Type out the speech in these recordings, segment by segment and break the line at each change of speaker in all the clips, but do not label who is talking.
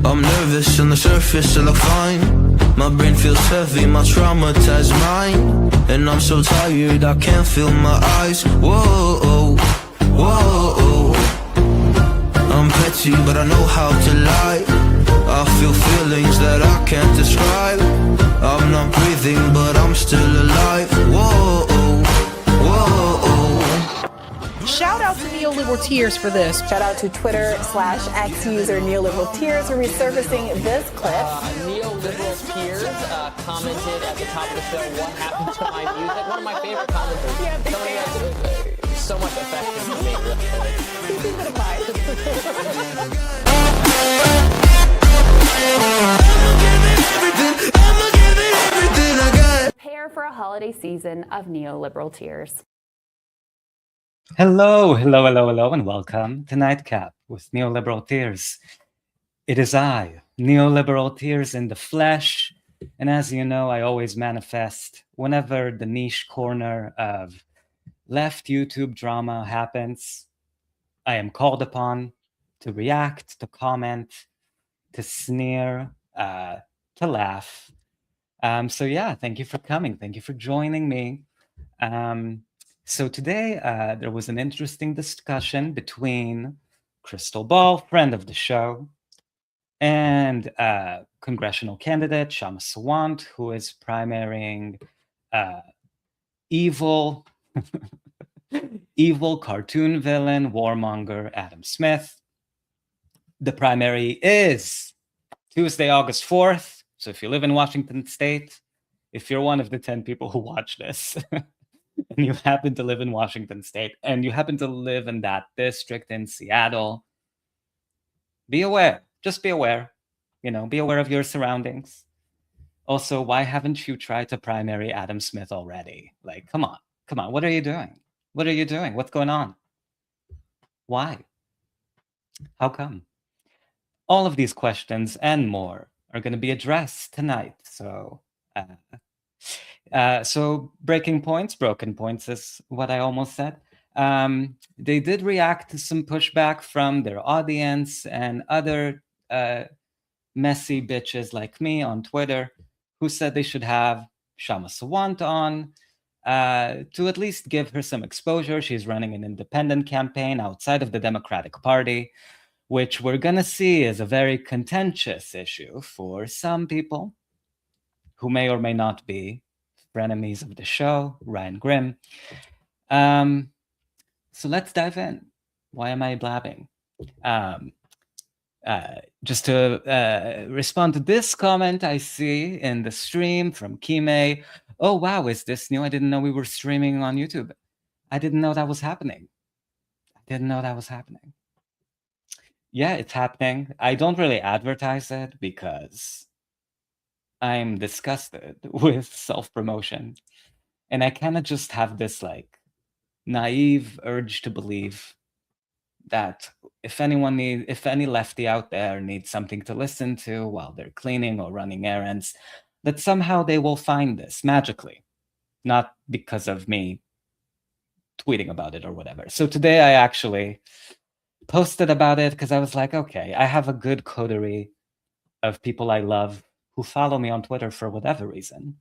I'm nervous on the surface, I look fine. My brain feels heavy, my traumatized mind. And I'm so tired, I can't feel my eyes. Whoa, whoa. I'm petty, but I know how to lie. I feel feelings that I can't describe. I'm not breathing, but I'm still alive. Whoa, whoa.
Shout out to Neoliberal Tears for this.
Shout out to Twitter/X user Neoliberal Tears for resurfacing this clip.
Neoliberal Tears commented at the top of the show, "What happened to my music?" One of my favorite commenters.
Yeah,
Somebody has so much affection for me.
Keep it in mind.
I'ma give it everything I got.
Prepare for a holiday season of Neoliberal Tears.
Hello, and welcome to Nightcap with Neoliberal Tears. It is I, Neoliberal Tears in the flesh, and as you know, I always manifest whenever the niche corner of left YouTube drama happens. I am called upon to react, to comment, to sneer, to laugh. So yeah, thank you for coming. Thank you for joining me. So today, there was an interesting discussion between Crystal Ball, friend of the show, and congressional candidate Kshama Sawant, who is primarying evil, evil cartoon villain, warmonger Adam Smith. The primary is Tuesday, August 4th. So if you live in Washington State, if you're one of the 10 people who watch this, and you happen to live in Washington State, and you happen to live in that district in Seattle, be aware. Just be aware. Be aware of your surroundings. Also, why haven't you tried to primary Adam Smith already? Like, come on. What are you doing? What's going on? Why? How come? All of these questions and more are going to be addressed tonight. So broken points is what I almost said. They did react to some pushback from their audience and other messy bitches like me on Twitter who said they should have Kshama Sawant on to at least give her some exposure. She's running an independent campaign outside of the Democratic Party, which we're going to see is a very contentious issue for some people who may or may not be frenemies of the show, Ryan Grimm. So let's dive in. Why am I blabbing? Just to respond to this comment I see in the stream from Kime. Oh, wow, is this new? I didn't know we were streaming on YouTube. I didn't know that was happening. Yeah, it's happening. I don't really advertise it because I'm disgusted with self-promotion. And I kind of just have this like naive urge to believe that if any lefty out there needs something to listen to while they're cleaning or running errands, that somehow they will find this magically, not because of me tweeting about it or whatever. So today I actually posted about it because I was like, okay, I have a good coterie of people I love who follow me on Twitter for whatever reason.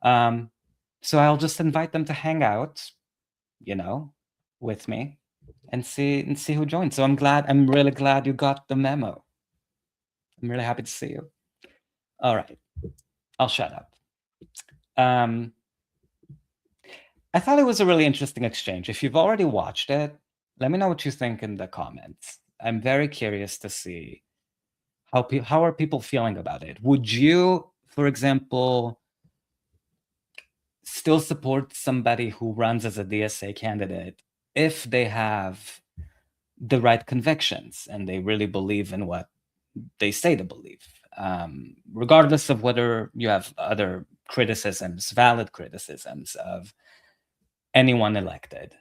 So I'll just invite them to hang out, with me and see who joins. So I'm really glad you got the memo. I'm really happy to see you. All right, I'll shut up. I thought it was a really interesting exchange. If you've already watched it, let me know what you think in the comments. I'm very curious to see how are people feeling about it. Would you, for example, still support somebody who runs as a DSA candidate if they have the right convictions and they really believe in what they say to believe, regardless of whether you have other criticisms, valid criticisms of anyone elected?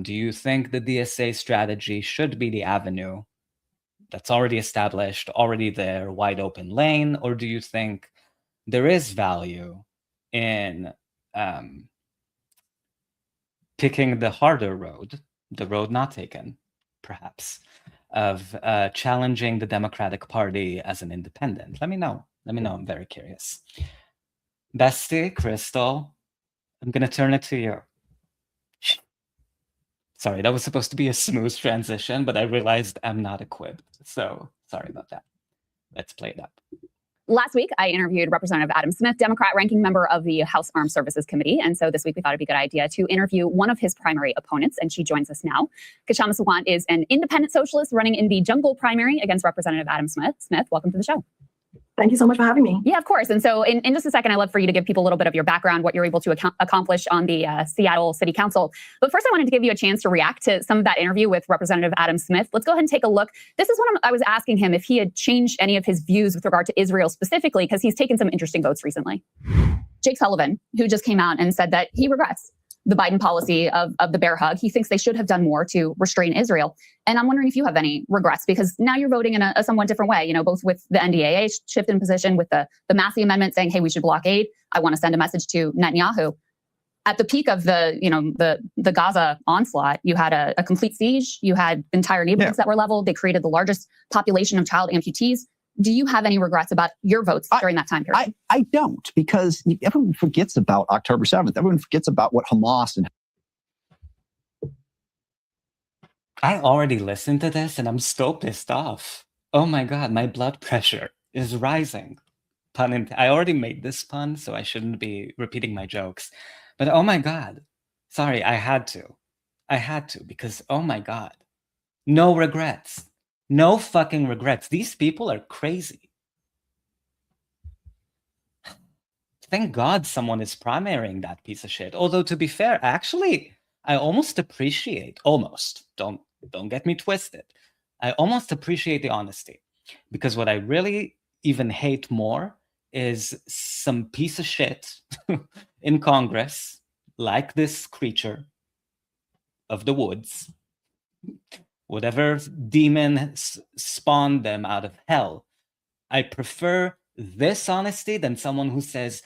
Do you think the DSA strategy should be the avenue that's already established, already there, wide open lane, or do you think there is value in picking the harder road, the road not taken, perhaps? of challenging the Democratic Party as an independent? Let me know. Let me know. I'm very curious. Bestie, Crystal, I'm going to turn it to you. Sorry, that was supposed to be a smooth transition, but I realized I'm not equipped. So sorry about that. Let's play it up.
Last week, I interviewed Representative Adam Smith, Democrat ranking member of the House Armed Services Committee. And so this week, we thought it'd be a good idea to interview one of his primary opponents, and she joins us now. Kshama Sawant is an independent socialist running in the jungle primary against Representative Adam Smith. Smith, welcome to the show.
Thank you so much for having me.
Yeah, of course. And so in just a second, I'd love for you to give people a little bit of your background, what you're able to accomplish on the Seattle City Council. But first, I wanted to give you a chance to react to some of that interview with Representative Adam Smith. Let's go ahead and take a look. This is when I was asking him if he had changed any of his views with regard to Israel specifically, because he's taken some interesting votes recently. Jake Sullivan, who just came out and said that he regrets the Biden policy of the bear hug. He thinks they should have done more to restrain Israel. And I'm wondering if you have any regrets, because now you're voting in a somewhat different way, you know, both with the NDAA shift in position, with the Massey Amendment saying, hey, we should block aid. I want to send a message to Netanyahu. At the peak of the Gaza onslaught, you had a complete siege. You had entire neighborhoods that were leveled. They created the largest population of child amputees. Do you have any regrets about your votes during that time period?
I don't, because everyone forgets about October 7th. Everyone forgets about what Hamas and...
I already listened to this and I'm so pissed off. Oh my God, my blood pressure is rising. I already made this pun, so I shouldn't be repeating my jokes. But oh my God, sorry, I had to. Because oh my God, no regrets. No fucking regrets. These people are crazy. Thank God someone is primarying that piece of shit. Although, to be fair, actually, I almost appreciate, don't get me twisted. I almost appreciate the honesty. Because what I really even hate more is some piece of shit in Congress, like this creature of the woods, whatever demon spawned them out of hell. I prefer this honesty than someone who says,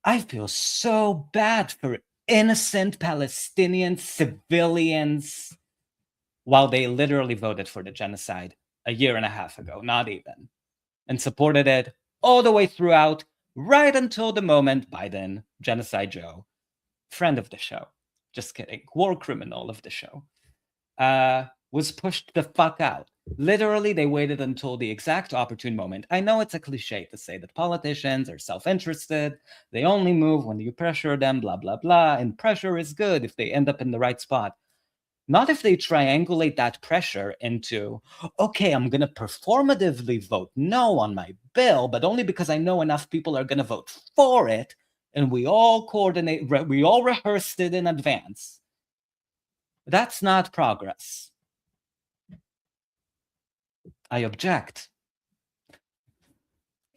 I feel so bad for innocent Palestinian civilians, while they literally voted for the genocide a year and a half ago, not even, and supported it all the way throughout, right until the moment Biden, Genocide Joe, friend of the show, just kidding, war criminal of the show, was pushed the fuck out. Literally, they waited until the exact opportune moment. I know it's a cliche to say that politicians are self-interested. They only move when you pressure them, blah, blah, blah. And pressure is good if they end up in the right spot. Not if they triangulate that pressure into, okay, I'm going to performatively vote no on my bill, but only because I know enough people are going to vote for it. And we all rehearsed it in advance. That's not progress. I object.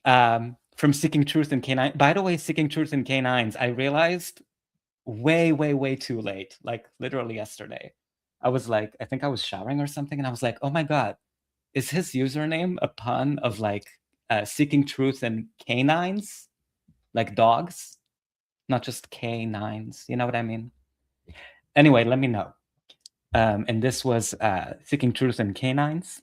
From Seeking Truth in K9. By the way, Seeking Truth in K9s, I realized way, way, way too late. Like literally yesterday. I was like, I think I was showering or something. And I was like, oh my God, is his username a pun of like Seeking Truth in K9s? Like dogs? Not just K9s. You know what I mean? Anyway, let me know. And this was Seeking Truth in K9s.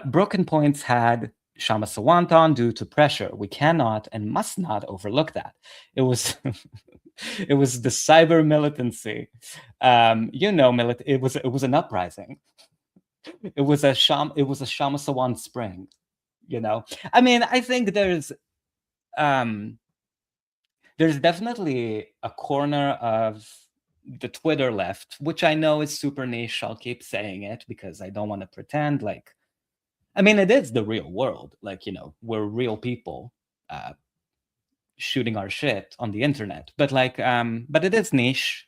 Broken Points had Kshama Sawant on due to pressure. We cannot and must not overlook that. It was it was the cyber militancy. It was an uprising. It was a Kshama Sawant spring. You know, I mean, I think there's definitely a corner of the Twitter left, which I know is super niche. I'll keep saying it because I don't want to pretend like. I mean, it is the real world. Like, you know, we're real people shooting our shit on the internet. But like, but it is niche.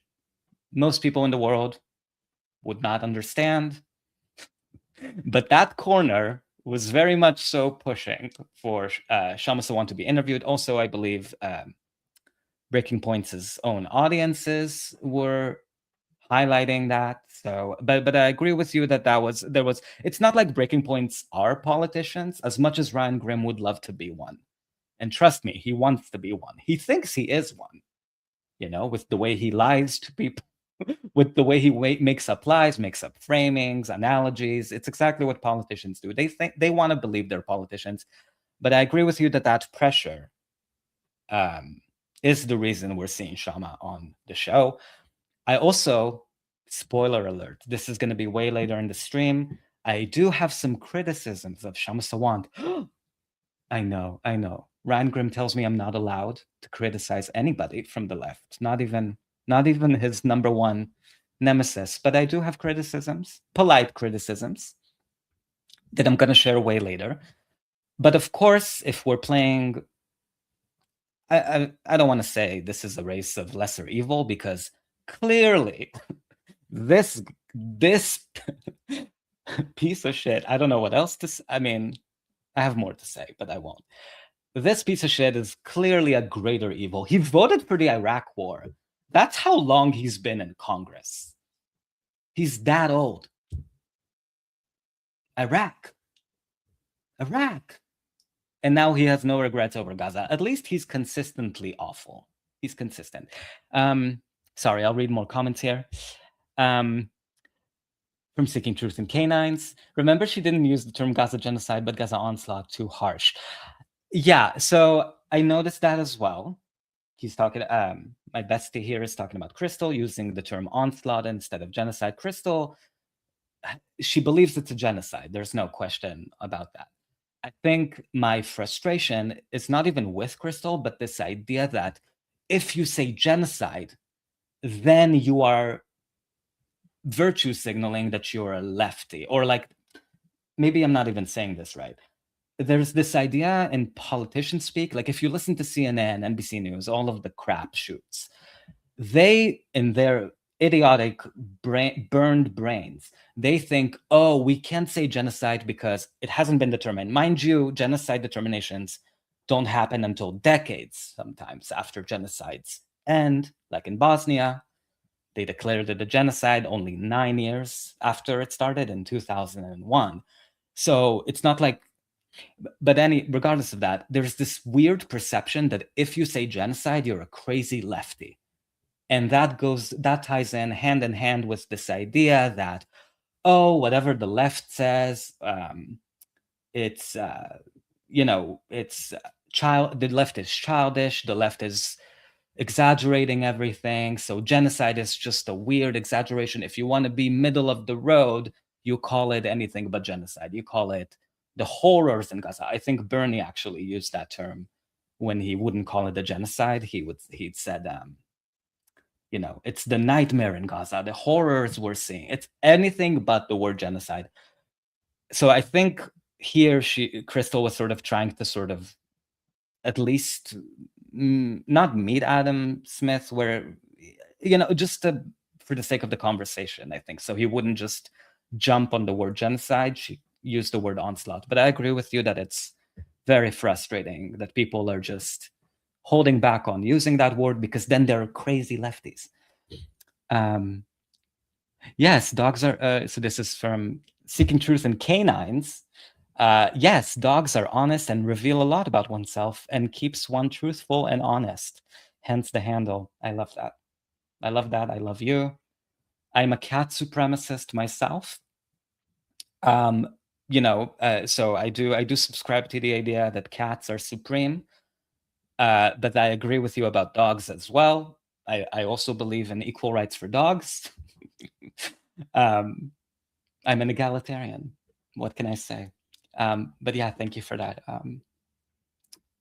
Most people in the world would not understand. But that corner was very much so pushing for Kshama Sawant to be interviewed. Also, I believe Breaking Points' own audiences were highlighting that. So, but I agree with you that there was. It's not like Breaking Points are politicians as much as Ryan Grimm would love to be one. And trust me, he wants to be one. He thinks he is one. You know, with the way he lies to people. with the way he makes up lies, makes up framings, analogies. It's exactly what politicians do. They want to believe they're politicians. But I agree with you that pressure is the reason we're seeing Kshama on the show. I also, spoiler alert, this is going to be way later in the stream. I do have some criticisms of Kshama Sawant. I know. Ryan Grimm tells me I'm not allowed to criticize anybody from the left, not even his number one nemesis. But I do have criticisms, polite criticisms, that I'm going to share way later. But of course, if we're playing, I don't want to say this is a race of lesser evil, because clearly this piece of shit, I don't know what else to say. I mean, I have more to say, but I won't. This piece of shit is clearly a greater evil. He voted for the Iraq War. That's how long he's been in Congress. He's that old. Iraq. And now he has no regrets over Gaza. At least he's consistently awful. He's consistent. Sorry, I'll read more comments here. From Seeking Truth in Canines. Remember, she didn't use the term Gaza genocide, but Gaza onslaught, too harsh. Yeah, so I noticed that as well. He's talking, my bestie here is talking about Crystal, using the term onslaught instead of genocide. Crystal, she believes it's a genocide. There's no question about that. I think my frustration is not even with Crystal, but this idea that if you say genocide, then you are virtue signaling that you're a lefty, or like, maybe I'm not even saying this right. There's this idea in politician speak, like if you listen to CNN, NBC News, all of the crap shoots, they, in their idiotic burned brains, they think, oh, we can't say genocide because it hasn't been determined. Mind you, genocide determinations don't happen until decades, sometimes after genocides end, like in Bosnia. They declared it a genocide only 9 years after it started in 2001. So it's not like, but regardless of that, there's this weird perception that if you say genocide, you're a crazy lefty. And that ties in hand with this idea that, oh, whatever the left says, it's the left is childish, the left is exaggerating everything. So genocide is just a weird exaggeration. If you want to be middle of the road, you call it anything but genocide. You call it the horrors in Gaza. I think Bernie actually used that term when he wouldn't call it a genocide. He'd said, it's the nightmare in Gaza, the horrors we're seeing. It's anything but the word genocide. So I think here Crystal was sort of trying to at least not meet Adam Smith, where, just for the sake of the conversation, I think. So he wouldn't just jump on the word genocide. She used the word onslaught. But I agree with you that it's very frustrating that people are just holding back on using that word, because then they're crazy lefties. Yes, dogs are, so this is from Seeking Truth in Canines. Yes, dogs are honest and reveal a lot about oneself and keeps one truthful and honest. Hence the handle. I love that. I love you. I'm a cat supremacist myself. So I do subscribe to the idea that cats are supreme. But I agree with you about dogs as well. I also believe in equal rights for dogs. I'm an egalitarian. What can I say? But yeah, thank you for that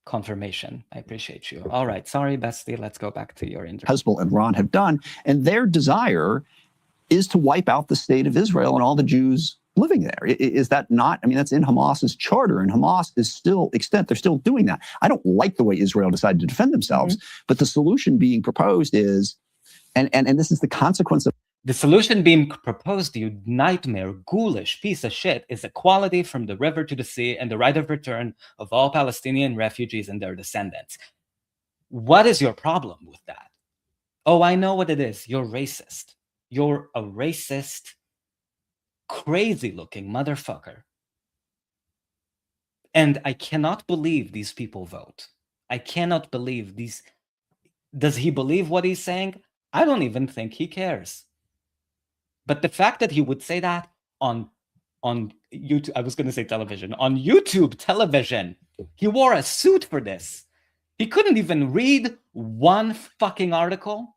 confirmation. I appreciate you. All right. Sorry, bestie. Let's go back to your interview.
Hezbollah and Iran have done. And their desire is to wipe out the state of Israel and all the Jews living there. Is that not? I mean, that's in Hamas's charter, and Hamas is still extent. They're still doing that. I don't like the way Israel decided to defend themselves, but the solution being proposed is, and this is the consequence of.
The solution being proposed, you nightmare, ghoulish piece of shit, is equality from the river to the sea and the right of return of all Palestinian refugees and their descendants. What is your problem with that? Oh, I know what it is. You're racist. You're a racist, crazy-looking motherfucker. And I cannot believe these people vote. I cannot believe these. Does he believe what he's saying? I don't even think he cares. But the fact that he would say that on YouTube, I was going to say television, on YouTube television, he wore a suit for this. He couldn't even read one fucking article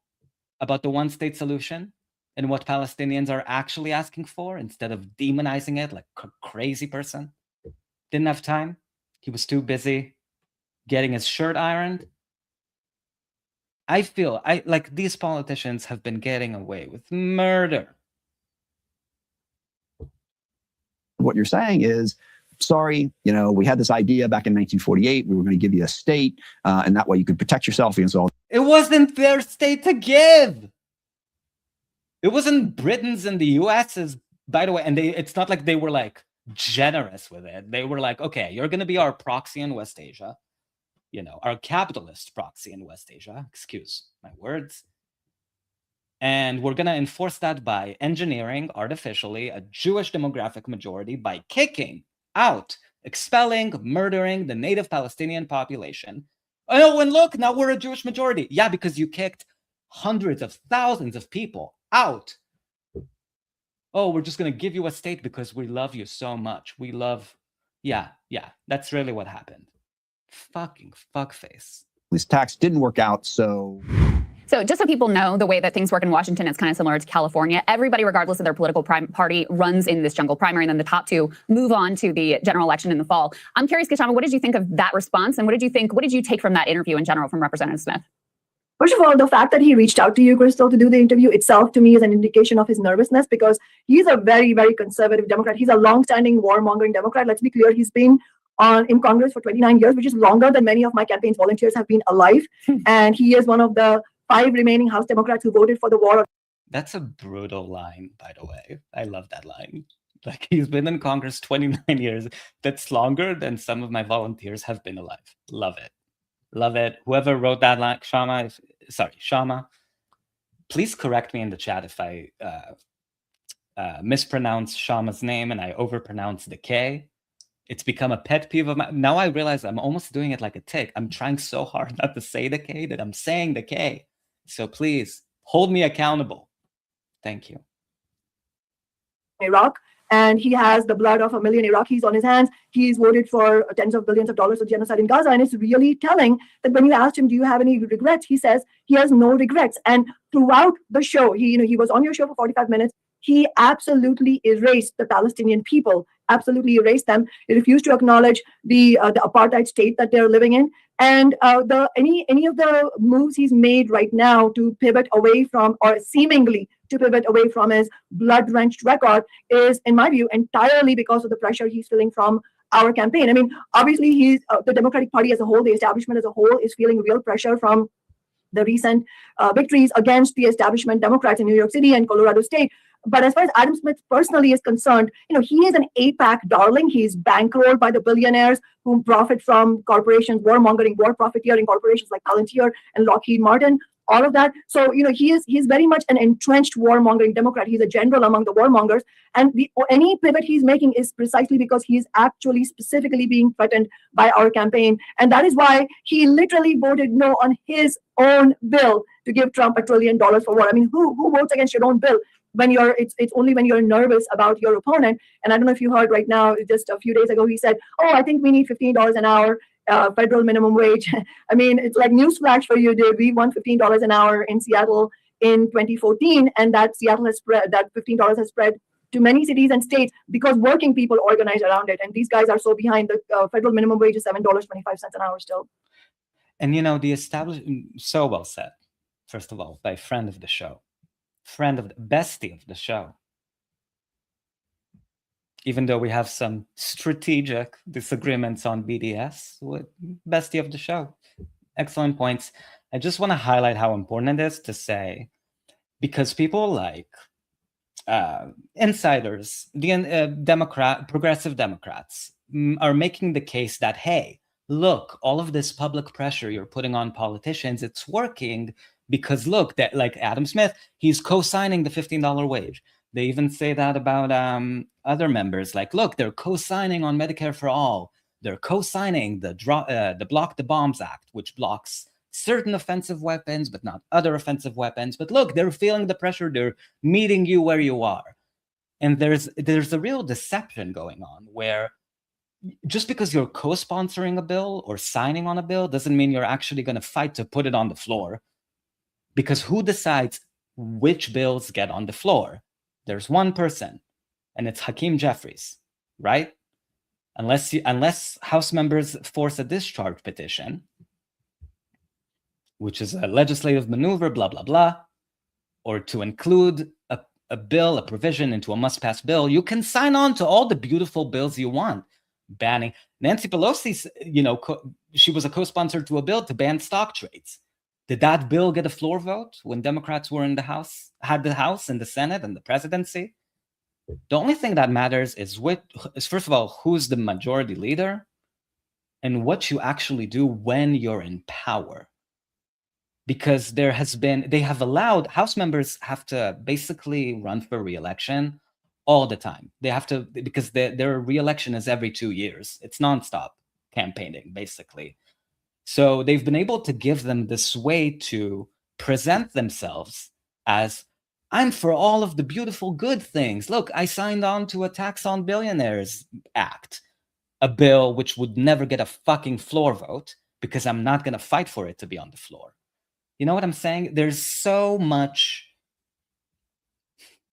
about the one-state solution and what Palestinians are actually asking for instead of demonizing it like a crazy person. Didn't have time. He was too busy getting his shirt ironed. I feel like these politicians have been getting away with murder.
What you're saying is, sorry, we had this idea back in 1948. We were going to give you a state, and that way you could protect yourself against all.
It wasn't their state to give. It wasn't Britain's and the US's, by the way. And it's not like they were like generous with it. They were like, okay, you're going to be our proxy in West Asia, our capitalist proxy in West Asia. Excuse my words. And we're going to enforce that by engineering artificially a Jewish demographic majority by kicking out, expelling, murdering the native Palestinian population. Oh, and look, now we're a Jewish majority. Yeah, because you kicked hundreds of thousands of people out. Oh, we're just going to give you a state because we love you so much. We love, yeah, that's really what happened. Fucking fuckface.
This tax didn't work out, so
just so people know, the way that things work in Washington is kind of similar to California. Everybody, regardless of their political party, runs in this jungle primary, and then the top two move on to the general election in the fall. I'm curious, Kshama, what did you think of that response? And what did you take from that interview in general from Representative Smith?
First of all, the fact that he reached out to you, Crystal, to do the interview itself to me is an indication of his nervousness, because he's a very, very conservative Democrat. He's a longstanding warmongering Democrat. Let's be clear. He's been in Congress for 29 years, which is longer than many of my campaign's volunteers have been alive. And he is one of the 5 remaining House Democrats who voted for the war.
That's a brutal line, by the way. I love that line. Like, he's been in Congress 29 years. That's longer than some of my volunteers have been alive. Love it. Love it. Whoever wrote that line, Kshama, please correct me in the chat if I mispronounce Shama's name and I overpronounce the K. It's become a pet peeve of mine. Now I realize I'm almost doing it like a tick. I'm trying so hard not to say the K that I'm saying the K. So please hold me accountable. Thank you.
Iraq, and he has the blood of 1 million Iraqis on his hands. He's voted for tens of billions of dollars of genocide in Gaza, and it's really telling that when you asked him, do you have any regrets? He says he has no regrets. And throughout the show, he was on your show for 45 minutes. He absolutely erased the Palestinian people, absolutely erased them. He refused to acknowledge the apartheid state that they're living in. And any of the moves he's made right now to pivot away from, or seemingly to pivot away from, his blood-drenched record is, in my view, entirely because of the pressure he's feeling from our campaign. I mean, obviously, he's the Democratic Party as a whole, the establishment as a whole, is feeling real pressure from the recent victories against the establishment Democrats in New York City and Colorado State. But as far as Adam Smith personally is concerned, he is an AIPAC darling. He's bankrolled by the billionaires who profit from corporations, warmongering, war profiteering corporations like Palantir and Lockheed Martin, all of that. So, he's very much an entrenched warmongering Democrat. He's a general among the warmongers. And any pivot he's making is precisely because he's actually specifically being threatened by our campaign. And that is why he literally voted no on his own bill to give Trump $1 trillion for war. I mean, who votes against your own bill? When it's only when you're nervous about your opponent. And I don't know if you heard right now, just a few days ago, he said, I think we need $15 an hour, federal minimum wage. I mean, it's like newsflash for you, dude. We won $15 an hour in Seattle in 2014, and that $15 has spread to many cities and states because working people organize around it. And these guys are so behind. The federal minimum wage is $7.25 an hour still.
And the establishment, so well said, first of all, by friend of the show. Bestie of the show. Even though we have some strategic disagreements on BDS, with bestie of the show. Excellent points. I just want to highlight how important it is to say, because people like insiders, the progressive Democrats are making the case that, hey, look, all of this public pressure you're putting on politicians, it's working. Because look, that like Adam Smith, he's co-signing the $15 wage. They even say that about other members. Like, look, they're co-signing on Medicare for all. They're co-signing the Block the Bombs Act, which blocks certain offensive weapons, but not other offensive weapons. But look, they're feeling the pressure. They're meeting you where you are. And there's a real deception going on where just because you're co-sponsoring a bill or signing on a bill doesn't mean you're actually going to fight to put it on the floor. Because who decides which bills get on the floor? There's one person, and it's Hakeem Jeffries, right? Unless House members force a discharge petition, which is a legislative maneuver, blah, blah, blah, or to include a bill, a provision into a must-pass bill, you can sign on to all the beautiful bills you want. Banning Nancy Pelosi, she was a co-sponsor to a bill to ban stock trades. Did that bill get a floor vote when Democrats were in the House, had the House and the Senate and the presidency? The only thing that matters is first of all, who's the majority leader and what you actually do when you're in power. Because they have allowed, House members have to basically run for re-election all the time. They have to, because their re-election is every 2 years. It's nonstop campaigning, basically. So they've been able to give them this way to present themselves as, I'm for all of the beautiful good things. Look, I signed on to a Tax on Billionaires Act, a bill which would never get a fucking floor vote because I'm not going to fight for it to be on the floor. You know what I'm saying? There's so much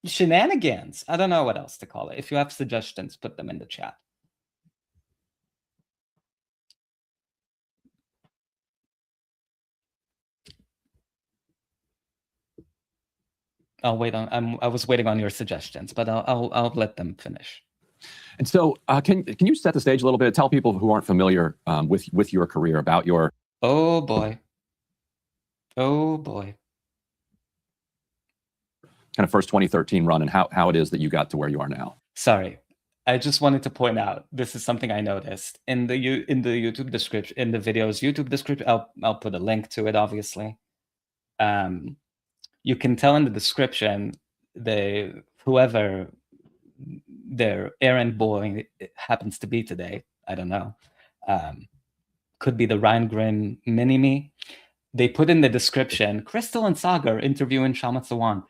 shenanigans. I don't know what else to call it. If you have suggestions, put them in the chat. I'll wait on. I was waiting on your suggestions, but I'll let them finish.
And so, can you set the stage a little bit? Tell people who aren't familiar with your career about your.
Oh boy. Oh boy.
Kind of first 2013 run and how it is that you got to where you are now.
Sorry, I just wanted to point out, this is something I noticed in the YouTube description, in the video's YouTube description. I'll put a link to it, obviously. You can tell in the description, whoever their errand boy happens to be today, I don't know, could be the Ryan Grimm mini-me. They put in the description, Crystal and Sagar interviewing Kshama Sawant.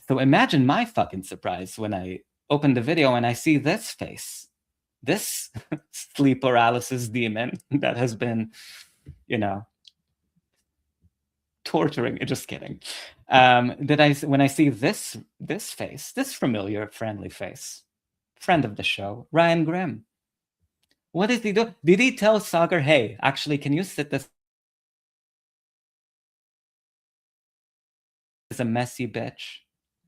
So imagine my fucking surprise when I open the video and I see this face, this sleep paralysis demon that has been, torturing. Just kidding. When I see this face, this familiar, friendly face, friend of the show, Ryan Grimm. What did he do? Did he tell Sagar, hey, actually, can you sit this? Is a messy bitch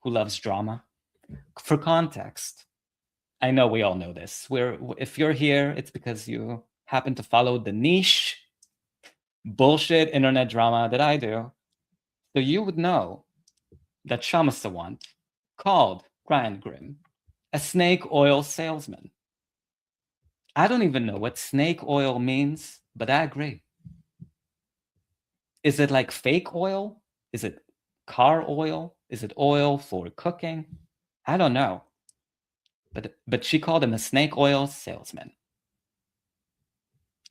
who loves drama. For context, I know we all know this. If you're here, it's because you happen to follow the niche bullshit internet drama that I do. So you would know that Kshama Sawant called Ryan Grimm a snake oil salesman. I don't even know what snake oil means, but I agree. Is it like fake oil? Is it car oil? Is it oil for cooking? I don't know. But she called him a snake oil salesman.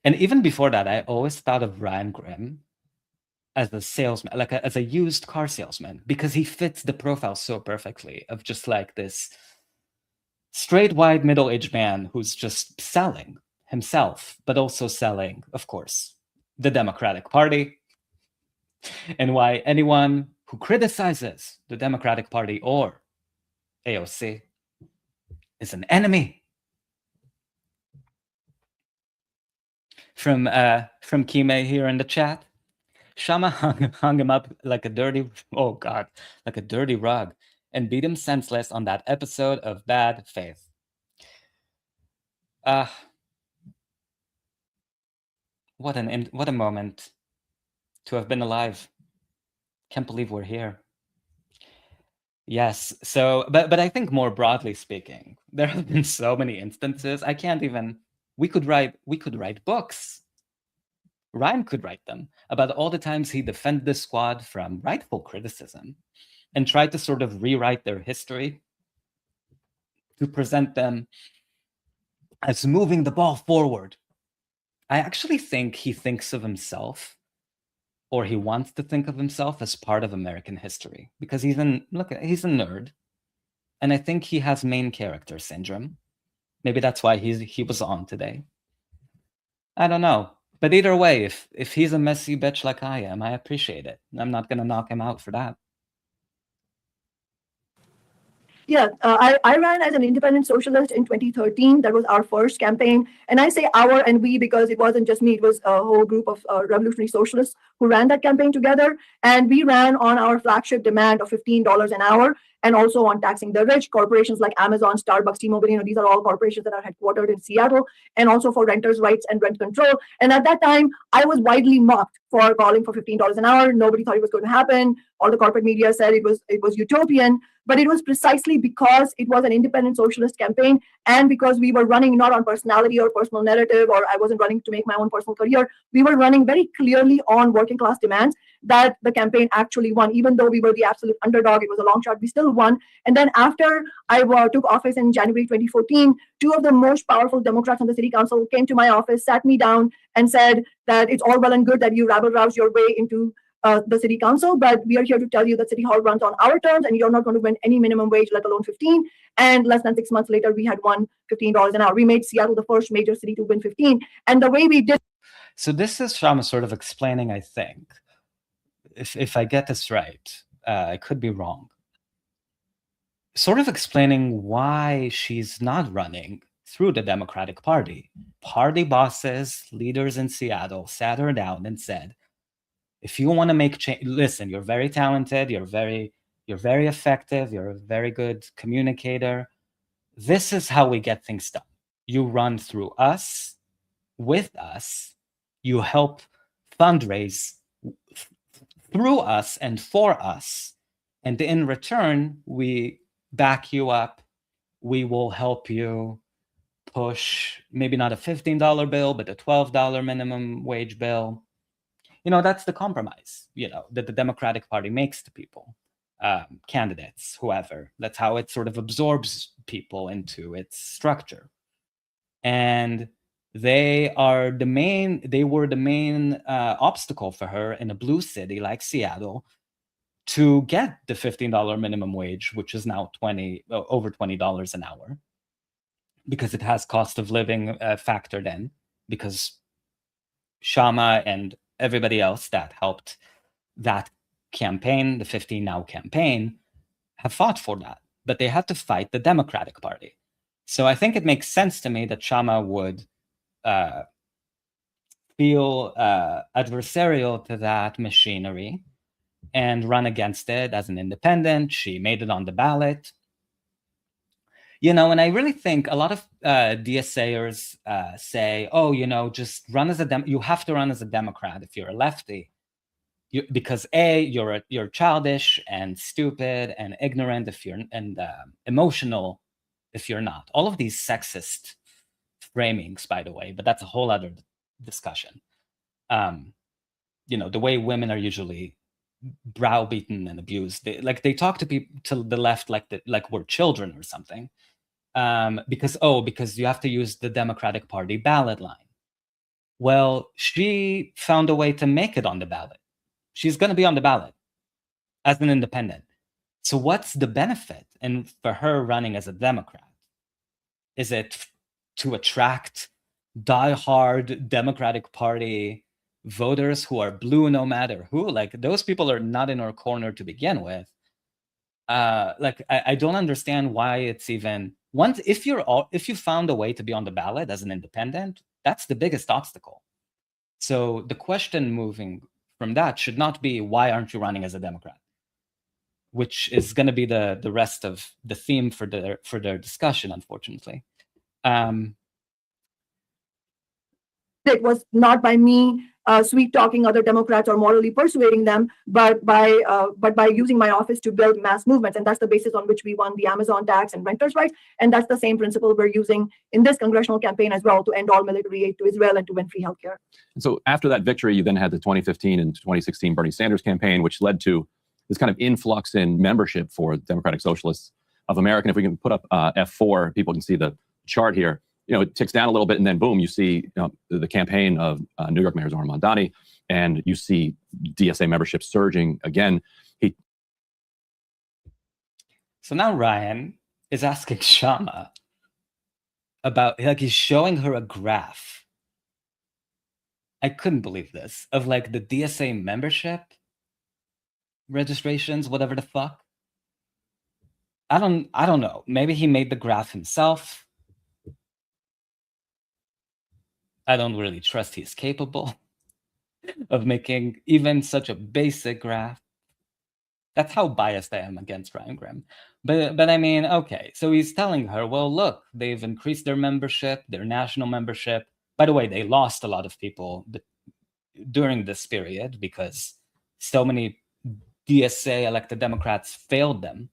And even before that, I always thought of Ryan Grimm as a salesman, as a used car salesman, because he fits the profile so perfectly of just like this straight, white, middle-aged man who's just selling himself, but also selling, of course, the Democratic Party, and why anyone who criticizes the Democratic Party or AOC is an enemy. From Kime here in the chat, Kshama hung him up like a dirty rug and beat him senseless on that episode of Bad Faith. What a moment to have been alive. Can't believe we're here. Yes. So, but I think more broadly speaking, there have been so many instances. We could write books. Ryan could write them about all the times he defended the squad from rightful criticism and tried to sort of rewrite their history to present them as moving the ball forward. I actually think he thinks of himself or he wants to think of himself as part of American history because he's a nerd. And I think he has main character syndrome. Maybe that's why he was on today. I don't know. But either way, if he's a messy bitch like I am, I appreciate it. I'm not going to knock him out for that.
Yeah, I ran as an independent socialist in 2013. That was our first campaign. And I say our and we because it wasn't just me. It was a whole group of revolutionary socialists who ran that campaign together. And we ran on our flagship demand of $15 an hour and also on taxing the rich. Corporations like Amazon, Starbucks, T-Mobile, these are all corporations that are headquartered in Seattle, and also for renters' rights and rent control. And at that time, I was widely mocked for calling for $15 an hour. Nobody thought it was going to happen. All the corporate media said it was utopian. But it was precisely because it was an independent socialist campaign and because we were running not on personality or personal narrative, or I wasn't running to make my own personal career. We were running very clearly on working class demands that the campaign actually won. Even though we were the absolute underdog, it was a long shot, we still won. And then after I took office in January 2014, two of the most powerful Democrats on the city council came to my office, sat me down and said that it's all well and good that you rabble-rouse your way into the city council, but we are here to tell you that City Hall runs on our terms and you're not going to win any minimum wage, let alone 15. And less than 6 months later, we had won $15 an hour. We made Seattle the first major city to win 15. And the way we did.
So this is Kshama sort of explaining, I think, if I get this right, I could be wrong, sort of explaining why she's not running through the Democratic Party. Party bosses, leaders in Seattle sat her down and said, if you want to make change, listen, you're very talented, you're very effective, you're a very good communicator. This is how we get things done. You run through us, with us, you help fundraise through us and for us. And in return, we back you up. We will help you push maybe not a $15 bill, but a $12 minimum wage bill. That's the compromise, that the Democratic Party makes to people, candidates, whoever. That's how it sort of absorbs people into its structure. And they were the main obstacle for her in a blue city like Seattle to get the $15 minimum wage, which is now over $20 an hour, because it has cost of living factored in, because Kshama and everybody else that helped that campaign, the 15 Now campaign, have fought for that. But they had to fight the Democratic Party. So I think it makes sense to me that Kshama would feel adversarial to that machinery and run against it as an independent. She made it on the ballot. And I really think a lot of DSAers say, just run as you have to run as a Democrat if you're a lefty, because you're childish and stupid and ignorant and emotional if you're not. All of these sexist framings, by the way, but that's a whole other discussion. The way women are usually browbeaten and abused, they talk to people to the left like we're children or something. Because you have to use the Democratic Party ballot line. Well, she found a way to make it on the ballot. She's going to be on the ballot as an independent. So what's the benefit for her running as a Democrat? Is it to attract diehard Democratic Party voters who are blue no matter who? Those people are not in our corner to begin with. I don't understand why it's even if you found a way to be on the ballot as an independent, that's the biggest obstacle. So the question moving from that should not be, why aren't you running as a Democrat? Which is going to be the rest of the theme for their discussion, unfortunately.
It was not by me sweet talking other Democrats or morally persuading them, but by using my office to build mass movements. And that's the basis on which we won the Amazon tax and renters' rights. And that's the same principle we're using in this congressional campaign as well, to end all military aid to Israel and to win free healthcare.
And so after that victory, you then had the 2015 and 2016 Bernie Sanders campaign, which led to this kind of influx in membership for Democratic Socialists of America. And if we can put up F4, people can see the chart here. It ticks down a little bit, and then boom, you see the campaign of New York Mayor Zohran Mamdani and you see DSA membership surging again.
So now Ryan is asking Kshama about, like, he's showing her a graph. I couldn't believe this, of like the DSA membership registrations, whatever the fuck. I don't know. Maybe he made the graph himself. I don't really trust he's capable of making even such a basic graph. That's how biased I am against Ryan Grimm. But I mean, okay, so he's telling her, well, look, they've increased their membership, their national membership. By the way, they lost a lot of people during this period because so many DSA elected Democrats failed them.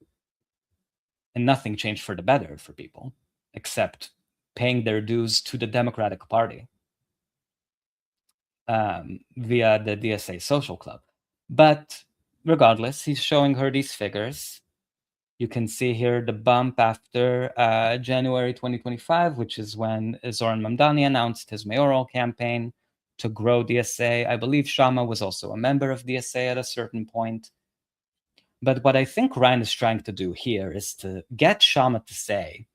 And nothing changed for the better for people, except paying their dues to the Democratic Party via the DSA Social Club. But regardless, he's showing her these figures. You can see here the bump after January 2025, which is when Zoran Mamdani announced his mayoral campaign to grow DSA. I believe Kshama was also a member of DSA at a certain point. But what I think Ryan is trying to do here is to get Kshama to say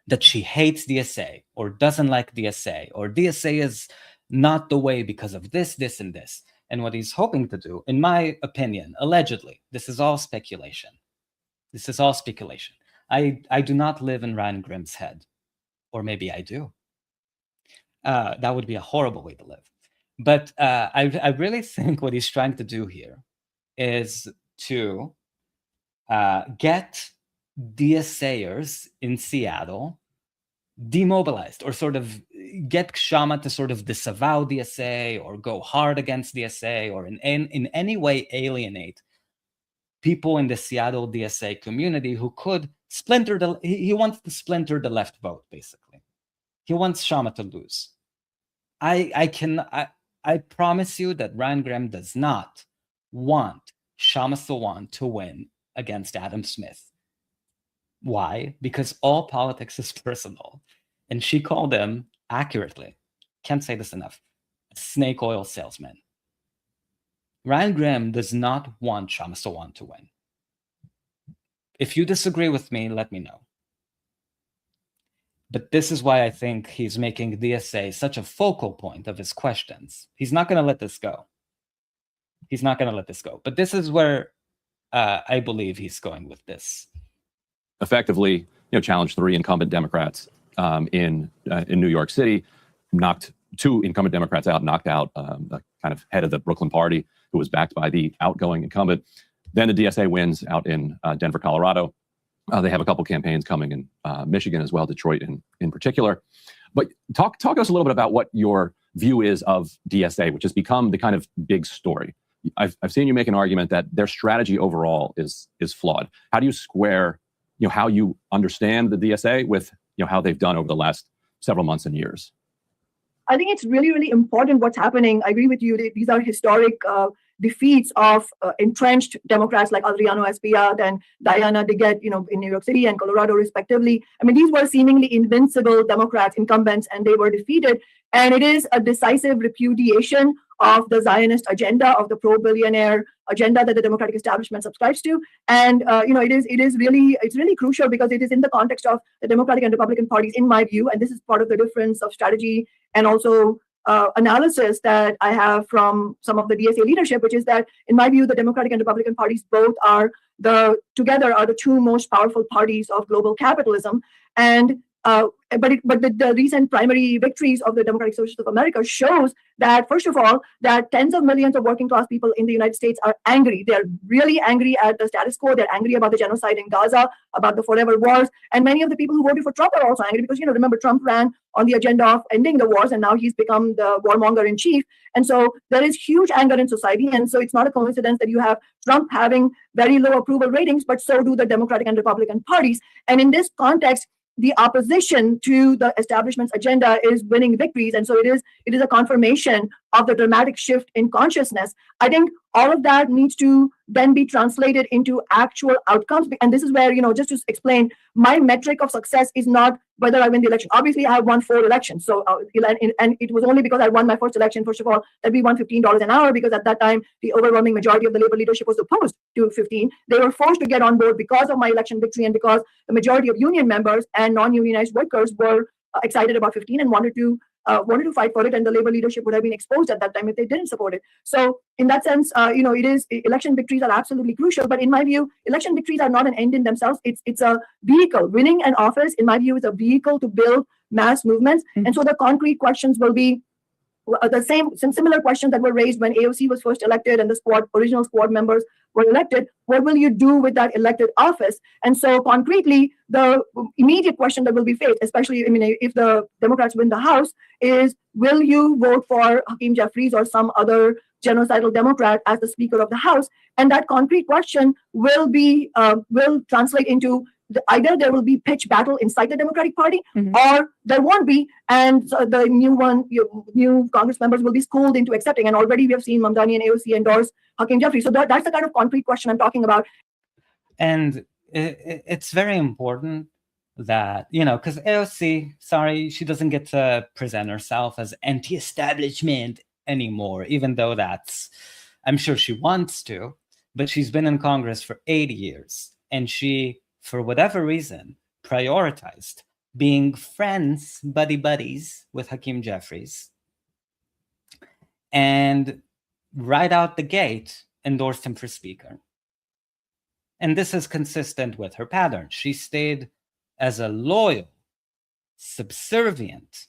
that she hates DSA or doesn't like DSA, or DSA is not the way because of this, this, and this. And what he's hoping to do, in my opinion, allegedly, this is all speculation. This is all speculation. I do not live in Ryan Grimm's head. Or maybe I do. That would be a horrible way to live. But I really think what he's trying to do here is to get DSAers in Seattle demobilized, or sort of get Kshama to sort of disavow DSA or go hard against DSA, or in any way alienate people in the Seattle DSA community who could splinter he wants to splinter the left vote, basically. He wants Kshama to lose. I promise you that Ryan Grimm does not want Kshama Sawant to win against Adam Smith. Why? Because all politics is personal. And she called him, accurately, can't say this enough, a snake oil salesman. Ryan Grimm does not want Kshama Sawant to win. If you disagree with me, let me know. But this is why I think he's making DSA such a focal point of his questions. He's not going to let this go. He's not going to let this go. But this is where I believe he's going with this.
Effectively, challenged 3 incumbent Democrats in New York City, knocked 2 incumbent Democrats out, knocked out the kind of head of the Brooklyn party, who was backed by the outgoing incumbent. Then the DSA wins out in Denver, Colorado. They have a couple campaigns coming in Michigan as well, Detroit in particular. But talk to us a little bit about what your view is of DSA, which has become the kind of big story. I've seen you make an argument that their strategy overall is flawed. How do you square how you understand the DSA with how they've done over the last several months and years?
I think it's really, really important what's happening. I agree with you. These are historic defeats of entrenched Democrats like Adriano Espaillat and Diana DeGette, in New York City and Colorado, respectively. I mean, these were seemingly invincible Democrats, incumbents, and they were defeated. And it is a decisive repudiation of the Zionist agenda, of the pro-billionaire agenda that the Democratic establishment subscribes to. And it's really crucial because it is in the context of the Democratic and Republican parties, in my view, and this is part of the difference of strategy and also analysis that I have from some of the DSA leadership, which is that, in my view, the Democratic and Republican parties both together are the 2 most powerful parties of global capitalism. And but the recent primary victories of the Democratic Socialists of America shows that, first of all, that tens of millions of working class people in the United States are angry. They're really angry at the status quo. They're angry about the genocide in Gaza, about the forever wars. And many of the people who voted for Trump are also angry because, remember, Trump ran on the agenda of ending the wars, and now he's become the warmonger in chief. And so there is huge anger in society. And so it's not a coincidence that you have Trump having very low approval ratings, but so do the Democratic and Republican parties. And in this context, the opposition to the establishment's agenda is winning victories. And so it is a confirmation of the dramatic shift in consciousness. I think all of that needs to then be translated into actual outcomes. And this is where, just to explain, my metric of success is not whether I win the election. Obviously, I have won 4 elections. So, and it was only because I won my first election, first of all, that we won $15 an hour, because at that time, the overwhelming majority of the labor leadership was opposed to 15. They were forced to get on board because of my election victory, and because the majority of union members and non-unionized workers were excited about 15 and wanted to fight for it, and the labor leadership would have been exposed at that time if they didn't support it. So in that sense, election victories are absolutely crucial. But in my view, election victories are not an end in themselves. It's a vehicle. Winning an office, in my view, is a vehicle to build mass movements. And so the concrete questions will be some similar questions that were raised when AOC was first elected and the original squad members were elected. What will you do with that elected office? And so concretely, the immediate question that will be faced, especially if the Democrats win the House, is will you vote for Hakeem Jeffries or some other genocidal Democrat as the Speaker of the House? And that concrete question will translate into either there will be pitch battle inside the Democratic Party, or there won't be, and the new Congress members will be schooled into accepting. And already we have seen Mamdani and AOC endorse Hakeem Jeffries. So that's the kind of concrete question I'm talking about.
And it's very important that, because AOC, sorry, she doesn't get to present herself as anti-establishment anymore, even though I'm sure she wants to, but she's been in Congress for 80 years, and she, for whatever reason, prioritized being friends, buddies with Hakeem Jeffries, and right out the gate endorsed him for Speaker. And this is consistent with her pattern. She stayed as a loyal, subservient,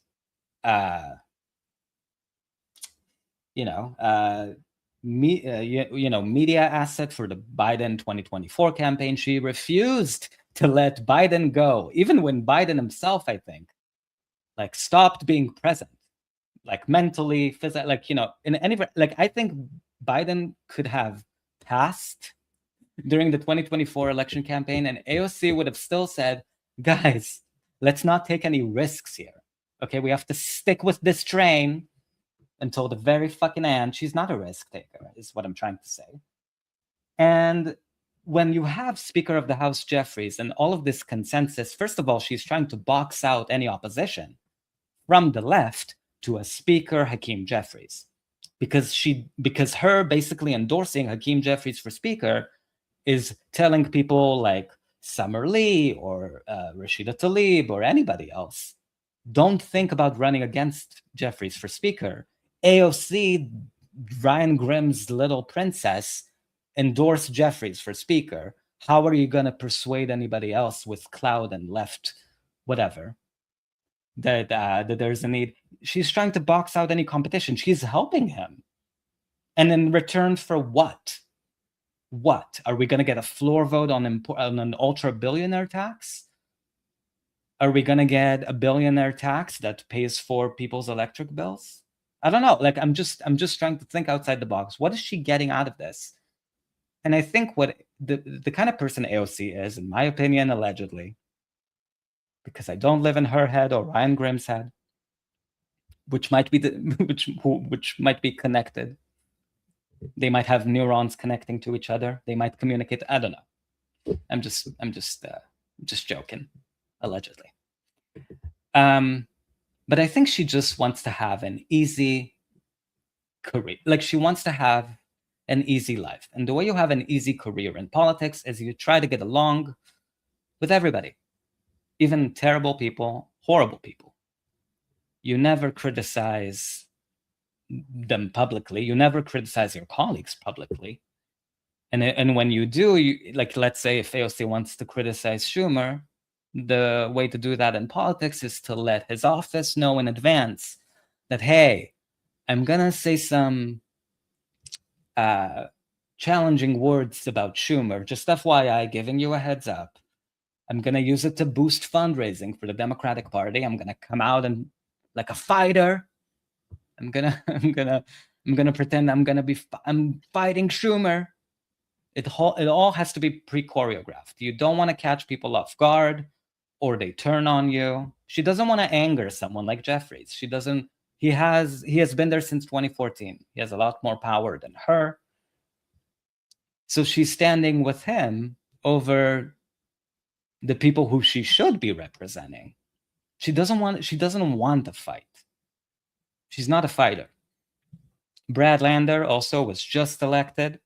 media asset for the Biden 2024 campaign. She refused to let Biden go, even when Biden himself, I think, stopped being present, mentally, physically, in any, I think Biden could have passed during the 2024 election campaign, and AOC would have still said, guys, let's not take any risks here. Okay, we have to stick with this train until the very fucking end. She's not a risk taker, is what I'm trying to say. And when you have Speaker of the House Jeffries and all of this consensus, first of all, she's trying to box out any opposition from the left to a Speaker Hakeem Jeffries, because her basically endorsing Hakeem Jeffries for Speaker is telling people like Summer Lee or Rashida Tlaib or anybody else, don't think about running against Jeffries for Speaker. AOC, Ryan Grimm's little princess, endorsed Jeffries for Speaker. How are you going to persuade anybody else with clout and left, whatever, that there's a need? She's trying to box out any competition. She's helping him. And in return for what? What? Are we going to get a floor vote on an ultra-billionaire tax? Are we going to get a billionaire tax that pays for people's electric bills? I don't know. I'm just trying to think outside the box. What is she getting out of this? And I think what the kind of person AOC is, in my opinion, allegedly, because I don't live in her head or Ryan Grimm's head, which might be which might be connected. They might have neurons connecting to each other. They might communicate. I don't know. I'm just joking, allegedly. But I think she just wants to have an easy career. She wants to have an easy life. And the way you have an easy career in politics is you try to get along with everybody, even terrible people, horrible people. You never criticize them publicly. You never criticize your colleagues publicly. And when you do, let's say if AOC wants to criticize Schumer, the way to do that in politics is to let his office know in advance that, hey, I'm going to say some challenging words about Schumer. Just FYI, giving you a heads up. I'm going to use it to boost fundraising for the Democratic Party. I'm going to come out and like a fighter. I'm going to pretend I'm fighting Schumer. It all has to be pre-choreographed. You don't want to catch people off guard or they turn on you. She doesn't want to anger someone like Jeffries. He has been there since 2014. He has a lot more power than her. So she's standing with him over the people who she should be representing. She doesn't want to fight. She's not a fighter. Brad Lander also was just elected.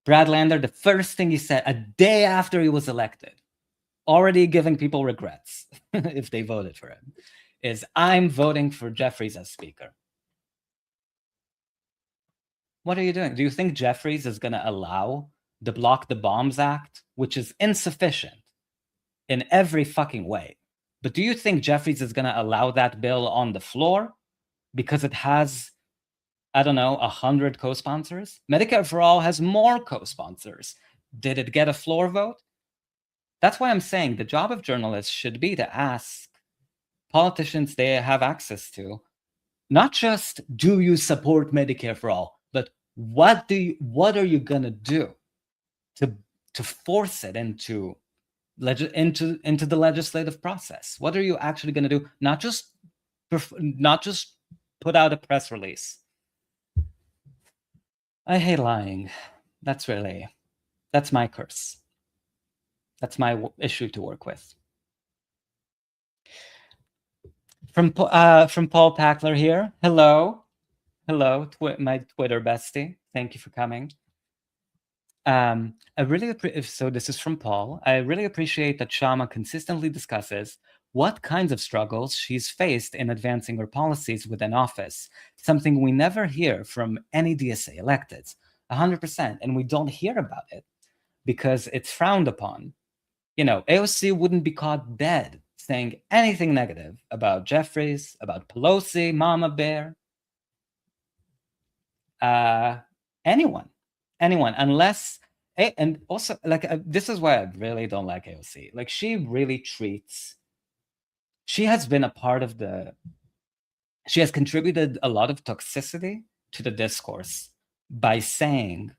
Brad Lander, the first thing he said a day after he was elected, already giving people regrets if they voted for him, is I'm voting for Jeffries as speaker. What are you doing? Do you think Jeffries is going to allow the Block the Bombs Act, which is insufficient in every fucking way? But do you think Jeffries is going to allow that bill on the floor because it has, I don't know, 100 co-sponsors? Medicare for All has more co-sponsors. Did it get a floor vote? That's why I'm saying the job of journalists should be to ask politicians they have access to, not just do you support Medicare for All, but what are you gonna do to force it into the legislative process? What are you actually gonna do? Not just put out a press release. I hate lying. That's my curse. That's my issue to work with. From Paul Packler here. Hello, my Twitter bestie. Thank you for coming. So this is from Paul. I really appreciate that Kshama consistently discusses what kinds of struggles she's faced in advancing her policies within office, something we never hear from any DSA electeds, 100%, and we don't hear about it because it's frowned upon. You know, AOC wouldn't be caught dead saying anything negative about Jeffries, about Pelosi, Mama Bear, anyone, unless, and also, like, this is why I really don't like AOC. Like, she has been a part of she has contributed a lot of toxicity to the discourse by saying,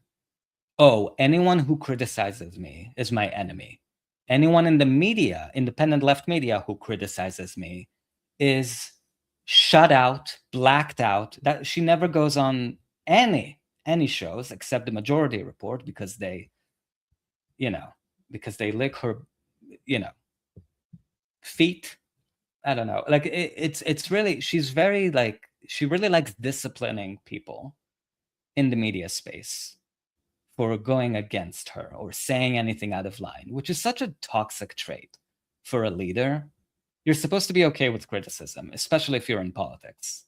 oh, anyone who criticizes me is my enemy. Anyone in the media, independent left media, who criticizes me is shut out, blacked out. That she never goes on any shows except the Majority Report because they lick her, feet. I don't know. Like it's really, she's very like, she really likes disciplining people in the media space for going against her or saying anything out of line, which is such a toxic trait for a leader. You're supposed to be okay with criticism, especially if you're in politics.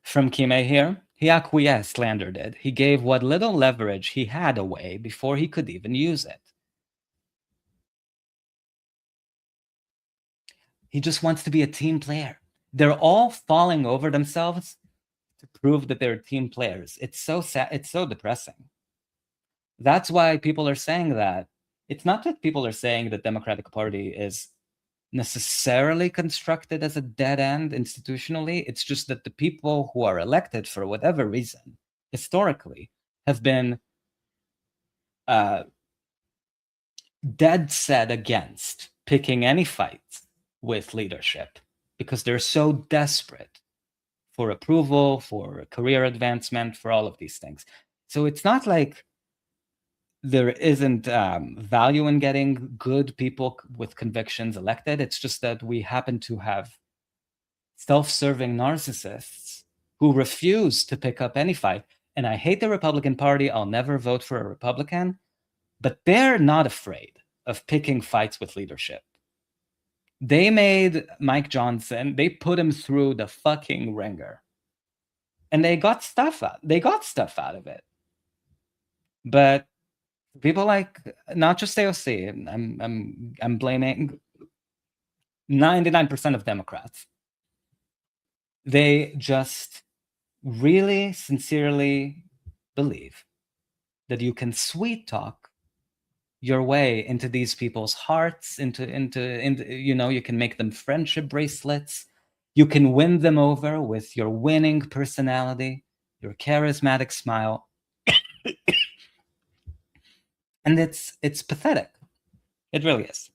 From Kime here, he acquiesced, Lander did. He gave what little leverage he had away before he could even use it. He just wants to be a team player. They're all falling over themselves to prove that they're team players. It's so sad. It's so depressing. That's why people are saying that. It's not that people are saying the Democratic Party is necessarily constructed as a dead end institutionally. It's just that the people who are elected for whatever reason, historically, have been dead set against picking any fights with leadership because they're so desperate for approval, for career advancement, for all of these things. So it's not like there isn't value in getting good people with convictions elected. It's just that we happen to have self-serving narcissists who refuse to pick up any fight. And I hate the Republican Party. I'll never vote for a Republican. But they're not afraid of picking fights with leadership. They made Mike Johnson, they put him through the fucking ringer. And they got stuff out. Out of it. But people like, not just AOC, I'm blaming 99% of Democrats. They just really sincerely believe that you can sweet talk your way into these people's hearts, into you can make them friendship bracelets. You can win them over with your winning personality, your charismatic smile. And it's pathetic. It really is.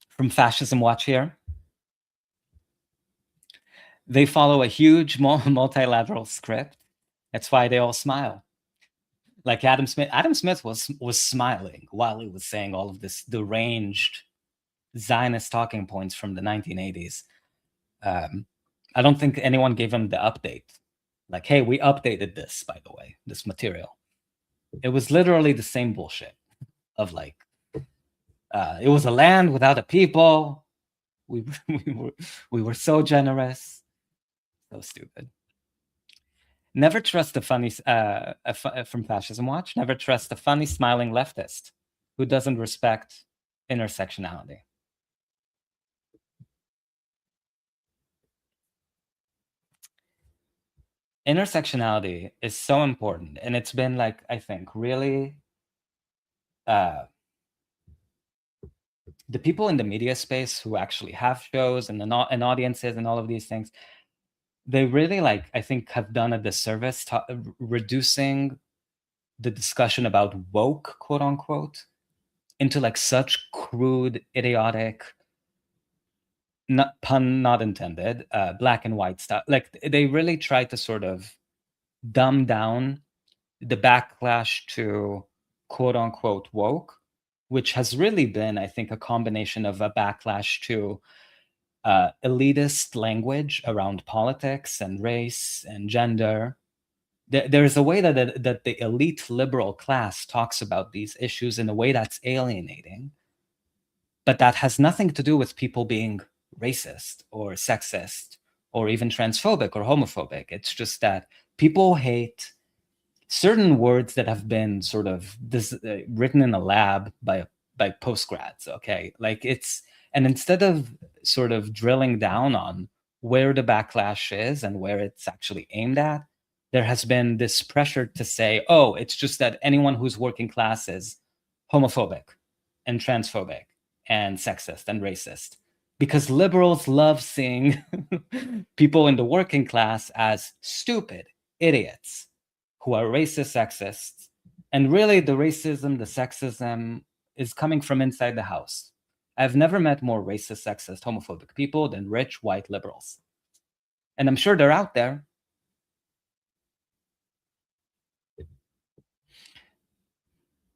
From Fascism Watch here. They follow a huge multilateral script. That's why they all smile. Like Adam Smith was smiling while he was saying all of this deranged Zionist talking points from the 1980s. I don't think anyone gave him the update. Like, hey, we updated this, by the way, this material. It was literally the same bullshit of like, it was a land without a people. We were so generous. So stupid. Never trust a funny, from Fascism Watch, never trust a funny, smiling leftist who doesn't respect intersectionality. Intersectionality is so important, and it's been like, I think, really the people in the media space who actually have shows and audiences and all of these things, they really, like, I think, have done a disservice reducing the discussion about woke, quote unquote, into like such crude, idiotic, pun not intended, black and white stuff. Like, they really try to sort of dumb down the backlash to quote unquote woke, which has really been, I think, a combination of a backlash to elitist language around politics and race and gender. There's a way that the elite liberal class talks about these issues in a way that's alienating, but that has nothing to do with people being racist or sexist or even transphobic or homophobic. It's just that people hate certain words that have been sort of written in a lab by postgrads, okay? Like, it's, and instead of sort of drilling down on where the backlash is and where it's actually aimed at, there has been this pressure to say, oh, it's just that anyone who's working class is homophobic and transphobic and sexist and racist. Because liberals love seeing people in the working class as stupid idiots who are racist, sexist. And really the racism, the sexism is coming from inside the house. I've never met more racist, sexist, homophobic people than rich, white liberals. And I'm sure they're out there.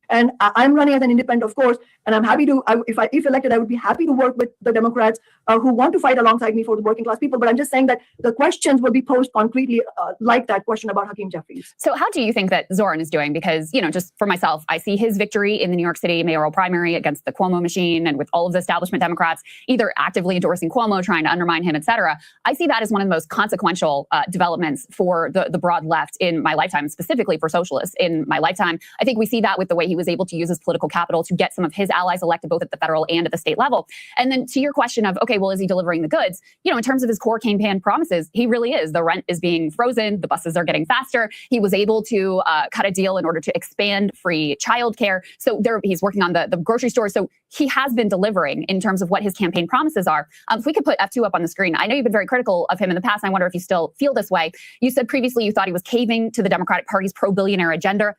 And I'm running as an independent, of course, and I'm happy to, if elected, I would be happy to work with the Democrats who want to fight alongside me for the working class people. But I'm just saying that the questions will be posed concretely, like that question about Hakeem Jeffries.
So how do you think that Zoran is doing? Because, you know, just for myself, I see his victory in the New York City mayoral primary against the Cuomo machine and with all of the establishment Democrats either actively endorsing Cuomo, trying to undermine him, et cetera. I see that as one of the most consequential developments for the broad left in my lifetime, specifically for socialists in my lifetime. I think we see that with the way he was able to use his political capital to get some of his allies elected both at the federal and at the state level. And then to your question of, okay, well, is he delivering the goods? You know, in terms of his core campaign promises, he really is. The rent is being frozen. The buses are getting faster. He was able to cut a deal in order to expand free childcare. So he's working on the grocery store. So he has been delivering in terms of what his campaign promises are. If we could put F2 up on the screen. I know you've been very critical of him in the past, and I wonder if you still feel this way. You said previously you thought he was caving to the Democratic Party's pro-billionaire agenda.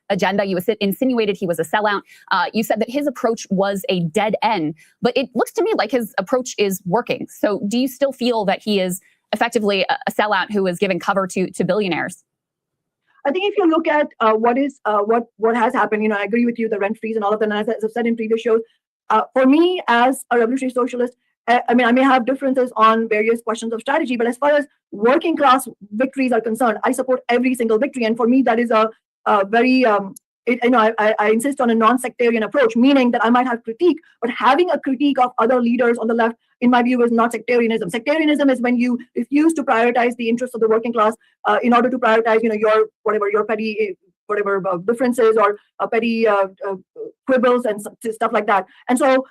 You insinuated he was a sellout. You said that his approach was a dead end, but it looks to me like his approach is working. So do you still feel that he is effectively a sellout who is giving cover to billionaires?
I think if you look at what has happened, you know, I agree with you, the rent freeze and all of that. And as I've said in previous shows, for me as a revolutionary socialist, I mean, I may have differences on various questions of strategy, but as far as working class victories are concerned, I support every single victory. And for me, that is a very I insist on a non-sectarian approach, meaning that I might have critique, but having a critique of other leaders on the left, in my view, is not sectarianism. Sectarianism is when you refuse to prioritize the interests of the working class in order to prioritize, you know, your petty differences or petty quibbles and stuff like that. And so,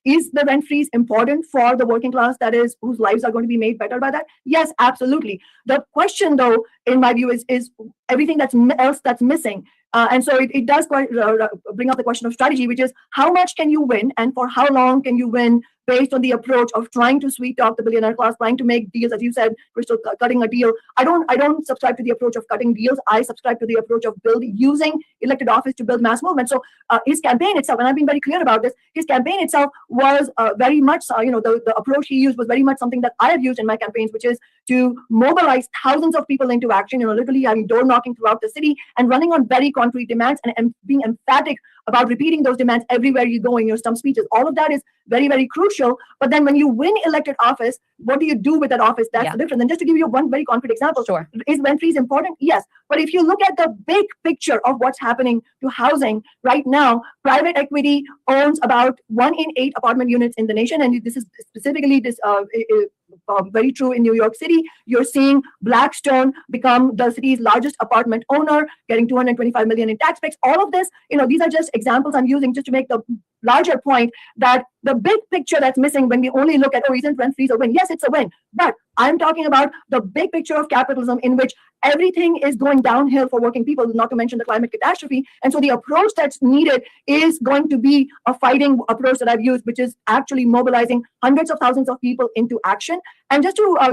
is the rent freeze important for the working class? That is, whose lives are going to be made better by that? Yes, absolutely. The question, though, in my view, is everything else that's missing. And so it does bring up the question of strategy, which is how much can you win and for how long can you win based on the approach of trying to sweep off the billionaire class, trying to make deals, as you said, Crystal, cutting a deal. I don't subscribe to the approach of cutting deals. I subscribe to the approach of using elected office to build mass movement. So his campaign itself, and I've been very clear about this, his campaign itself was very much, the approach he used was very much something that I have used in my campaigns, which is to mobilize thousands of people into action, literally having door knocking throughout the city and running on very concrete demands and being emphatic about repeating those demands everywhere you go in your stump speeches. All of that is very, very crucial. But then when you win elected office, what do you do with that office? That's the difference. And just to give you one very concrete example, is Wentries important? Yes. But if you look at the big picture of what's happening to housing right now, private equity owns about 1 in 8 apartment units in the nation. And this is specifically very true in New York City. You're seeing Blackstone become the city's largest apartment owner, getting $225 million in tax breaks. All of this, these are just examples I'm using just to make the larger point that the big picture that's missing when we only look at, isn't rent freeze a win? Yes, it's a win. But I'm talking about the big picture of capitalism in which everything is going downhill for working people, not to mention the climate catastrophe. And so the approach that's needed is going to be a fighting approach that I've used, which is actually mobilizing hundreds of thousands of people into action. And just to, I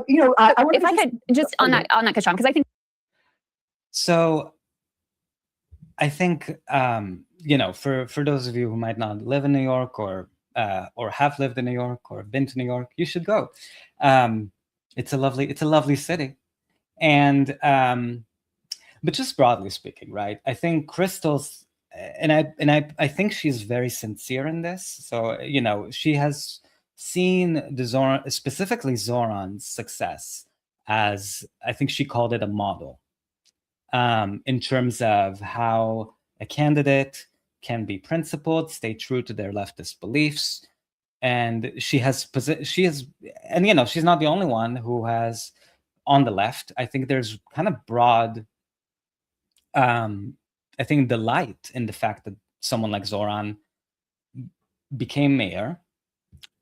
want
if I could just on that, Kshama, because I think.
So I think, for those of you who might not live in New York or have lived in New York or been to New York, you should go. It's a lovely city. And but just broadly speaking, right? I think Crystal's and I think she's very sincere in this. So she has seen the specifically Zoran's success as, I think she called it, a model in terms of how a candidate can be principled, stay true to their leftist beliefs, and she's not the only one who has. On the left, I think there's kind of broad, I think, delight in the fact that someone like Zoran became mayor.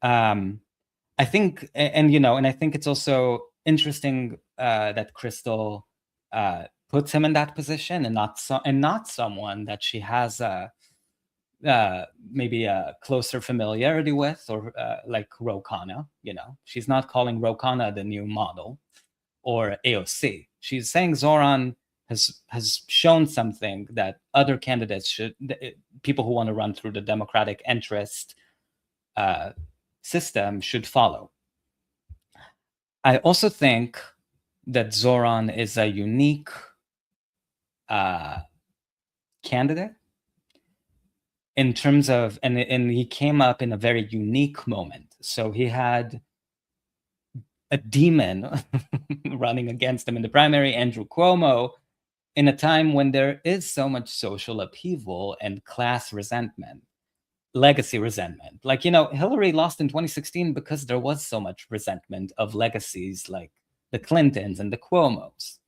I think, and I think it's also interesting that Crystal puts him in that position, and not someone that she has maybe a closer familiarity with, or like Ro Khanna. She's not calling Ro Khanna the new model. Or AOC. She's saying Zoran has shown something that other candidates people who want to run through the democratic interest system should follow. I also think that Zoran is a unique candidate in terms of, and he came up in a very unique moment. So he had a demon running against him in the primary, Andrew Cuomo, in a time when there is so much social upheaval and class resentment, legacy resentment. Like, Hillary lost in 2016 because there was so much resentment of legacies like the Clintons and the Cuomos.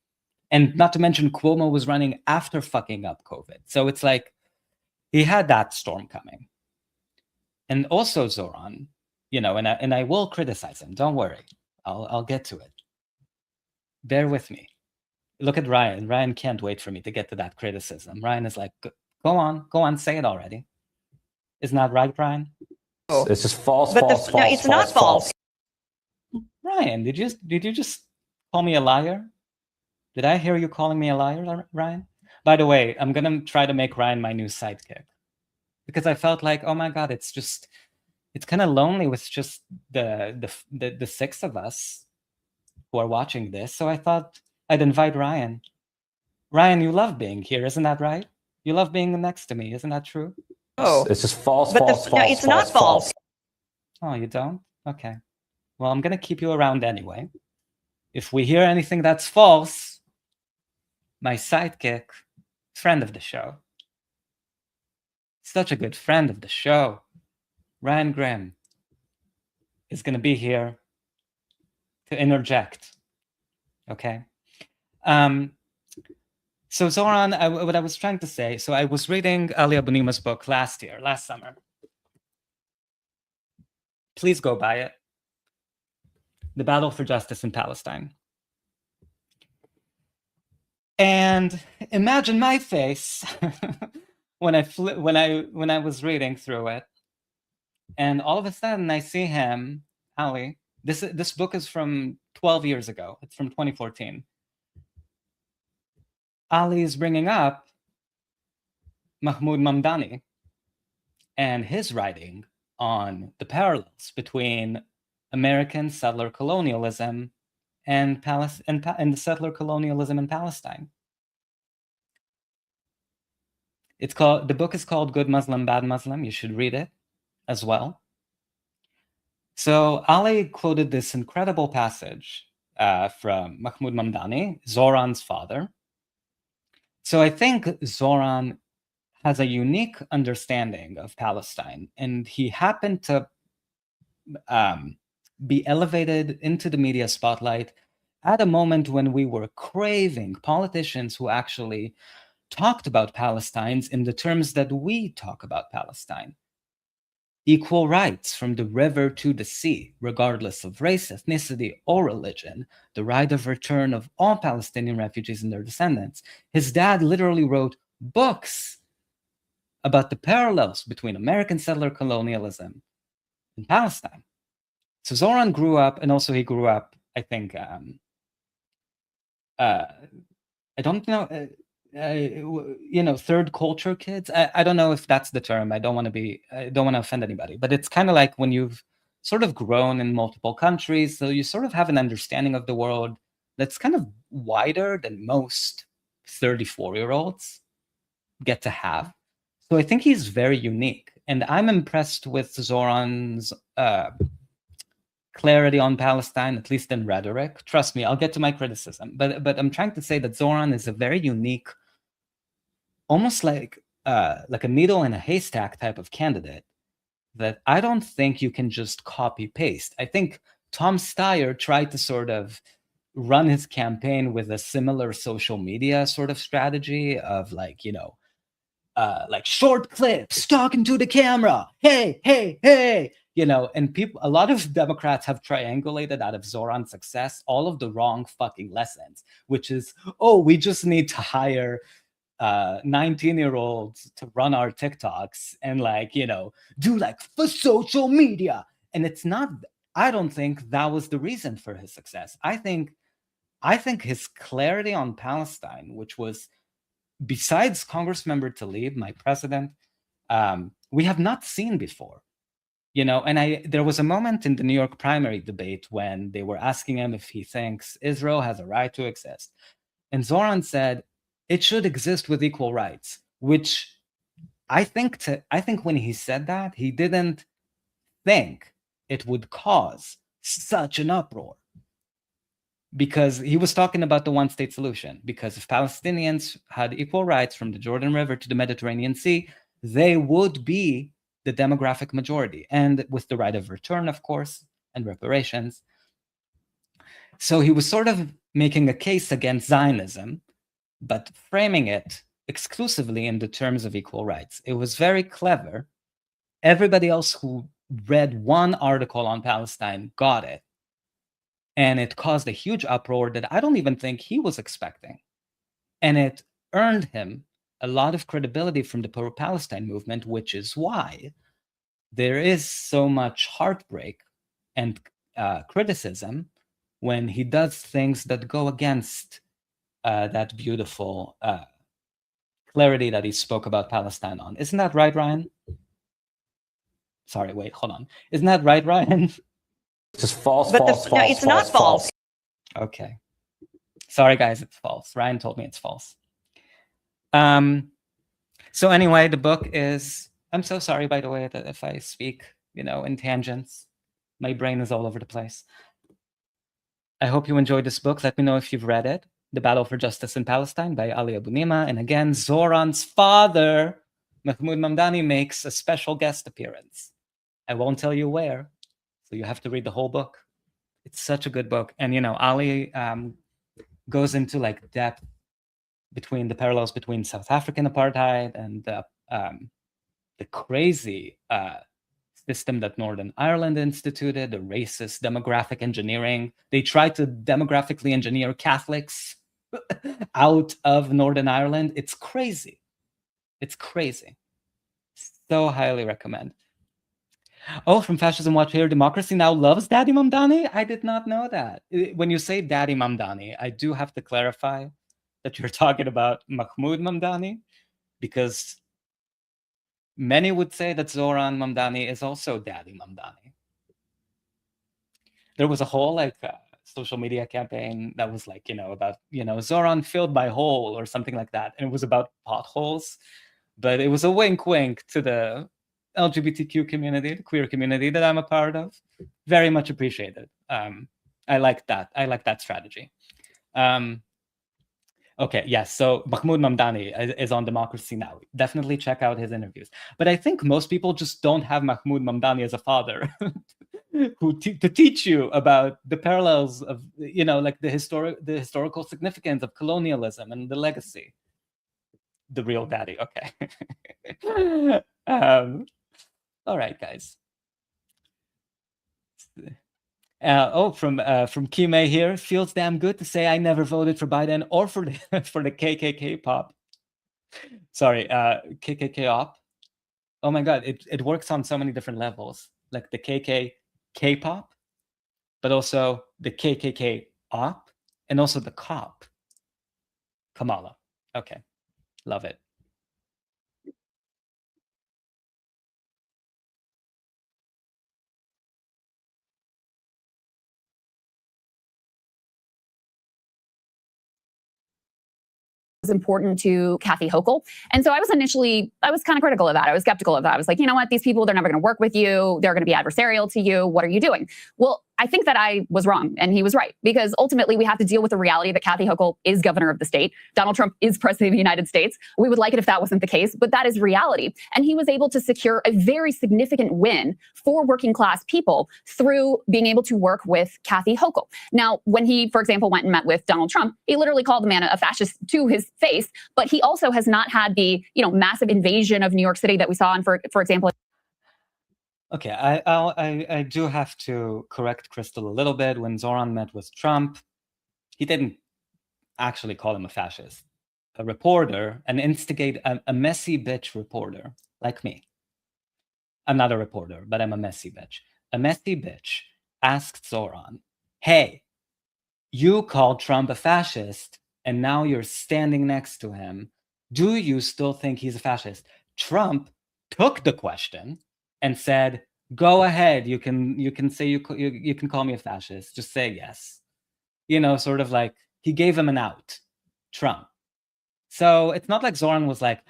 And not to mention, Cuomo was running after fucking up COVID. So it's like he had that storm coming. And also Zoran, and I will criticize him, don't worry. I'll get to it. Bear with me. Look at Ryan. Ryan can't wait for me to get to that criticism. Ryan is like, go on, say it already. Isn't that right, Ryan?
It's just false,
but
false, false.
It's not false.
Ryan, did you just call me a liar? Did I hear you calling me a liar, Ryan? By the way, I'm gonna try to make Ryan my new sidekick, because I felt like, oh my God, it's kind of lonely with just the 6 of us who are watching this. So I thought I'd invite Ryan. Ryan, you love being here, isn't that right? You love being next to me, isn't that true?
It's just false,
but
false, false.
It's not false.
Oh, you don't? Okay. Well, I'm gonna keep you around anyway. If we hear anything that's false, my sidekick, friend of the show, such a good friend of the show, Ryan Grimm, is going to be here to interject. Okay. So Zoran, what I was trying to say, so I was reading Ali Abunima's book last summer. Please go buy it. The Battle for Justice in Palestine. And imagine my face when I was reading through it. And all of a sudden, I see him, Ali. This book is from 12 years ago. It's from 2014. Ali is bringing up Mahmoud Mamdani and his writing on the parallels between American settler colonialism and the settler colonialism in Palestine. The book is called Good Muslim, Bad Muslim. You should read it as well. So Ali quoted this incredible passage from Mahmoud Mamdani, Zoran's father. So I think Zoran has a unique understanding of Palestine, and he happened to be elevated into the media spotlight at a moment when we were craving politicians who actually talked about Palestine in the terms that we talk about Palestine. Equal rights from the river to the sea, regardless of race, ethnicity, or religion, the right of return of all Palestinian refugees and their descendants. His dad literally wrote books about the parallels between American settler colonialism and Palestine. So Zoran grew up, and also he grew up, I think, I don't know, third culture kids. I don't know if that's the term. I don't want to offend anybody, but it's kind of like when you've sort of grown in multiple countries, so you sort of have an understanding of the world that's kind of wider than most 34-year-olds get to have. So I think he's very unique, and I'm impressed with Zoran's clarity on Palestine, at least in rhetoric. Trust me, I'll get to my criticism, but I'm trying to say that Zoran is a very unique, almost like a needle in a haystack type of candidate that I don't think you can just copy paste. I think Tom Steyer tried to sort of run his campaign with a similar social media sort of strategy of like short clips talking to the camera, hey, and a lot of Democrats have triangulated out of Zoran's success all of the wrong fucking lessons, which is, we just need to hire 19-year-olds to run our TikToks and do for social media. And it's not, I don't think that was the reason for his success. I think his clarity on Palestine, which was, besides Congressmember Tlaib, my president, we have not seen before. And there was a moment in the New York primary debate when they were asking him if he thinks Israel has a right to exist. And Zoran said, it should exist with equal rights, which I think when he said that, he didn't think it would cause such an uproar. Because he was talking about the one-state solution. Because if Palestinians had equal rights from the Jordan River to the Mediterranean Sea, they would be the demographic majority, and with the right of return, of course, and reparations. So he was sort of making a case against Zionism, but framing it exclusively in the terms of equal rights. It was very clever. Everybody else who read one article on Palestine got it. And it caused a huge uproar that I don't even think he was expecting. And it earned him a lot of credibility from the pro-Palestine movement, which is why there is so much heartbreak and criticism when he does things that go against that beautiful clarity that he spoke about Palestine on. Isn't that right, Ryan? Sorry, wait, hold on. Isn't that right, Ryan?
It's just false,
But
false,
no,
false,
it's not false.
Okay. Sorry, guys, it's false. Ryan told me it's false. So anyway, the book is, I'm so sorry, by the way, that if I speak, in tangents, my brain is all over the place. I hope you enjoyed this book. Let me know if you've read it. The Battle for Justice in Palestine by Ali Abu Nima. And again, Zoran's father, Mahmoud Mamdani, makes a special guest appearance. I won't tell you where, so you have to read the whole book. It's such a good book. And, Ali goes into depth between the parallels between South African apartheid and the crazy system that Northern Ireland instituted, the racist demographic engineering. They tried to demographically engineer Catholics out of Northern Ireland. It's crazy. It's crazy. So highly recommend. Oh, from Fascism Watch here, Democracy Now! Loves Daddy Mamdani? I did not know that. When you say Daddy Mamdani, I do have to clarify that you're talking about Mahmoud Mamdani, because many would say that Zoran Mamdani is also Daddy Mamdani. There was a whole social media campaign that was like, about, Zoran filled my hole or something like that. And it was about potholes, but it was a wink wink to the LGBTQ community, the queer community that I'm a part of. Very much appreciated. I like that. I like that strategy. Okay, yes. So Mahmoud Mamdani is on Democracy Now! Definitely check out his interviews. But I think most people just don't have Mahmoud Mamdani as a father to teach you about the parallels of, like the historical significance of colonialism and the legacy. The real daddy. Okay. All right, guys. From Kime here, feels damn good to say I never voted for Biden or for the for the KKK pop. Sorry, KKK op. Oh my God, it works on so many different levels, like the KKK pop, but also the KKK op, and also the cop. Kamala. Okay, love it.
Was important to Kathy Hochul. And so I was kind of critical of that. I was skeptical of that. I was like, you know what? These people, they're never going to work with you. They're going to be adversarial to you. What are you doing? Well, I think that I was wrong and he was right, because ultimately we have to deal with the reality that Kathy Hochul is governor of the state. Donald Trump is president of the United States. We would like it if that wasn't the case, but that is reality. And he was able to secure a very significant win for working class people through being able to work with Kathy Hochul. Now, when he, for example, went and met with Donald Trump, he literally called the man a fascist to his face, but he also has not had the, massive invasion of New York City that we saw in, for example.
Okay, I do have to correct Crystal a little bit. When Zoran met with Trump, he didn't actually call him a fascist. A reporter, a messy bitch reporter like me. I'm not a reporter, but I'm a messy bitch. A messy bitch asked Zoran, hey, you called Trump a fascist, and now you're standing next to him. Do you still think he's a fascist? Trump took the question and said, go ahead, you can say you can call me a fascist, just say yes. Sort of like he gave him an out, Trump. So it's not like Zoran was like,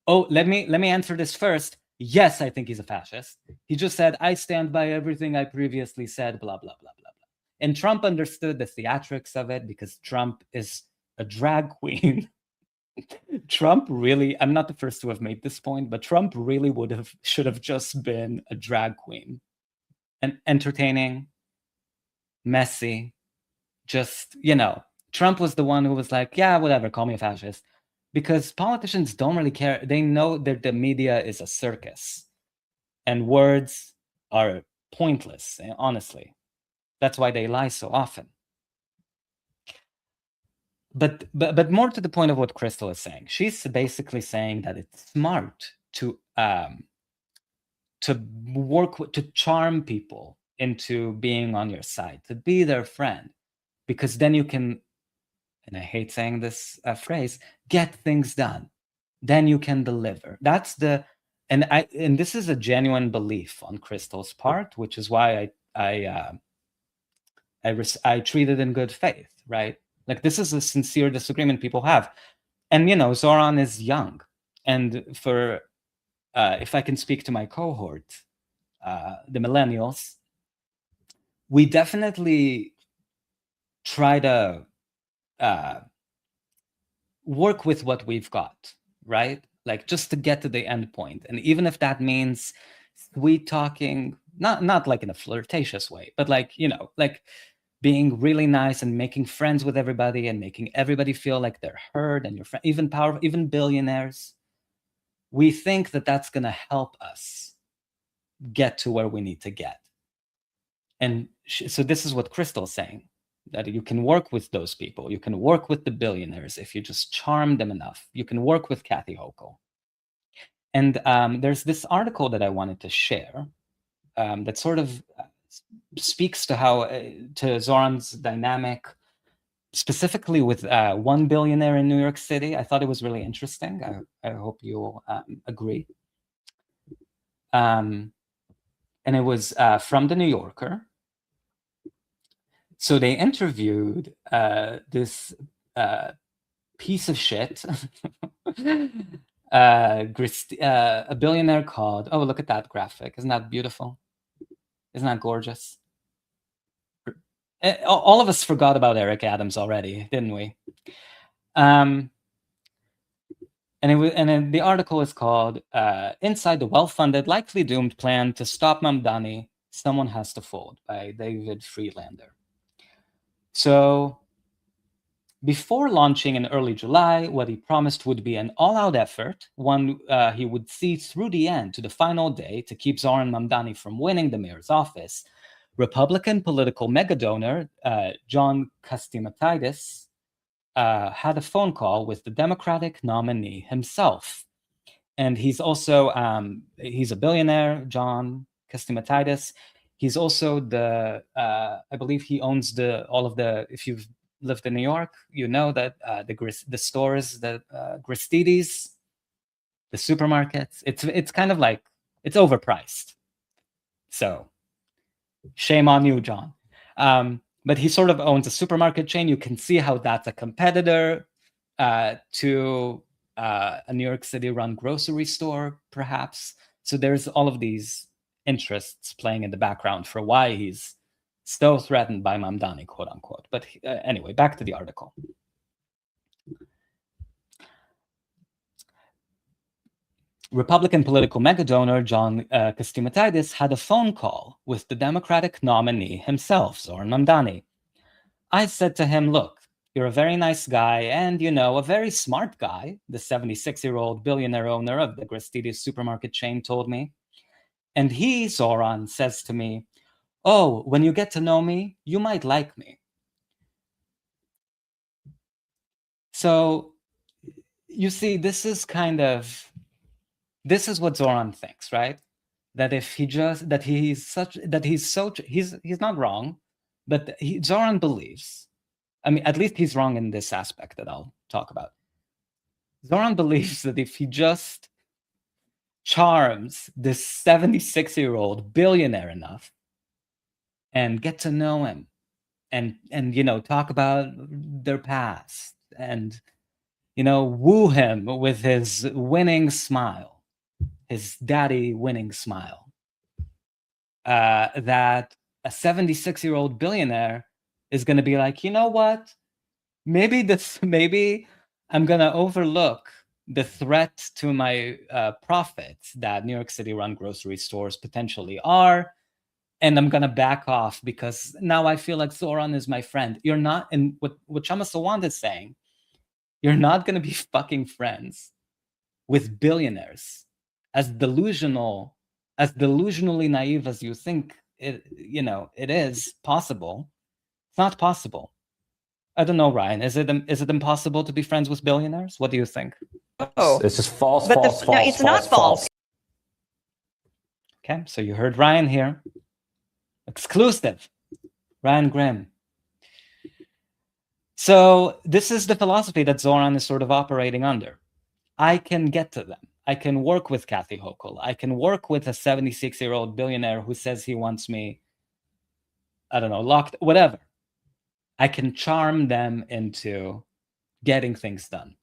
oh, let me answer this first. Yes, I think he's a fascist. He just said, I stand by everything I previously said, blah, blah, blah, blah, blah. And Trump understood the theatrics of it because Trump is a drag queen. Trump really, I'm not the first to have made this point, but Trump really should have just been a drag queen. And entertaining, messy, just, Trump was the one who was like, yeah, whatever, call me a fascist. Because politicians don't really care. They know that the media is a circus. And words are pointless, honestly. That's why they lie so often. But more to the point of what Crystal is saying, she's basically saying that it's smart to work to charm people into being on your side, to be their friend, because then you can, and I hate saying this phrase, get things done. Then you can deliver. And this is a genuine belief on Crystal's part, which is why I treat it in good faith, right? Like, this is a sincere disagreement people have. And, Zoran is young. And for, if I can speak to my cohort, the millennials, we definitely try to work with what we've got, right? Like, just to get to the end point. And even if that means sweet talking, not like in a flirtatious way, but like, like being really nice and making friends with everybody and making everybody feel like they're heard and your friend, even billionaires. We think that that's going to help us get to where we need to get. And so this is what Crystal's saying, that you can work with those people. You can work with the billionaires if you just charm them enough. You can work with Kathy Hochul. And there's this article that I wanted to share that sort of speaks to how to Zoran's dynamic, specifically with one billionaire in New York City. I thought it was really interesting. I hope you'll agree. And it was from the New Yorker. So they interviewed this piece of shit, a billionaire called, oh, look at that graphic. Isn't that beautiful? Isn't that gorgeous? All of us forgot about Eric Adams already, didn't we? And then the article is called Inside the Well-Funded, Likely Doomed Plan to Stop Mamdani, Someone Has to Fold by David Freelander. So before launching in early July, what he promised would be an all-out effort, one he would see through the end to the final day to keep Zoran Mamdani from winning the mayor's office, Republican political megadonor John Castimatidis had a phone call with the Democratic nominee himself. And he's also, he's a billionaire, John Castimatidis. He's also the, I believe he owns all of the, if you've lived in New York, you know that the stores, the Gristedes, the supermarkets, it's kind of like, it's overpriced. So shame on you, John. But he sort of owns a supermarket chain. You can see how that's a competitor to a New York City-run grocery store, perhaps. So there's all of these interests playing in the background for why he's still threatened by Mamdani, quote unquote. But anyway, back to the article. Republican political megadonor John Castimatidis had a phone call with the Democratic nominee himself, Zoran Mamdani. I said to him, look, you're a very nice guy and, you know, a very smart guy, the 76-year-old billionaire owner of the Gristedes supermarket chain told me. And he, Zoran, says to me, oh, when you get to know me, you might like me. So, you see, this is what Zoran thinks, right? That if he just, he's not wrong, but Zoran believes, I mean, at least he's wrong in this aspect that I'll talk about. Zoran believes that if he just charms this 76-year-old billionaire enough and get to know him and you know, talk about their past and, you know, woo him with his winning smile, his daddy winning smile, that a 76-year-old billionaire is going to be like, you know what? Maybe I'm going to overlook the threat to my profits that New York City-run grocery stores potentially are, and I'm going to back off because now I feel like Zoran is my friend. You're not, and what Kshama Sawant is saying, you're not going to be fucking friends with billionaires as delusionally naive as you think it is possible. It's not possible. I don't know, Ryan. Is it impossible to be friends with billionaires? What do you think?
Oh, it's just false,
but
false, false.
No, it's not false.
Okay, so you heard Ryan here. Exclusive. Ryan Grimm. So this is the philosophy that Zoran is sort of operating under. I can get to them. I can work with Kathy Hochul. I can work with a 76-year-old billionaire who says he wants me, I don't know, locked, whatever. I can charm them into getting things done.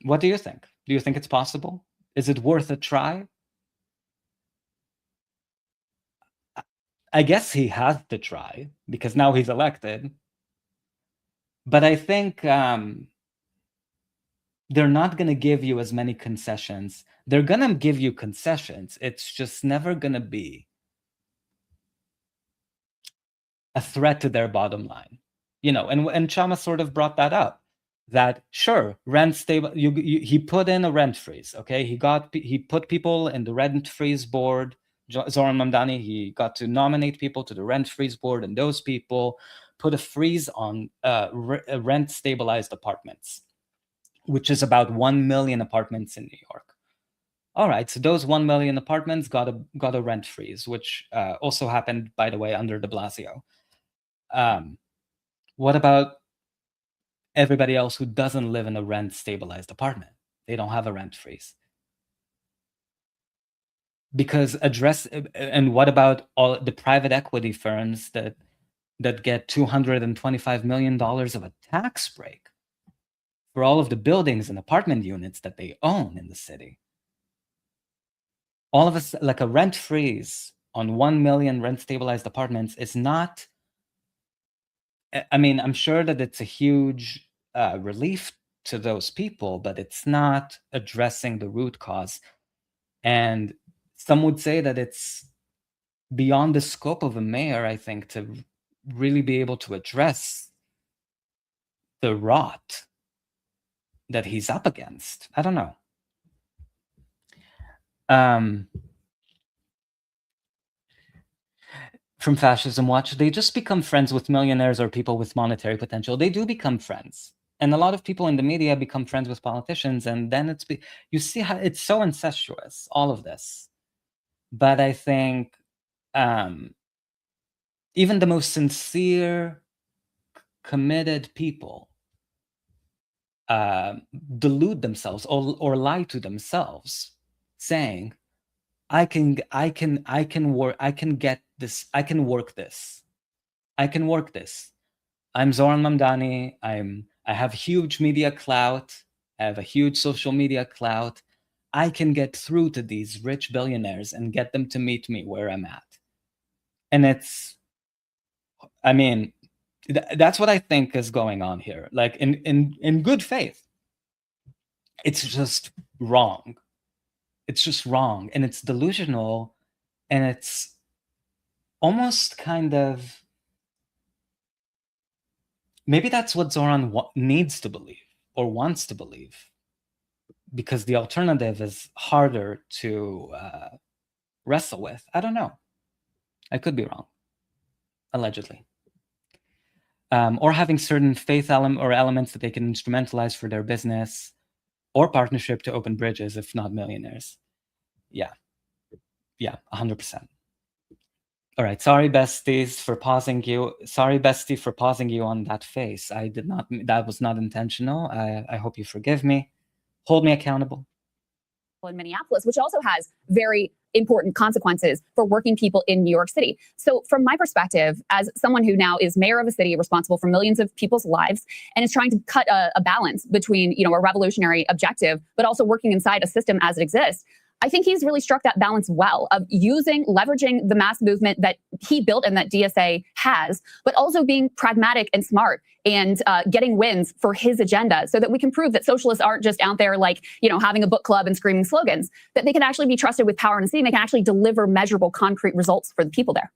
What do you think? Do you think it's possible? Is it worth a try? I guess he has to try because now he's elected. But I think they're not going to give you as many concessions. They're going to give you concessions. It's just never going to be a threat to their bottom line. You know, and Kshama sort of brought that up. That sure, rent stable. He put in a rent freeze. Okay, he put people in the rent freeze board. Zoran Mamdani, he got to nominate people to the rent freeze board, and those people put a freeze on rent stabilized apartments, which is about 1 million apartments in New York. All right, so those 1 million apartments got a rent freeze, which also happened, by the way, under de Blasio. What about everybody else who doesn't live in a rent stabilized apartment? They don't have a rent freeze. Because and what about all the private equity firms that get $225 million of a tax break for all of the buildings and apartment units that they own in the city? All of us, like a rent freeze on 1 million rent stabilized apartments is not, I mean, I'm sure that it's a huge relief to those people, but it's not addressing the root cause. And some would say that it's beyond the scope of a mayor, I think, to really be able to address the rot that he's up against. I don't know. From Fascism Watch, they just become friends with millionaires or people with monetary potential. They do become friends. And a lot of people in the media become friends with politicians. And then you see how it's so incestuous, all of this. But I think even the most sincere, committed people delude themselves or lie to themselves, saying, I can get this, I can work this. I'm Zoran Mamdani. I have huge media clout. I have a huge social media clout. I can get through to these rich billionaires and get them to meet me where I'm at. And that's what I think is going on here. Like in good faith. It's just wrong. It's just wrong, and it's delusional, and it's almost kind of, maybe that's what Zoran needs to believe or wants to believe, because the alternative is harder to wrestle with. I don't know. I could be wrong. Allegedly. Or having certain faith elements that they can instrumentalize for their business or partnership to open bridges, if not millionaires. Yeah, 100%. All right, sorry, besties, for pausing you. Sorry, bestie, for pausing you on that face. That was not intentional. I hope you forgive me. Hold me accountable.
In Minneapolis, which also has very important consequences for working people in New York City. So from my perspective, as someone who now is mayor of a city responsible for millions of people's lives and is trying to cut a balance between, a revolutionary objective, but also working inside a system as it exists, I think he's really struck that balance well of leveraging the mass movement that he built and that DSA has, but also being pragmatic and smart and getting wins for his agenda so that we can prove that socialists aren't just out there like, having a book club and screaming slogans, that they can actually be trusted with power in the city and they can actually deliver measurable, concrete results for the people there.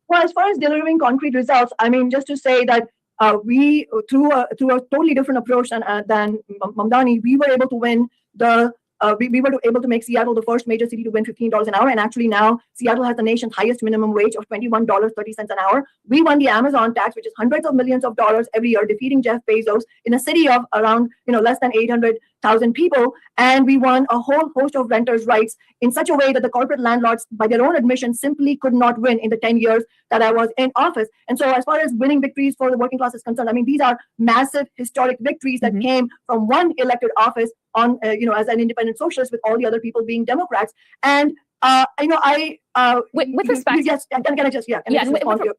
Well, as far as delivering concrete results, just to say that we, through a totally different approach than Mamdani, we were able to win we were able to make Seattle the first major city to win $15 an hour. And actually now Seattle has the nation's highest minimum wage of $21.30 an hour. We won the Amazon tax, which is hundreds of millions of dollars every year, defeating Jeff Bezos in a city of around, less than 800,000 people. And we won a whole host of renters' rights in such a way that the corporate landlords, by their own admission, simply could not win in the 10 years that I was in office. And so as far as winning victories for the working class is concerned, these are massive historic victories that came from one elected office on, as an independent socialist with all the other people being Democrats. And,
with respect,
yes, can I just,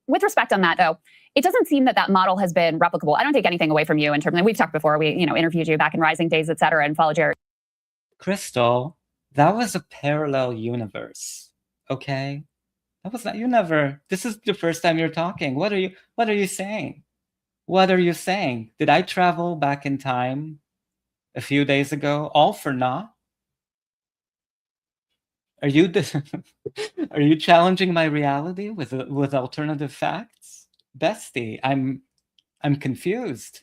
with respect on that though, it doesn't seem that model has been replicable. I don't take anything away from you in terms of, we've talked before, we, interviewed you back in Rising Days, et cetera, and followed your.
Crystal, that was a parallel universe. Okay. That was not, this is the first time you're talking. What are you saying? What are you saying? Did I travel back in time a few days ago, all for naught? Are you challenging my reality with alternative facts? Bestie, I'm confused.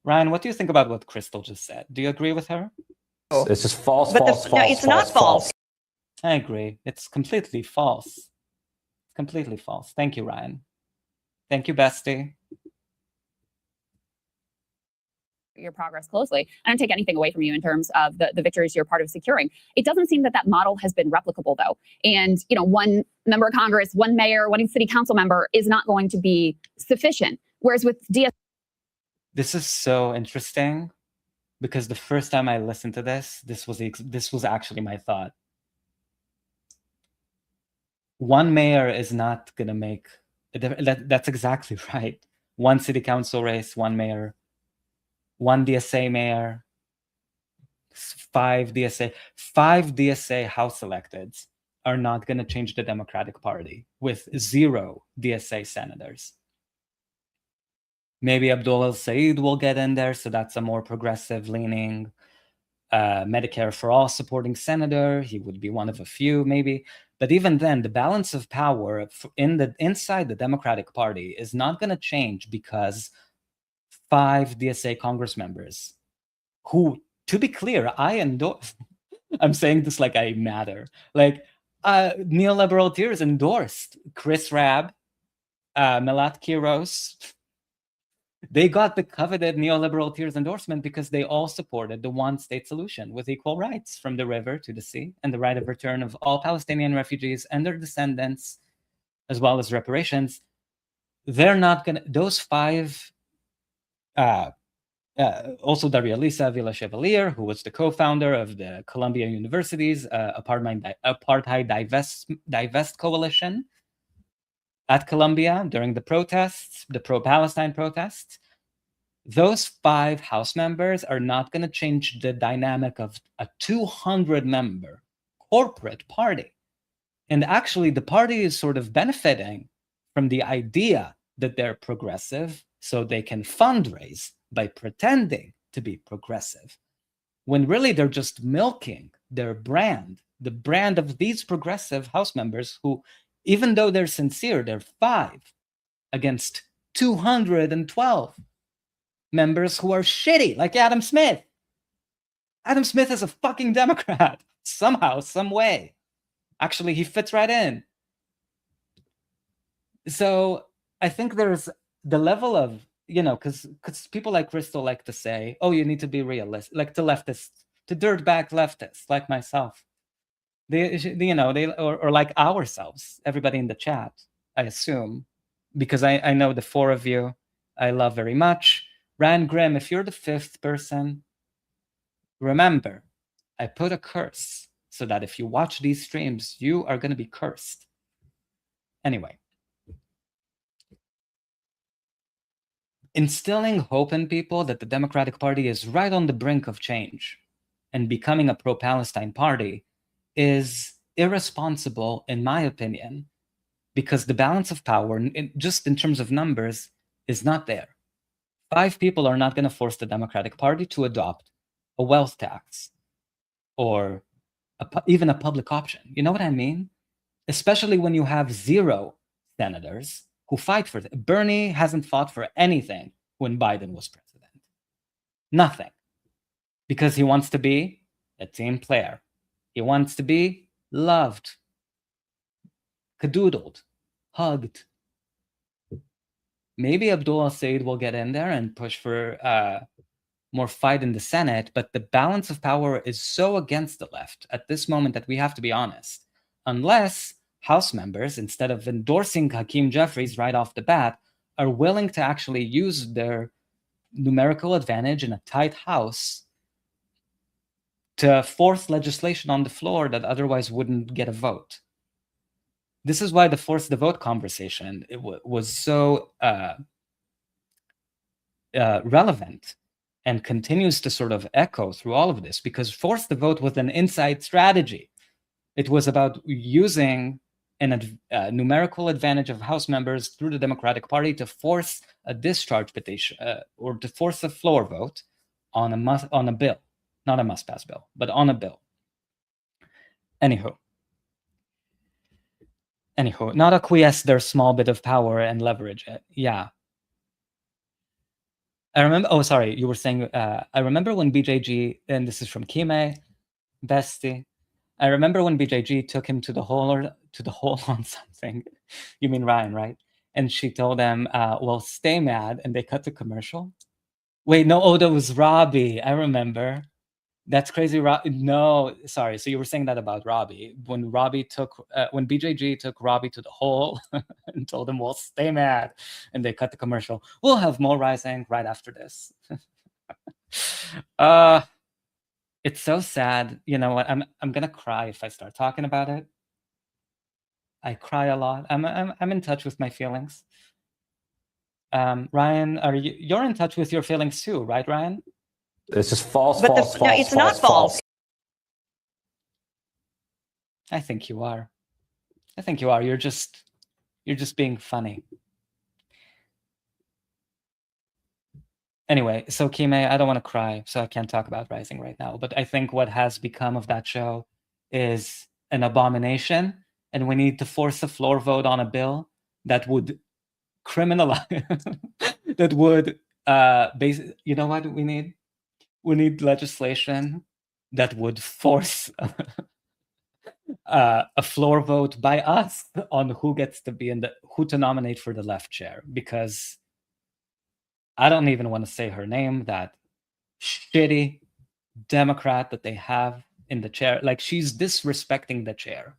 Ryan, what do you think about what Crystal just said? Do you agree with her?
It's just false,
but
false, false,
it's not false.
I agree. It's completely false. Completely false. Thank you, Ryan. Thank you, bestie.
Your progress closely. I don't take anything away from you in terms of the victories you're part of securing. It doesn't seem that model has been replicable though. And, one member of Congress, one mayor, one city council member is not going to be sufficient. Whereas with DS.
This is so interesting because the first time I listened to this was actually my thought. One mayor is not going to make that's exactly right. One city council race, one mayor, one DSA mayor, 5 DSA House electeds are not going to change the Democratic Party with 0 DSA senators. Maybe Abdul El-Sayed will get in there, so that's a more progressive-leaning Medicare for All supporting senator. He would be one of a few, maybe. But even then, the balance of power inside the Democratic Party is not going to change because 5 DSA Congress members, who, to be clear, I endorse. I'm saying this like I matter. Like neoliberal tears endorsed Chris Rabb, Melat Kiros. They got the coveted neoliberal tears endorsement because they all supported the one-state solution with equal rights from the river to the sea and the right of return of all Palestinian refugees and their descendants, as well as reparations. They're not going to, those 5, also Daria Lisa Villa Chevalier, who was the co-founder of the Columbia University's Apartheid Divest Coalition at Columbia during the protests, the pro-Palestine protests. Those 5 House members are not going to change the dynamic of a 200-member corporate party. And actually, the party is sort of benefiting from the idea that they're progressive, so they can fundraise by pretending to be progressive, when really they're just milking their brand, the brand of these progressive House members who, even though they're sincere, they're 5 against 212 members who are shitty, like Adam Smith. Adam Smith is a fucking Democrat, somehow, some way. Actually, he fits right in. So I think there's the level of, because people like Crystal like to say, oh, you need to be realistic, like to leftists, to dirtbag leftists like myself. Or like ourselves, everybody in the chat, I assume, because I know the 4 of you I love very much. Rand Grimm, if you're the 5th person, remember, I put a curse so that if you watch these streams, you are going to be cursed. Anyway. Instilling hope in people that the Democratic Party is right on the brink of change and becoming a pro-Palestine party is irresponsible, in my opinion, because the balance of power, just in terms of numbers, is not there. 5 people are not going to force the Democratic Party to adopt a wealth tax or even a public option. You know what I mean? Especially when you have 0 senators who fight for it. Bernie hasn't fought for anything when Biden was president. Nothing. Because he wants to be a team player. He wants to be loved, cadoodled, hugged. Maybe Abdul El-Sayed will get in there and push for more fight in the Senate, but the balance of power is so against the left at this moment that we have to be honest. Unless House members, instead of endorsing Hakeem Jeffries right off the bat, are willing to actually use their numerical advantage in a tight House to force legislation on the floor that otherwise wouldn't get a vote. This is why the force the vote conversation was so relevant and continues to sort of echo through all of this, because force the vote was an inside strategy. It was about using a numerical advantage of House members through the Democratic Party to force a discharge petition or to force a floor vote on a bill, not a must-pass bill, but on a bill. Anywho, not acquiesce their small bit of power and leverage it. Yeah. I remember, oh, sorry, you were saying, I remember when BJG, and this is from Kime, bestie. I remember when BJG took him to the hole on something. You mean Ryan, right? And she told him, well, stay mad, and they cut the commercial. Wait, no, oh, that was Robbie. I remember. That's crazy. No, sorry. So you were saying that about Robbie. When BJG took Robbie to the hole and told him, well, stay mad. And they cut the commercial. We'll have more Rising right after this. It's so sad. You know what? I'm gonna cry if I start talking about it. I cry a lot. I'm in touch with my feelings. Ryan, you're in touch with your feelings too, right, Ryan?
It's just false,
But
false,
no,
false,
it's not false.
I think you are. I think you are. You're just being funny. Anyway, so Kime, I don't want to cry, so I can't talk about Rising right now. But I think what has become of that show is an abomination, and we need to force a floor vote on a bill that would criminalize, that would you know what we need? We need legislation that would force a floor vote by us on who gets to be who to nominate for the left chair, because I don't even want to say her name, that shitty Democrat that they have in the chair. Like, she's disrespecting the chair.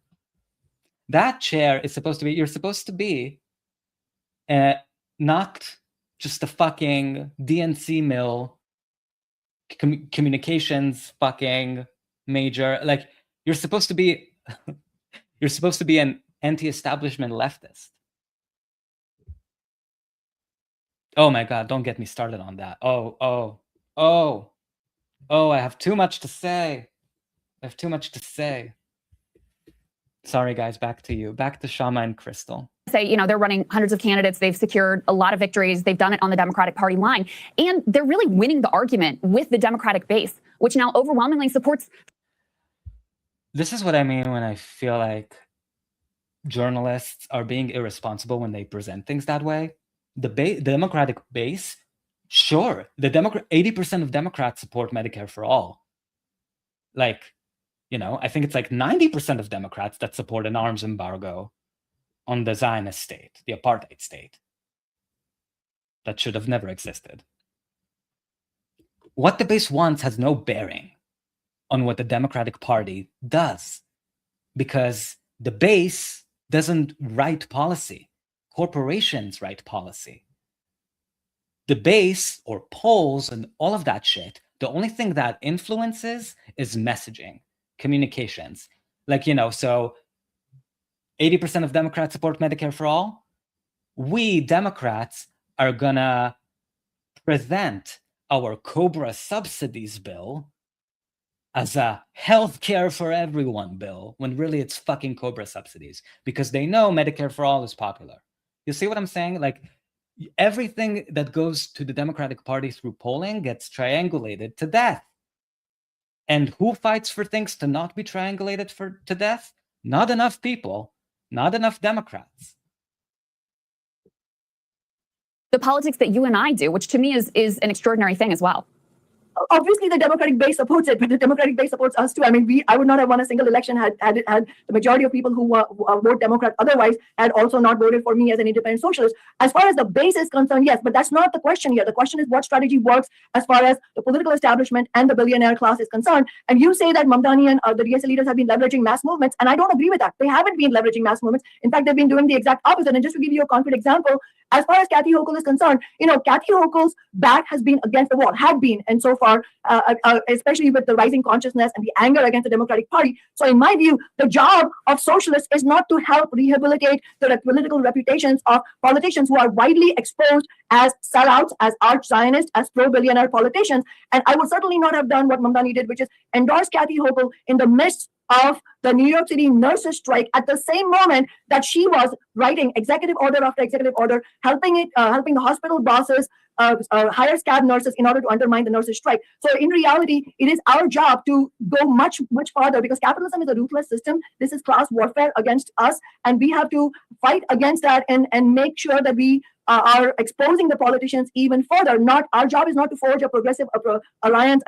That chair is supposed to be, you're supposed to be not just a fucking DNC mill, communications fucking major. Like, you're supposed to be, you're supposed to be an anti-establishment leftist. Oh my God, don't get me started on that. Oh, I have too much to say. I have too much to say. Sorry, guys, back to you. Back to Kshama and Crystal.
Say, you know, they're running hundreds of candidates. They've secured a lot of victories. They've done it on the Democratic Party line. And they're really winning the argument with the Democratic base, which now overwhelmingly supports.
This is what I mean when I feel like journalists are being irresponsible when they present things that way. The Democratic base, sure, 80% of Democrats support Medicare for all. Like, you know, I think it's like 90% of Democrats that support an arms embargo on the Zionist state, the apartheid state, that should have never existed. What the base wants has no bearing on what the Democratic Party does, because the base doesn't write policy. Corporations write policy. The base, or polls and all of that shit, the only thing that influences is messaging, communications. Like, you know, so 80% of Democrats support Medicare for all. We Democrats are gonna present our COBRA subsidies bill as a healthcare for everyone bill, when really it's fucking COBRA subsidies, because they know Medicare for all is popular. You see what I'm saying? Like, everything that goes to the Democratic Party through polling gets triangulated to death. And who fights for things to not be triangulated to death? Not enough people, not enough Democrats.
The politics that you and I do, which to me is an extraordinary thing as well.
Obviously, the Democratic base supports it, but the Democratic base supports us too. I mean, I would not have won a single election had the majority of people who vote Democrat otherwise had also not voted for me as an independent socialist. As far as the base is concerned, yes, but that's not the question here. The question is what strategy works as far as the political establishment and the billionaire class is concerned. And you say that Mamdani and the DSA leaders have been leveraging mass movements, and I don't agree with that. They haven't been leveraging mass movements. In fact, they've been doing the exact opposite. And just to give you a concrete example, as far as Kathy Hochul is concerned, you know, Kathy Hochul's back has been against the wall, had been, and so far, especially with the rising consciousness and the anger against the Democratic Party. So in my view, the job of socialists is not to help rehabilitate the political reputations of politicians who are widely exposed as sellouts, as arch-Zionists, as pro-billionaire politicians. And I would certainly not have done what Mamdani did, which is endorse Kathy Hochul in the midst of the New York City nurses strike at the same moment that she was writing executive order after executive order, helping the hospital bosses hire scab nurses in order to undermine the nurses strike. So in reality, it is our job to go much, much farther, because capitalism is a ruthless system. This is class warfare against us, and we have to fight against that and make sure that we are exposing the politicians even further. Not our job is not to forge a progressive alliance.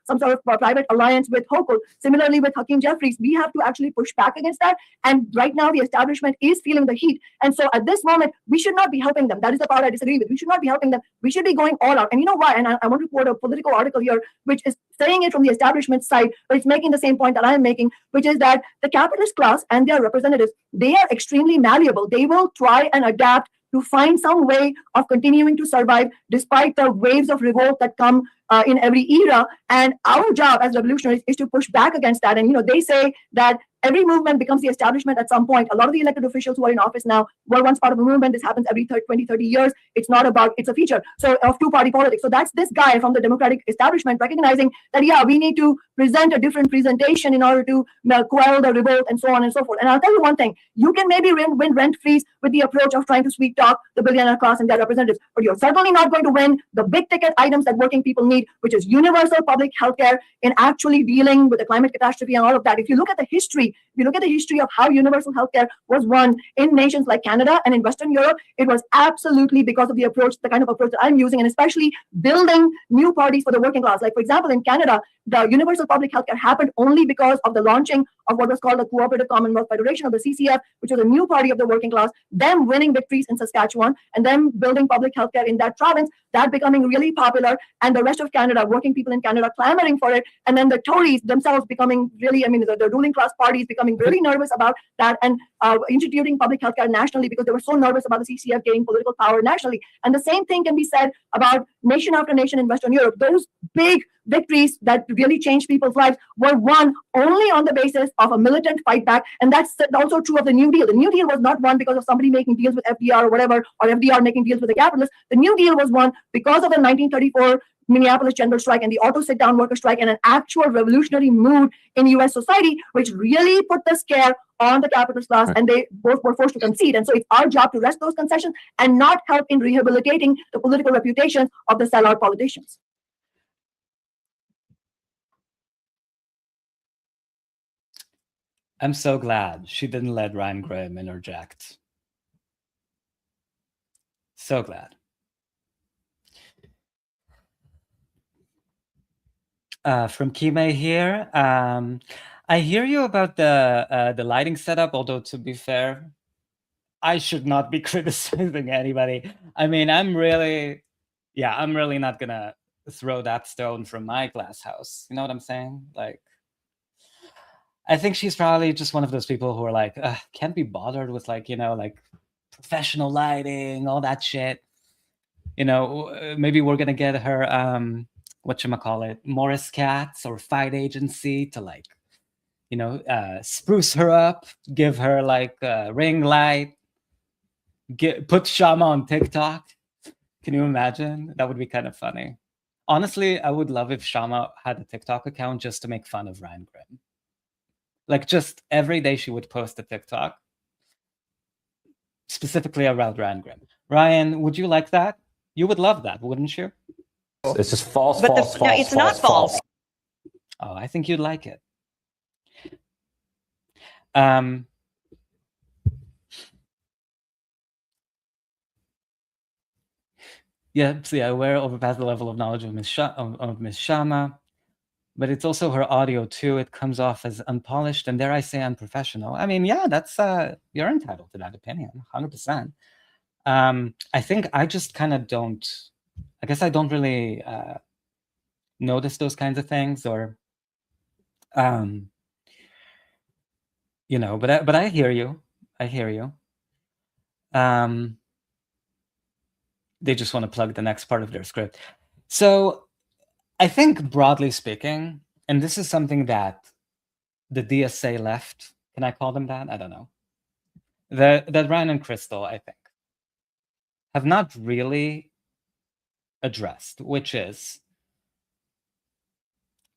Some sort of private alliance with Hochul. Similarly, with Hakeem Jeffries, we have to actually push back against that. And right now, the establishment is feeling the heat. And so, at this moment, we should not be helping them. That is the part I disagree with. We should not be helping them. We should be going all out. And you know why? And I want to quote a political article here, which is saying it from the establishment side, but it's making the same point that I am making, which is that the capitalist class and their representatives, they are extremely malleable. They will try and adapt to find some way of continuing to survive despite the waves of revolt that come in every era. And our job as revolutionaries is to push back against that. And, they say that every movement becomes the establishment at some point. A lot of the elected officials who are in office now were once part of a movement. This happens every 20, 30 years. It's not about, it's a feature of two-party politics. So that's this guy from the Democratic establishment recognizing that, yeah, we need to present a different presentation in order to quell the revolt and so on and so forth. And I'll tell you one thing, you can maybe win rent-freeze with the approach of trying to sweet talk the billionaire class and their representatives, but you're certainly not going to win the big-ticket items that working people need, which is universal public healthcare in actually dealing with the climate catastrophe and all of that. If you look at the history of how universal healthcare was won in nations like Canada and in Western Europe, it was absolutely because of the kind of approach that I'm using, and especially building new parties for the working class. Like, for example, in Canada, the universal public healthcare happened only because of the launching of what was called the Cooperative Commonwealth Federation, of the CCF, which was a new party of the working class, them winning victories in Saskatchewan, and them building public healthcare in that province, that becoming really popular, and the rest of Canada, working people in Canada clamoring for it, and then the Tories themselves becoming really, the ruling class parties becoming really nervous about that and instituting public healthcare nationally because they were so nervous about the CCF gaining political power nationally. And the same thing can be said about nation after nation in Western Europe. Those big victories that really changed people's lives were won only on the basis of a militant fight back. And that's also true of the New Deal. The New Deal was not won because of somebody making deals with FDR or whatever, or FDR making deals with the capitalists. The New Deal was won because of the 1934 Minneapolis general strike and the auto sit-down worker strike, and an actual revolutionary mood in U.S. society, which really put the scare on the capitalist class, and they both were forced to concede. And so it's our job to wrest those concessions and not help in rehabilitating the political reputations of the sellout politicians.
I'm so glad she didn't let Ryan Graham interject. So glad. From Kime here. I hear you about the lighting setup, although to be fair, I should not be criticizing anybody. I mean, I'm really not gonna throw that stone from my glass house. You know what I'm saying? Like, I think she's probably just one of those people who are like, can't be bothered with like professional lighting, all that shit. Maybe we're gonna get her whatchamacallit, Morris Katz or Fight Agency to spruce her up, give her like a ring light, put Kshama on TikTok. Can you imagine? That would be kind of funny. Honestly, I would love if Kshama had a TikTok account just to make fun of Ryan Graham. Like, just every day she would post a TikTok specifically around Ryan Graham. Ryan, would you like that? You would love that, wouldn't you?
It's just false,
But
false,
no,
false,
it's not false.
Oh, I think you'd like it. Yeah, so yeah, we're overpassed the level of knowledge of Ms. Kshama, but it's also her audio too. It comes off as unpolished and, dare I say, unprofessional. I mean, yeah, that's you're entitled to that opinion, 100%. I think I just kind of don't. I guess I don't really notice those kinds of things, or but I hear you. They just want to plug the next part of their script. So I think, broadly speaking, and this is something that the DSA left, can I call them that? I don't know. That Ryan and Crystal, I think, have not really addressed, which is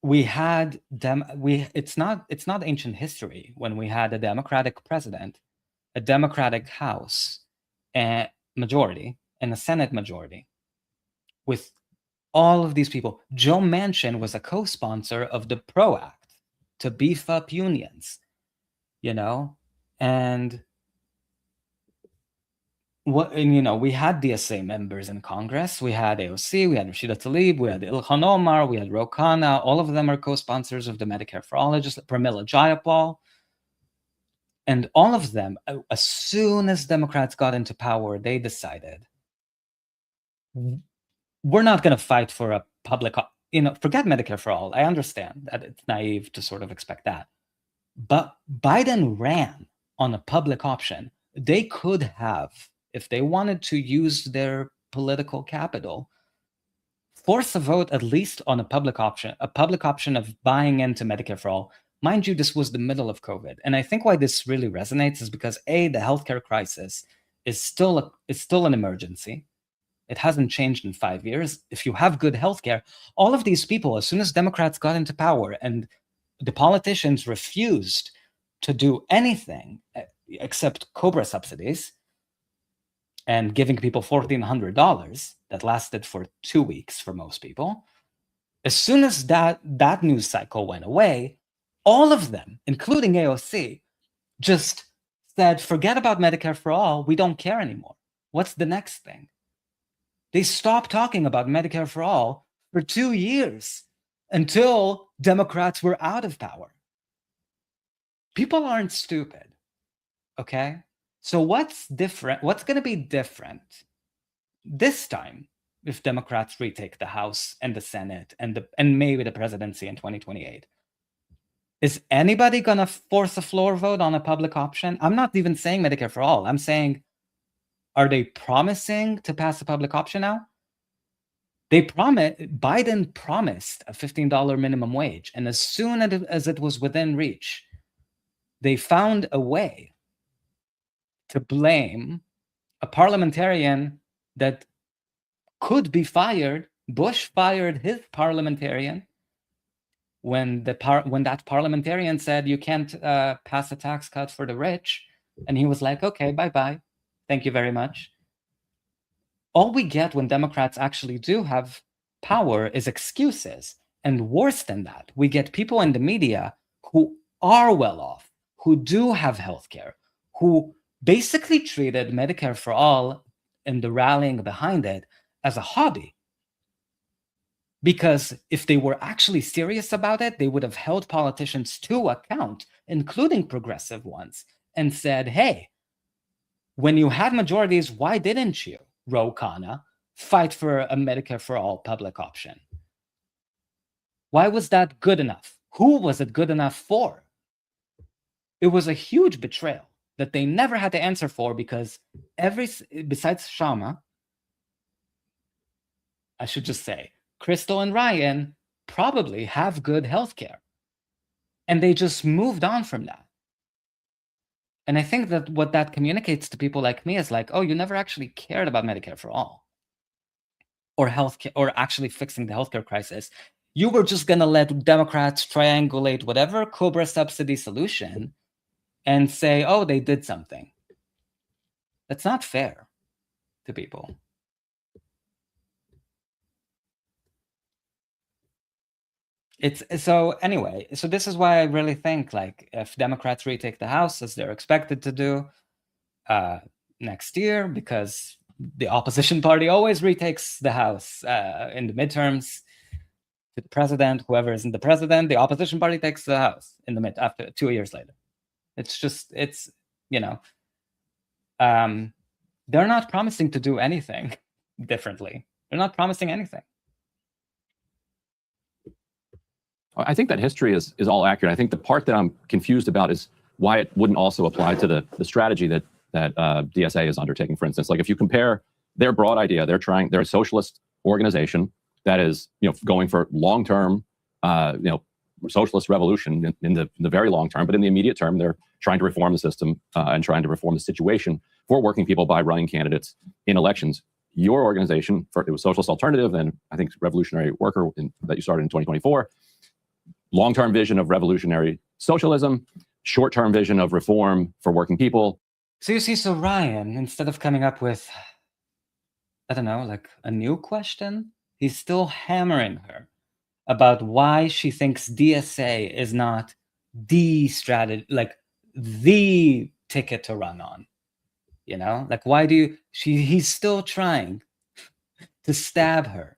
it's not ancient history when we had a Democratic president, a Democratic House and majority, and a Senate majority with all of these people. Joe Manchin was a co-sponsor of the PRO Act to beef up unions, and we had DSA members in Congress. We had AOC, we had Rashida Tlaib, we had Ilhan Omar, we had Ro Khanna. All of them are co-sponsors of the Medicare for All, just Pramila Jayapal. And all of them, as soon as Democrats got into power, they decided, we're not going to fight for a public, forget Medicare for All. I understand that it's naive to sort of expect that. But Biden ran on a public option. They could have if they wanted to use their political capital, force a vote at least on a public option of buying into Medicare for all. Mind you, this was the middle of COVID. And I think why this really resonates is because A, the healthcare crisis is still an emergency. It hasn't changed in 5 years. If you have good healthcare, all of these people, as soon as Democrats got into power and the politicians refused to do anything except COBRA subsidies and giving people $1,400 that lasted for 2 weeks for most people, as soon as that news cycle went away, all of them, including AOC, just said, forget about Medicare for all. We don't care anymore. What's the next thing? They stopped talking about Medicare for all for 2 years until Democrats were out of power. People aren't stupid, okay? So what's different? What's going to be different this time if Democrats retake the House and the Senate and maybe the presidency in 2028? Is anybody going to force a floor vote on a public option? I'm not even saying Medicare for all. I'm saying, are they promising to pass a public option now? Biden promised a $15 minimum wage. And as soon as it was within reach, they found a way to blame a parliamentarian that could be fired. Bush fired his parliamentarian when that parliamentarian said you can't pass a tax cut for the rich. And he was like, okay, bye-bye. Thank you very much. All we get when Democrats actually do have power is excuses. And worse than that, we get people in the media who are well off, who do have healthcare, who basically treated Medicare for all and the rallying behind it as a hobby. Because if they were actually serious about it, they would have held politicians to account, including progressive ones, and said, hey, when you had majorities, why didn't you, Ro Khanna, fight for a Medicare for all public option? Why was that good enough? Who was it good enough for? It was a huge betrayal that they never had to answer for because besides Kshama, I should just say, Crystal and Ryan probably have good healthcare. And they just moved on from that. And I think that what that communicates to people like me is like, oh, you never actually cared about Medicare for all or healthcare or actually fixing the healthcare crisis. You were just going to let Democrats triangulate whatever COBRA subsidy solution and say, oh, they did something. That's not fair to people. So this is why I really think, like, if Democrats retake the House as they're expected to do next year, because the opposition party always retakes the House in the midterms to the president, whoever isn't the president, the opposition party takes the House in the after 2 years later. They're not promising to do anything differently. They're not promising anything.
I think that history is all accurate. I think the part that I'm confused about is why it wouldn't also apply to the strategy that DSA is undertaking. For instance, like if you compare their broad idea, they're a socialist organization that is going for long-term socialist revolution in the very long term, but in the immediate term, they're trying to reform the system and trying to reform the situation for working people by running candidates in elections. Your organization, it was Socialist Alternative, and I think Revolutionary Worker that you started in 2024. Long-term vision of revolutionary socialism, short-term vision of reform for working people.
So you see, Ryan, instead of coming up with, I don't know, like a new question, he's still hammering her about why she thinks DSA is not the strategy, like the ticket to run on. Like he's still trying to stab her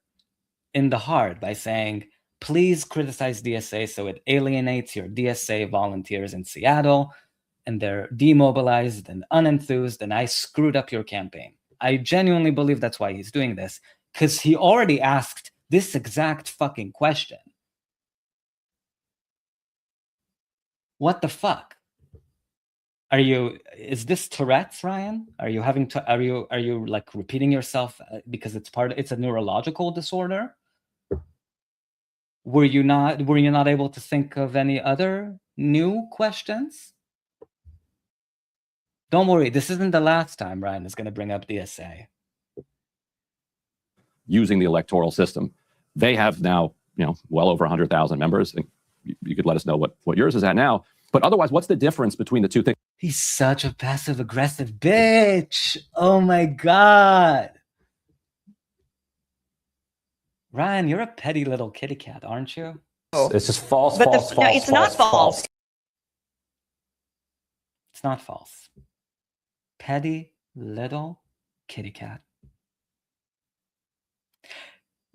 in the heart by saying, please criticize DSA so it alienates your DSA volunteers in Seattle and they're demobilized and unenthused and I screwed up your campaign. I genuinely believe that's why he's doing this, because he already asked this exact fucking question. What the fuck? Is this Tourette's, Ryan? Are you like repeating yourself because it's a neurological disorder? Were you not able to think of any other new questions? Don't worry, this isn't the last time Ryan is going to bring up DSA.
Using the electoral system. They have now, well over 100,000 members. You could let us know what yours is at now. But otherwise, what's the difference between the two things?
He's such a passive-aggressive bitch. Oh my God. Ryan, you're a petty little kitty cat, aren't you?
It's just false,
But
false,
no,
false,
it's not false.
It's not false. Petty little kitty cat.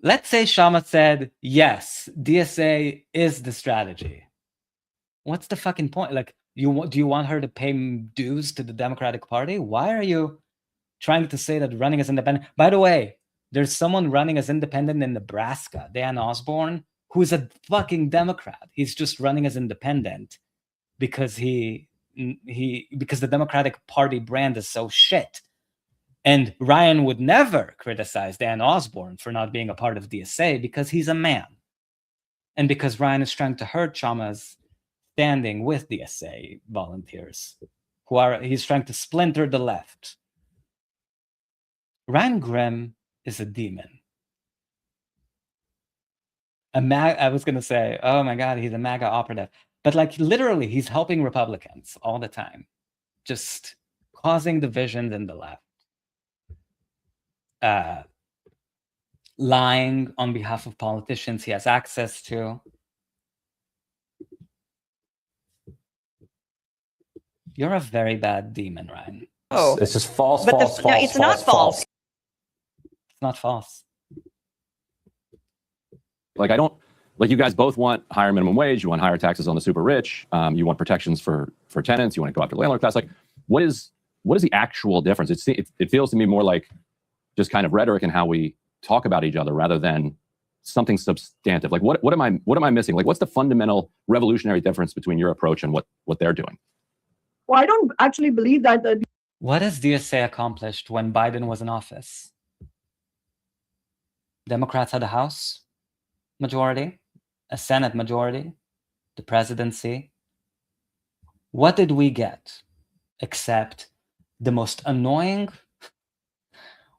Let's say Kshama said, yes, DSA is the strategy. What's the fucking point? Like, do you want her to pay dues to the Democratic Party? Why are you trying to say that running as independent? By the way, there's someone running as independent in Nebraska, Dan Osborne, who's a fucking Democrat. He's just running as independent because because the Democratic Party brand is so shit. And Ryan would never criticize Dan Osborne for not being a part of DSA because he's a man. And because Ryan is trying to hurt Kshama's standing with DSA volunteers. He's trying to splinter the left. Ryan Grimm is a demon. I was going to say, oh my God, he's a MAGA operative. But like literally, he's helping Republicans all the time. Just causing divisions in the left. Lying on behalf of politicians he has access to. You're a very bad demon, Ryan.
It's just false,
But
false,
no,
false,
it's
false,
not false.
It's not false.
Like you guys both want higher minimum wage. You want higher taxes on the super rich. You want protections for tenants. You want to go after the landlord class. Like, what is the actual difference? It feels to me more like just kind of rhetoric and how we talk about each other rather than something substantive. Like, what am I missing? Like, what's the fundamental revolutionary difference between your approach and what they're doing?
Well, I don't actually believe that
What has DSA accomplished when Biden was in office? Democrats had a House majority, a Senate majority, the presidency. What did we get except the most annoying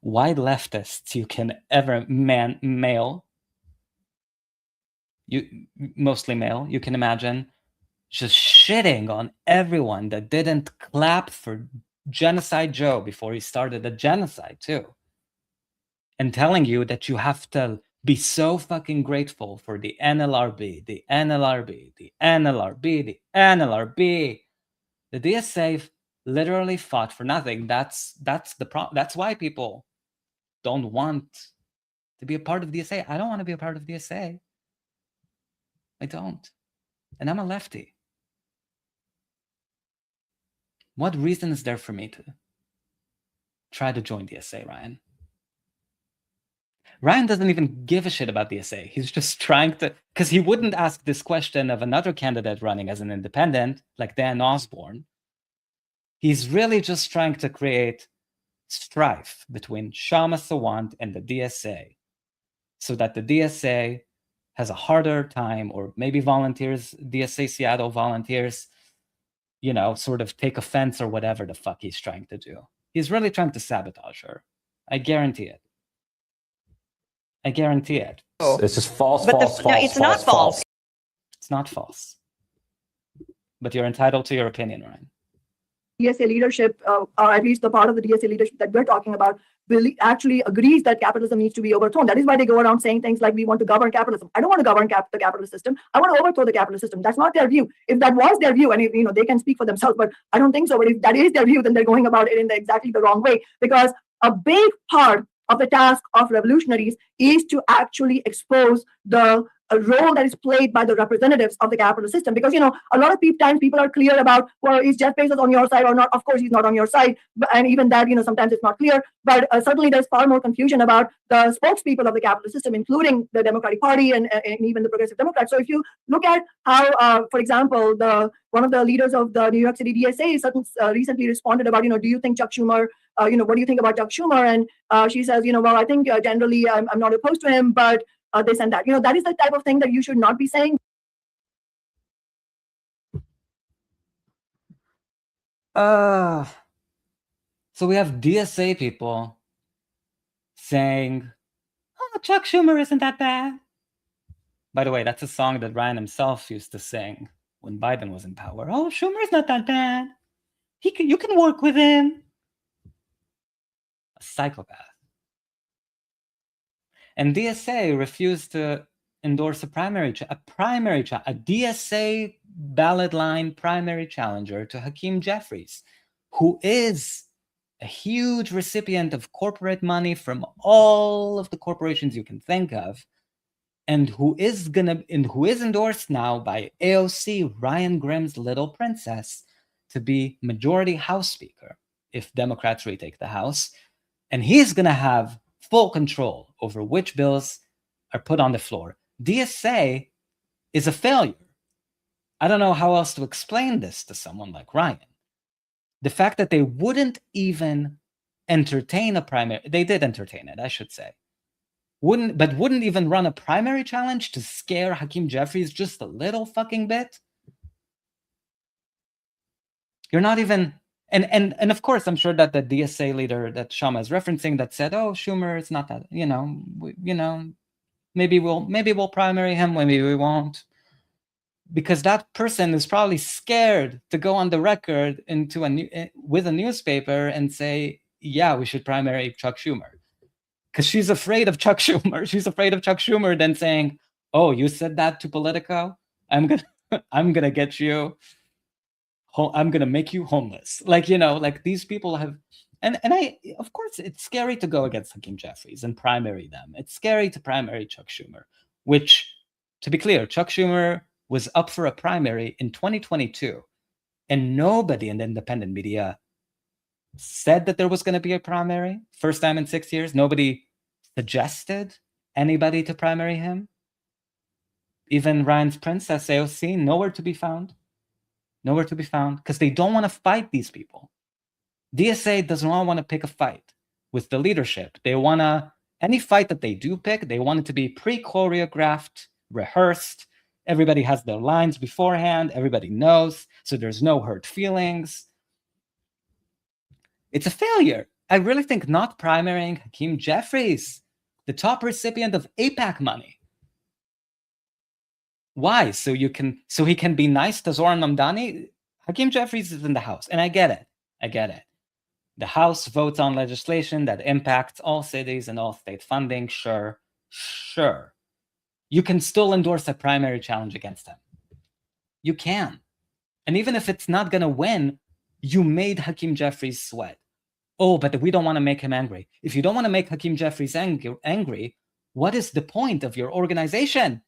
white leftists you can ever mostly male, you can imagine, just shitting on everyone that didn't clap for Genocide Joe before he started the genocide too. And telling you that you have to be so fucking grateful for the NLRB, the NLRB, the NLRB, the NLRB. The DSA literally fought for nothing. That's why people don't want to be a part of DSA. I don't want to be a part of DSA. I don't. And I'm a lefty. What reason is there for me to try to join DSA, Ryan? Ryan doesn't even give a shit about DSA. He's just trying to, because he wouldn't ask this question of another candidate running as an independent, like Dan Osborne. He's really just trying to create strife between Kshama Sawant and the DSA so that the DSA has a harder time, or maybe volunteers, DSA Seattle volunteers, sort of take offense or whatever the fuck he's trying to do. He's really trying to sabotage her. I guarantee it. I guarantee it.
It's just false,
But
false,
no,
false,
it's not false.
It's not false. But you're entitled to your opinion, Ryan.
DSA leadership, or at least the part of the DSA leadership that we're talking about, actually agrees that capitalism needs to be overthrown. That is why they go around saying things like, we want to govern capitalism. I don't want to govern the capitalist system. I want to overthrow the capitalist system. That's not their view. If that was their view, and they can speak for themselves, but I don't think so. But if that is their view, then they're going about it in exactly the wrong way. Because a big part of the task of revolutionaries is to actually expose the role that is played by the representatives of the capitalist system. Because, a lot of times people are clear about, well, is Jeff Bezos on your side or not? Of course, he's not on your side. And even that, sometimes it's not clear. But certainly there's far more confusion about the spokespeople of the capitalist system, including the Democratic Party and even the Progressive Democrats. So if you look at how, for example, one of the leaders of the New York City DSA recently responded about, do you think Chuck Schumer, what do you think about Chuck Schumer? And she says, well, I think generally I'm not opposed to him, but this and that. That is the type of thing that you should not be saying.
So we have DSA people saying, oh, Chuck Schumer isn't that bad. By the way, that's a song that Ryan himself used to sing when Biden was in power. Oh, Schumer's not that bad. You can work with him. A psychopath. And DSA refused to endorse a DSA ballot line primary challenger to Hakeem Jeffries, who is a huge recipient of corporate money from all of the corporations you can think of, and who is endorsed now by AOC, Ryan Grimm's little princess, to be majority House Speaker if Democrats retake the House. And he's going to have full control over which bills are put on the floor. DSA is a failure. I don't know how else to explain this to someone like Ryan. The fact that they wouldn't even entertain a primary, they did entertain it, I should say, wouldn't even run a primary challenge to scare Hakeem Jeffries just a little fucking bit. You're not even, and of course, I'm sure that the DSA leader that Kshama is referencing that said, "Oh, Schumer is not that, maybe we'll primary him, maybe we won't," because that person is probably scared to go on the record with a newspaper and say, "Yeah, we should primary Chuck Schumer," because she's afraid of Chuck Schumer. She's afraid of Chuck Schumer then saying, "Oh, you said that to Politico? I'm gonna get you. I'm gonna make you homeless." Like these people have, and of course it's scary to go against Hakeem Jeffries and primary them. It's scary to primary Chuck Schumer, which, to be clear, Chuck Schumer was up for a primary in 2022, and nobody in the independent media said that there was going to be a primary. First time in 6 years, nobody suggested anybody to primary him. Even Ryan's princess AOC, nowhere to be found. Nowhere to be found, because they don't want to fight these people. DSA does not want to pick a fight with the leadership. They want to, any fight that they do pick, they want it to be pre-choreographed, rehearsed. Everybody has their lines beforehand. Everybody knows, so there's no hurt feelings. It's a failure. I really think not primarying Hakeem Jeffries, the top recipient of AIPAC money. Why? So he can be nice to Zoran Mamdani? Hakeem Jeffries is in the House, and I get it. The House votes on legislation that impacts all cities and all state funding. Sure. You can still endorse a primary challenge against him. You can. And even if it's not going to win, you made Hakeem Jeffries sweat. Oh, but we don't want to make him angry. If you don't want to make Hakeem Jeffries angry, what is the point of your organization?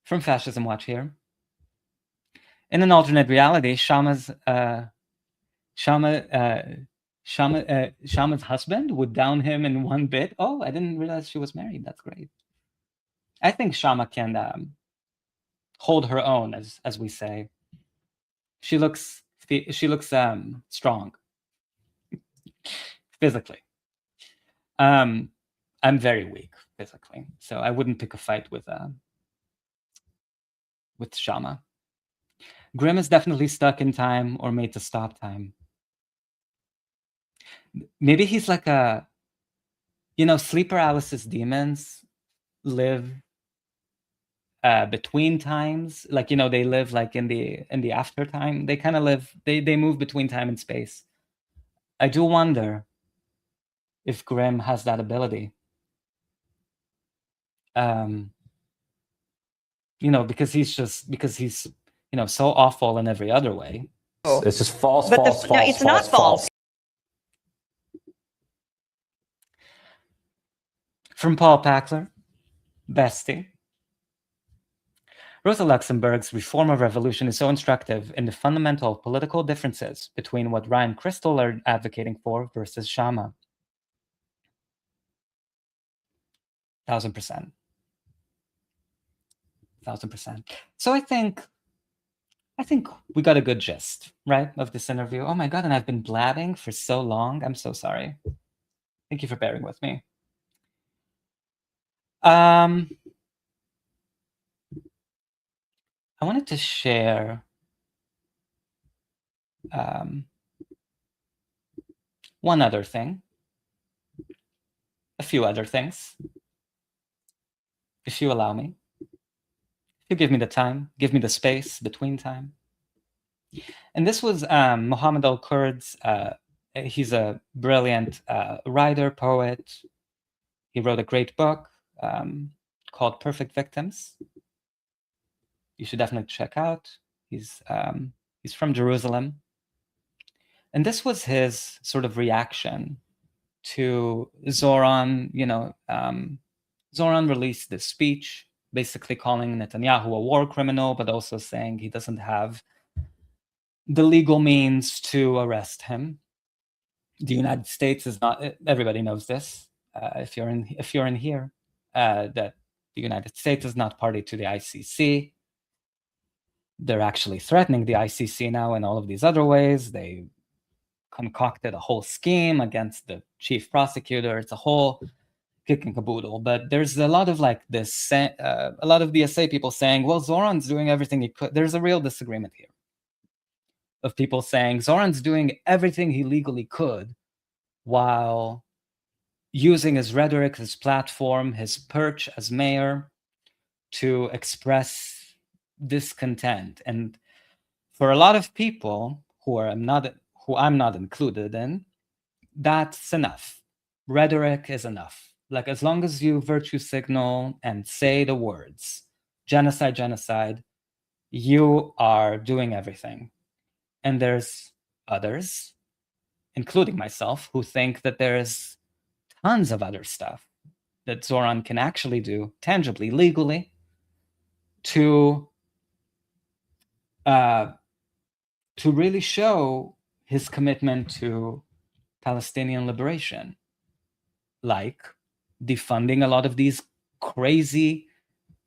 From Fascism Watch here. In an alternate reality, Shama's husband would down him in one bit. Oh, I didn't realize she was married. That's great. I think Kshama can hold her own, as we say. She looks strong physically. I'm very weak physically, so I wouldn't pick a fight with Kshama. Grimm is definitely stuck in time or made to stop time. Maybe he's like a, sleep paralysis demons live between times. Like, they live like in the after time. They kind of live, they move between time and space. I do wonder if Grimm has that ability. Because he's so awful in every other way.
It's just false,
But
false,
no,
false,
it's not false.
From Paul Packler, bestie. Rosa Luxemburg's Reform of Revolution is so instructive in the fundamental political differences between what Ryan and Crystal are advocating for versus Kshama. 1000%. 1000%. So I think we got a good gist, right, of this interview. Oh my God, and I've been blabbing for so long. I'm so sorry. Thank you for bearing with me. I wanted to share one other thing, a few other things, if you allow me. If you give me the time, give me the space between time. And this was Mohammed Al-Kurd's, he's a brilliant writer, poet. He wrote a great book called Perfect Victims. You should definitely check out. He's from Jerusalem. And this was his sort of reaction to Zoran. Zoran released this speech basically calling Netanyahu a war criminal, but also saying he doesn't have the legal means to arrest him. The United States is not, everybody knows this, if you're in here, that the United States is not party to the ICC. They're actually threatening the ICC now in all of these other ways. They concocted a whole scheme against the chief prosecutor. It's a whole kick and caboodle. But there's a lot of this, a lot of DSA people saying, well, Zoran's doing everything he could. There's a real disagreement here of people saying Zoran's doing everything he legally could while using his rhetoric, his platform, his perch as mayor to express discontent. And for a lot of people who I'm not included in, that's enough. Rhetoric is enough. Like, as long as you virtue signal and say the words, genocide, genocide, you are doing everything. And there's others, including myself, who think that there's tons of other stuff that Zoran can actually do tangibly, legally, to really show his commitment to Palestinian liberation, like defunding a lot of these crazy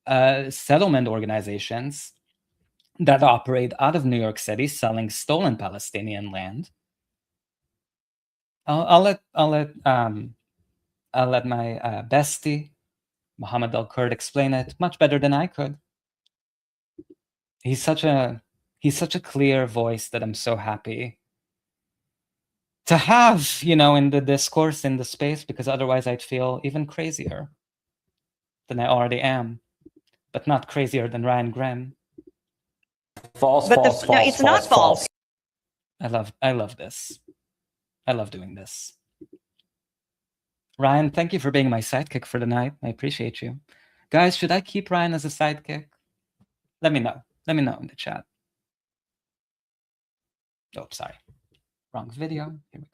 settlement organizations that operate out of New York City, selling stolen Palestinian land. I'll let my bestie Mohammed Al-Kurd explain it much better than I could. He's such a clear voice that I'm so happy to have, in the discourse, in the space, because otherwise I'd feel even crazier than I already am, but not crazier than Ryan Grimm.
False,
But
false, false,
no, it's
false,
not false.
I love this. I love doing this. Ryan, thank you for being my sidekick for the night. I appreciate you. Guys, should I keep Ryan as a sidekick? Let me know. Let me know in the chat. Oh, sorry. Wrong video. Here we go.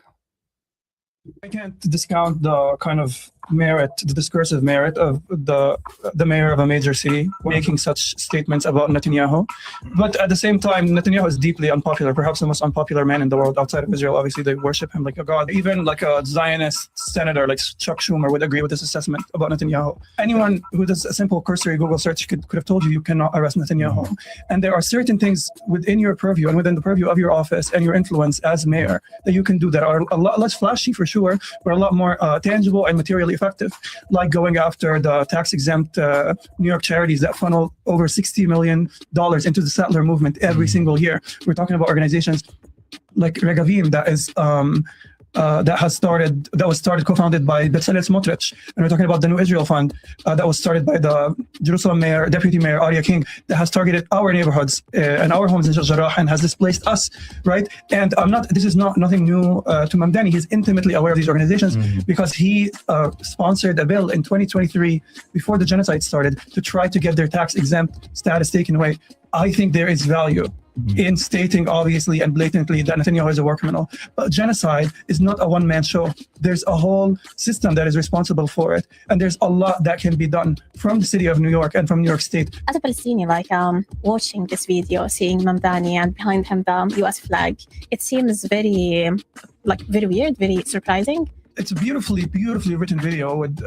I can't discount the kind of merit, the discursive merit of the mayor of a major city making such statements about Netanyahu. But at the same time, Netanyahu is deeply unpopular, perhaps the most unpopular man in the world outside of Israel. Obviously, they worship him like a god. Even like a Zionist senator like Chuck Schumer would agree with this assessment about Netanyahu. Anyone who does a simple cursory Google search could have told you cannot arrest Netanyahu. And there are certain things within your purview and within the purview of your office and your influence as mayor that you can do that are a lot less flashy for sure, but a lot more tangible and materially effective, like going after the tax-exempt New York charities that funnel over $60 million into the settler movement every single year. We're talking about organizations like Regavim that is that was co-founded by Bezalel Smotrich, and we're talking about the New Israel Fund that was started by the Jerusalem mayor, deputy mayor Arya King, that has targeted our neighborhoods and our homes in Jarrah and has displaced us, right? And this is nothing new to Mamdani. He's intimately aware of these organizations because he sponsored a bill in 2023 before the genocide started to try to get their tax exempt status taken away. I think there is value in stating obviously and blatantly that Netanyahu is a war criminal. But genocide is not a one-man show. There's a whole system that is responsible for it. And there's a lot that can be done from the city of New York and from New York State.
As a Palestinian, watching this video, seeing Mamdani and behind him the US flag, it seems very weird, very surprising.
It's a beautifully written video with,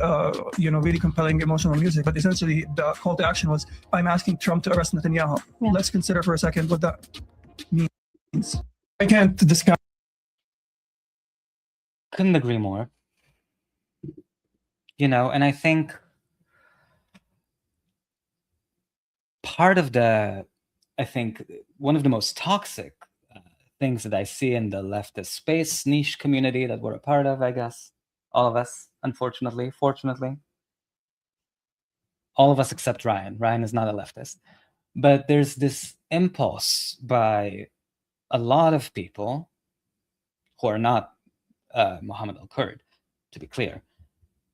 really compelling emotional music. But essentially, the call to action was, I'm asking Trump to arrest Netanyahu. Yeah. Let's consider for a second what that means. I can't discount.
Couldn't agree more. And I think one of the most toxic things that I see in the leftist space niche community that we're a part of, I guess, all of us, unfortunately, fortunately, all of us except Ryan. Ryan is not a leftist, but there's this impulse by a lot of people who are not Mohammed al-Kurd, to be clear,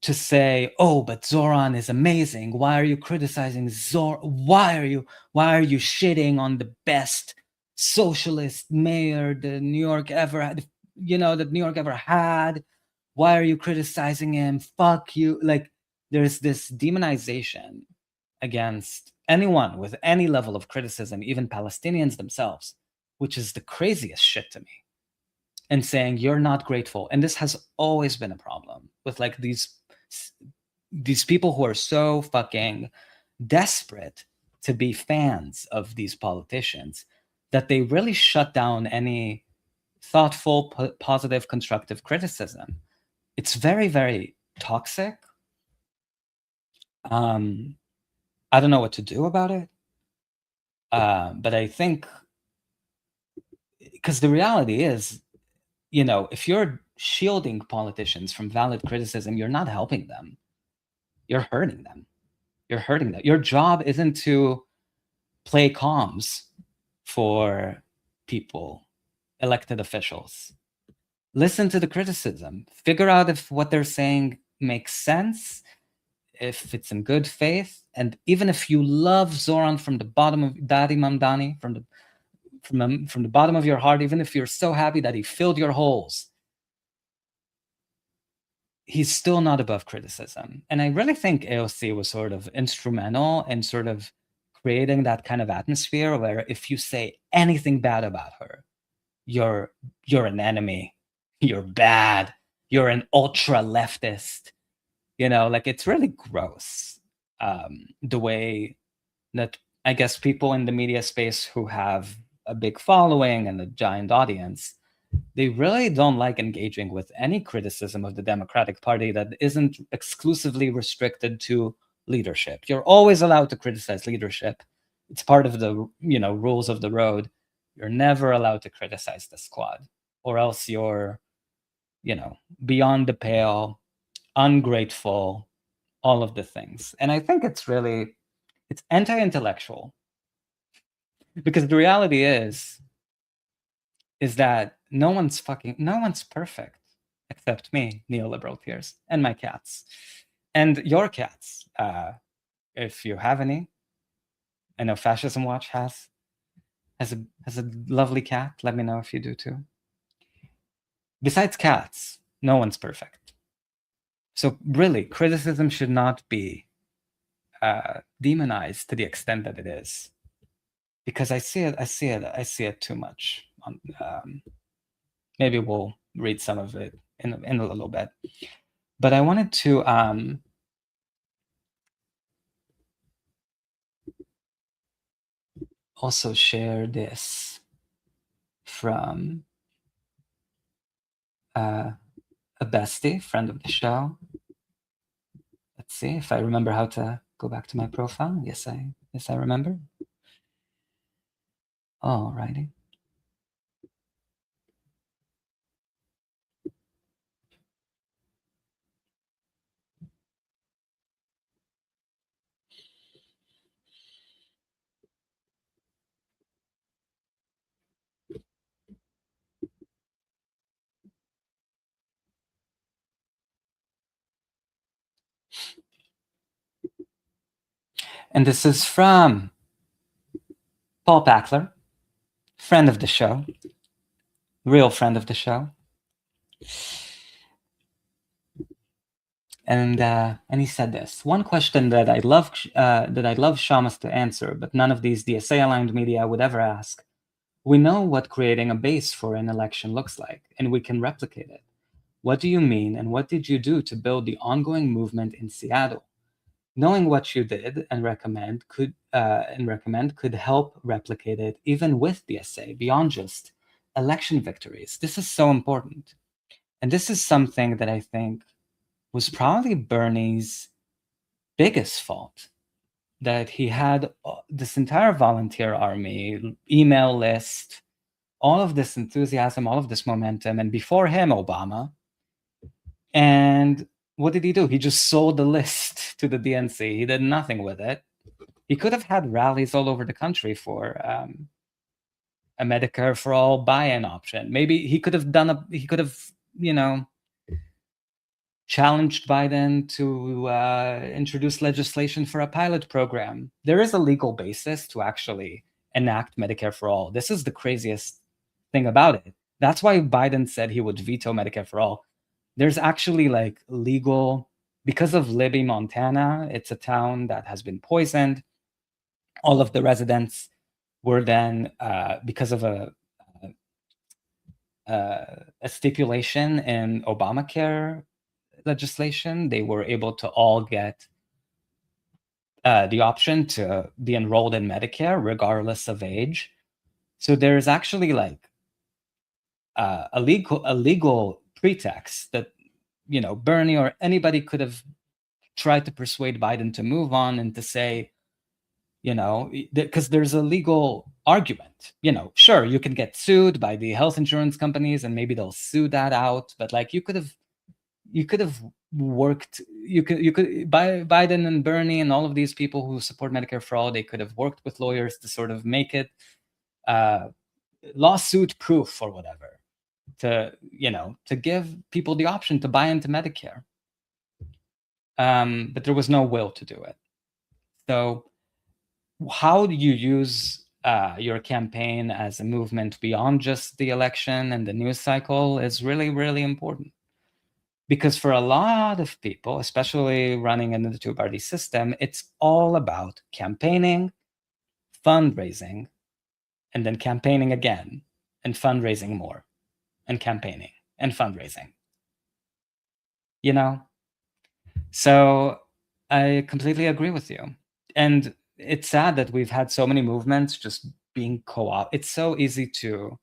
to say, oh, but Zoran is amazing. Why are you criticizing Zoran? Why are you shitting on the best socialist mayor that New York ever had? Why are you criticizing him? Fuck you. There's this demonization against anyone with any level of criticism, even Palestinians themselves, which is the craziest shit to me. And saying you're not grateful. And this has always been a problem with these people who are so fucking desperate to be fans of these politicians that they really shut down any thoughtful, positive, constructive criticism. It's very, very toxic. I don't know what to do about it. But I think, because the reality is, if you're shielding politicians from valid criticism, you're not helping them. You're hurting them. Your job isn't to play comms for people, elected officials. Listen to the criticism. Figure out if what they're saying makes sense, if it's in good faith, and even if you love Zoran from the bottom of Daddy Mamdani, from the bottom of your heart, even if you're so happy that he filled your holes, he's still not above criticism. And I really think AOC was sort of instrumental in sort of creating that kind of atmosphere where if you say anything bad about her, you're an enemy, you're bad, you're an ultra leftist. It's really gross. The way that I guess people in the media space who have a big following and a giant audience, they really don't like engaging with any criticism of the Democratic Party that isn't exclusively restricted to leadership. You're always allowed to criticize leadership. It's part of the rules of the road. You're never allowed to criticize the squad, or else you're beyond the pale, ungrateful, all of the things. And I think it's anti-intellectual, because the reality is that no one's perfect except me, neoliberal tears, and my cats, and your cats, if you have any. I know Fascism Watch has a lovely cat. Let me know if you do too. Besides cats, no one's perfect. So really, criticism should not be demonized to the extent that it is, because I see it too much. Maybe we'll read some of it in a little bit, but I wanted to also share this from a bestie, friend of the show. Let's see if I remember how to go back to my profile. Yes, I remember. Alrighty. And this is from Paul Packler, friend of the show, real friend of the show. And he said this: one question that I'd love Kshama to answer, but none of these DSA-aligned media would ever ask. We know what creating a base for an election looks like, and we can replicate it. What do you mean, and what did you do to build the ongoing movement in Seattle? Knowing what you did and recommend could help replicate it, even with DSA, beyond just election victories. This is so important, and this is something that I think was probably Bernie's biggest fault, that he had this entire volunteer army, email list, all of this enthusiasm, all of this momentum, and before him, Obama. And what did he do? He just sold the list to the DNC. He did nothing with it. He could have had rallies all over the country for a Medicare for all buy-in option. Maybe he could have challenged Biden to introduce legislation for a pilot program. There is a legal basis to actually enact Medicare for all. This is the craziest thing about it. That's why Biden said he would veto Medicare for all. There's actually like legal, because of Libby, Montana, it's a town that has been poisoned. All of the residents were then, because of a stipulation in Obamacare legislation, they were able to all get the option to be enrolled in Medicare regardless of age. So there's actually like a legal pretext that Bernie or anybody could have tried to persuade Biden to move on and to say, because there's a legal argument. Sure, you can get sued by the health insurance companies and maybe they'll sue that out, but like you could have worked, Biden and Bernie and all of these people who support Medicare for all, they could have worked with lawyers to sort of make it lawsuit proof or whatever, to give people the option to buy into Medicare. But there was no will to do it. So how do you use your campaign as a movement beyond just the election and the news cycle is really, really important. Because for a lot of people, especially running in the two-party system, it's all about campaigning, fundraising, and then campaigning again, and fundraising more, and campaigning, and fundraising. So I completely agree with you. And it's sad that we've had so many movements just being co-opted. It's so easy to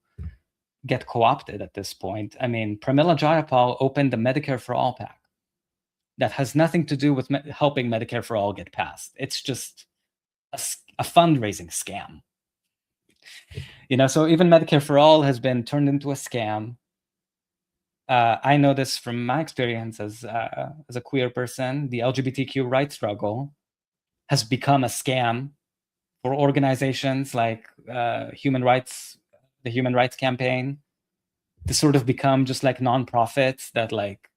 get co-opted at this point. I mean, Pramila Jayapal opened the Medicare for All PAC. That has nothing to do with helping Medicare for All get passed. It's just a fundraising scam. So even Medicare for All has been turned into a scam. I know this from my experience as a queer person. The LGBTQ rights struggle has become a scam for organizations like the Human Rights Campaign, to sort of become just like nonprofits that like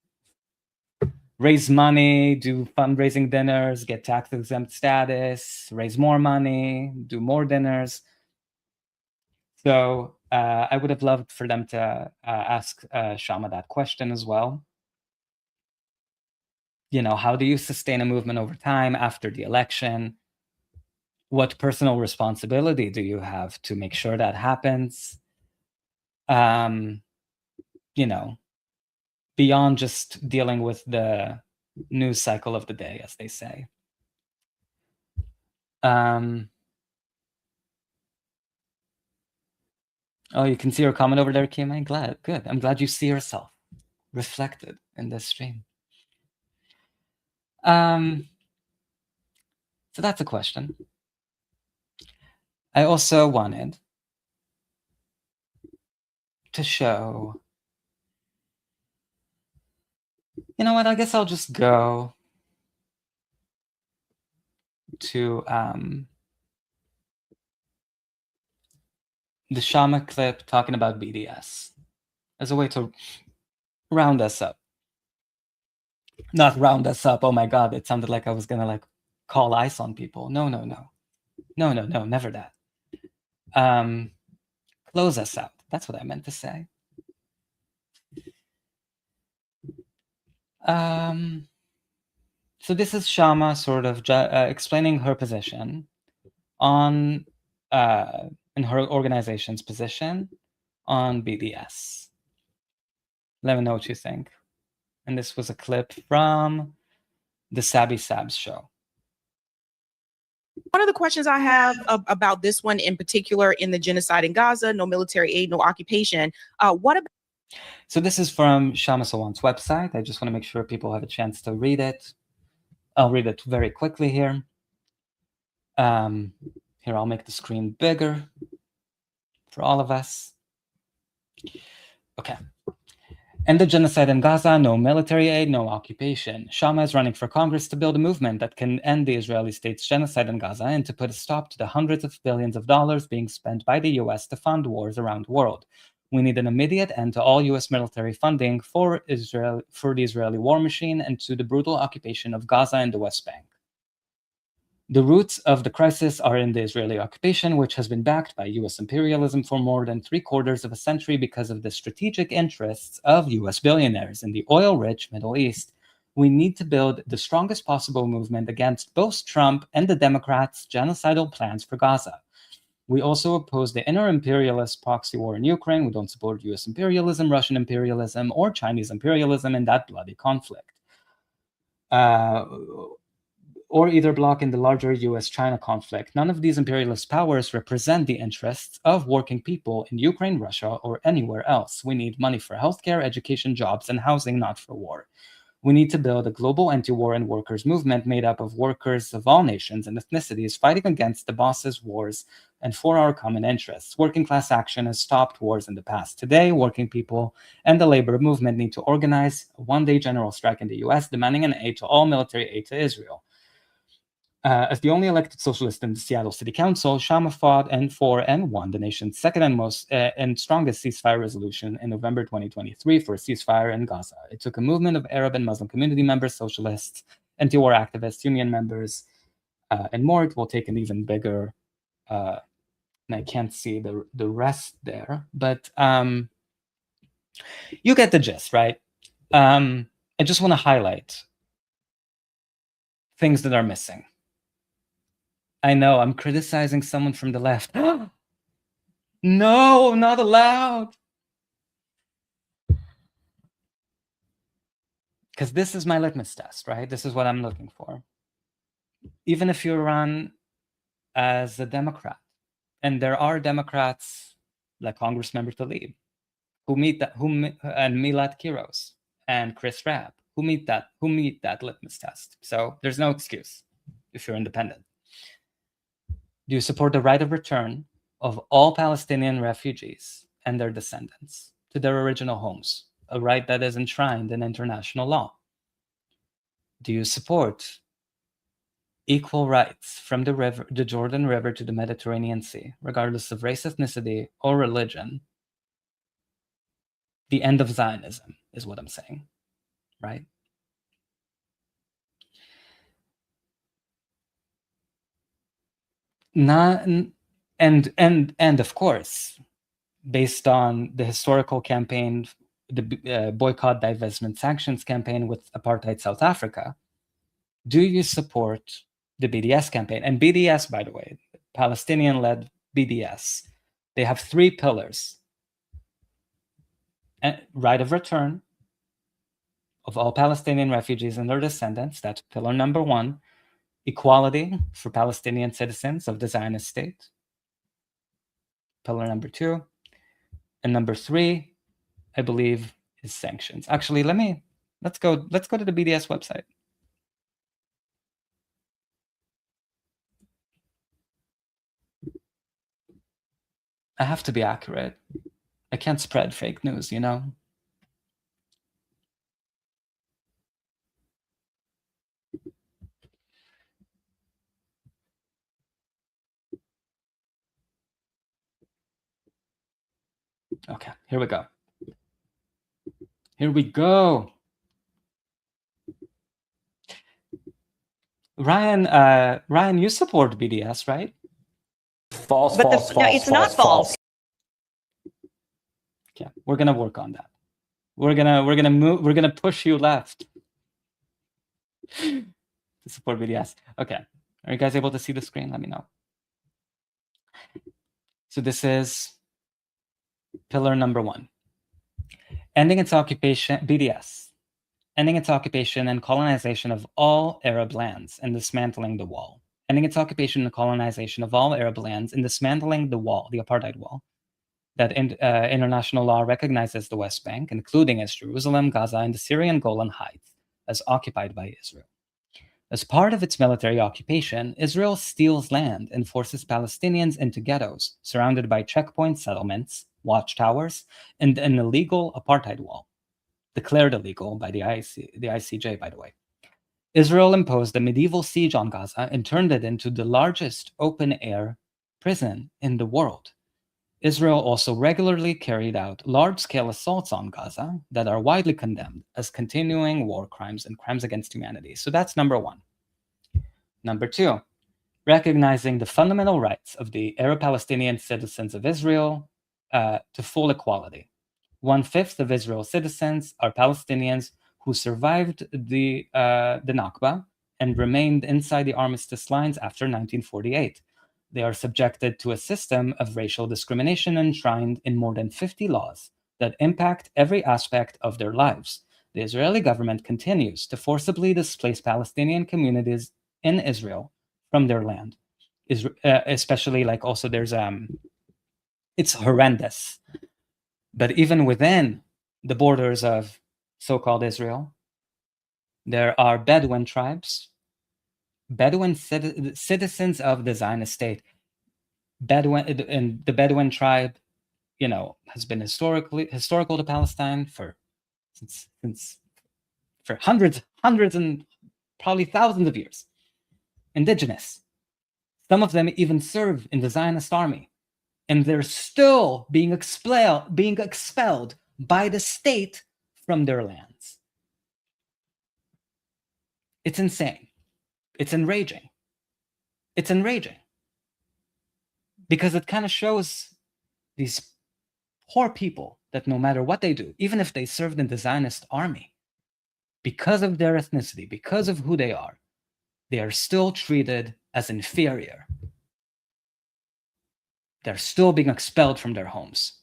raise money, do fundraising dinners, get tax exempt status, raise more money, do more dinners. So I would have loved for them to ask Kshama that question as well. How do you sustain a movement over time after the election? What personal responsibility do you have to make sure that happens? Beyond just dealing with the news cycle of the day, as they say. Oh, you can see your comment over there, Kim. Good. I'm glad you see yourself reflected in this stream. So that's a question. I also wanted to show, you know what, I guess I'll just go to the Kshama clip talking about BDS as a way to round us up. Not round us up, oh my God, it sounded like I was gonna like call ICE on people. No, never that. Close us out. That's what I meant to say. So this is Kshama sort of explaining her position on in her organization's position on BDS. Let me know what you think. And this was a clip from the Sabby Sabs show.
One of the questions I have about this one in particular, in the genocide in Gaza, no military aid, no occupation. What about?
So this is from Kshama Sawant's website. I just want to make sure people have a chance to read it. I'll read it very quickly here. Here, I'll make the screen bigger for all of us. Okay. End the genocide in Gaza, no military aid, no occupation. Kshama is running for Congress to build a movement that can end the Israeli state's genocide in Gaza and to put a stop to the hundreds of billions of dollars being spent by the US to fund wars around the world. We need an immediate end to all US military funding for the Israeli war machine and to the brutal occupation of Gaza and the West Bank. The roots of the crisis are in the Israeli occupation, which has been backed by US imperialism for more than 3/4 of a century because of the strategic interests of US billionaires in the oil-rich Middle East. We need to build the strongest possible movement against both Trump and the Democrats' genocidal plans for Gaza. We also oppose the inner imperialist proxy war in Ukraine. We don't support US imperialism, Russian imperialism, or Chinese imperialism in that bloody conflict. Or either bloc in the larger US-China conflict. None of these imperialist powers represent the interests of working people in Ukraine, Russia, or anywhere else. We need money for healthcare, education, jobs, and housing, not for war. We need to build a global anti-war and workers movement made up of workers of all nations and ethnicities fighting against the bosses' wars and for our common interests. Working class action has stopped wars in the past. Today, working people and the labor movement need to organize a one-day general strike in the US demanding an aid to all military aid to Israel. As the only elected socialist in the Seattle City Council, Kshama fought for and won the nation's second and most and strongest ceasefire resolution in November 2023 for a ceasefire in Gaza. It took a movement of Arab and Muslim community members, socialists, anti-war activists, union members, and more. It will take an even bigger, and I can't see the rest there, but you get the gist, right? I just want to highlight things that are missing. I know, I'm criticizing someone from the left. No, not allowed. Because this is my litmus test, right? This is what I'm looking for. Even if you run as a Democrat, and there are Democrats like Congressmember Tlaib, and Milad Kiros and Chris Rabb, who meet that litmus test. So there's no excuse if you're independent. Do you support the right of return of all Palestinian refugees and their descendants to their original homes, a right that is enshrined in international law? Do you support equal rights from the Jordan River to the Mediterranean Sea, regardless of race, ethnicity, or religion? The end of Zionism is what I'm saying, right? And of course, based on the historical campaign, the boycott, divestment, sanctions campaign with apartheid South Africa, do you support the BDS campaign? And BDS, by the way, Palestinian-led BDS, they have 3 pillars. Right of return of all Palestinian refugees and their descendants, that's pillar number 1. Equality for Palestinian citizens of the Zionist state, pillar number 2. And number 3, I believe, is sanctions. Actually, let's go to the BDS website. I have to be accurate. I can't spread fake news, you know? Okay, here we go. Here we go. Ryan, you support BDS, right?
False,
But
false,
no,
false,
it's not false.
Yeah, we're gonna work on that. We're gonna push you left to support BDS. Okay, are you guys able to see the screen? Let me know. So this is pillar number 1. Ending its occupation, BDS. Ending its occupation and colonization of all Arab lands and dismantling the wall. Ending its occupation and colonization of all Arab lands and dismantling the wall, the apartheid wall, that international law recognizes the West Bank, including as Jerusalem, Gaza, and the Syrian Golan Heights, as occupied by Israel. As part of its military occupation, Israel steals land and forces Palestinians into ghettos, surrounded by checkpoint settlements, watchtowers, and an illegal apartheid wall, declared illegal by the ICJ, by the way. Israel imposed a medieval siege on Gaza and turned it into the largest open-air prison in the world. Israel also regularly carried out large-scale assaults on Gaza that are widely condemned as continuing war crimes and crimes against humanity. So that's number 1. Number 2, recognizing the fundamental rights of the Arab Palestinian citizens of Israel to full equality. 1/5 of Israel's citizens are Palestinians who survived the Nakba and remained inside the armistice lines after 1948. They are subjected to a system of racial discrimination enshrined in more than 50 laws that impact every aspect of their lives. The Israeli government continues to forcibly displace Palestinian communities in Israel from their land, especially like also there's it's horrendous. But even within the borders of so-called Israel, there are Bedouin tribes, Bedouin citizens of the Zionist state. And the Bedouin tribe, has been historical to Palestine for hundreds and probably thousands of years. Indigenous. Some of them even serve in the Zionist army, and they're still being expelled by the state from their lands. It's insane. It's enraging. It's enraging. Because it kind of shows these poor people that no matter what they do, even if they served in the Zionist army, because of their ethnicity, because of who they are still treated as inferior. They're still being expelled from their homes.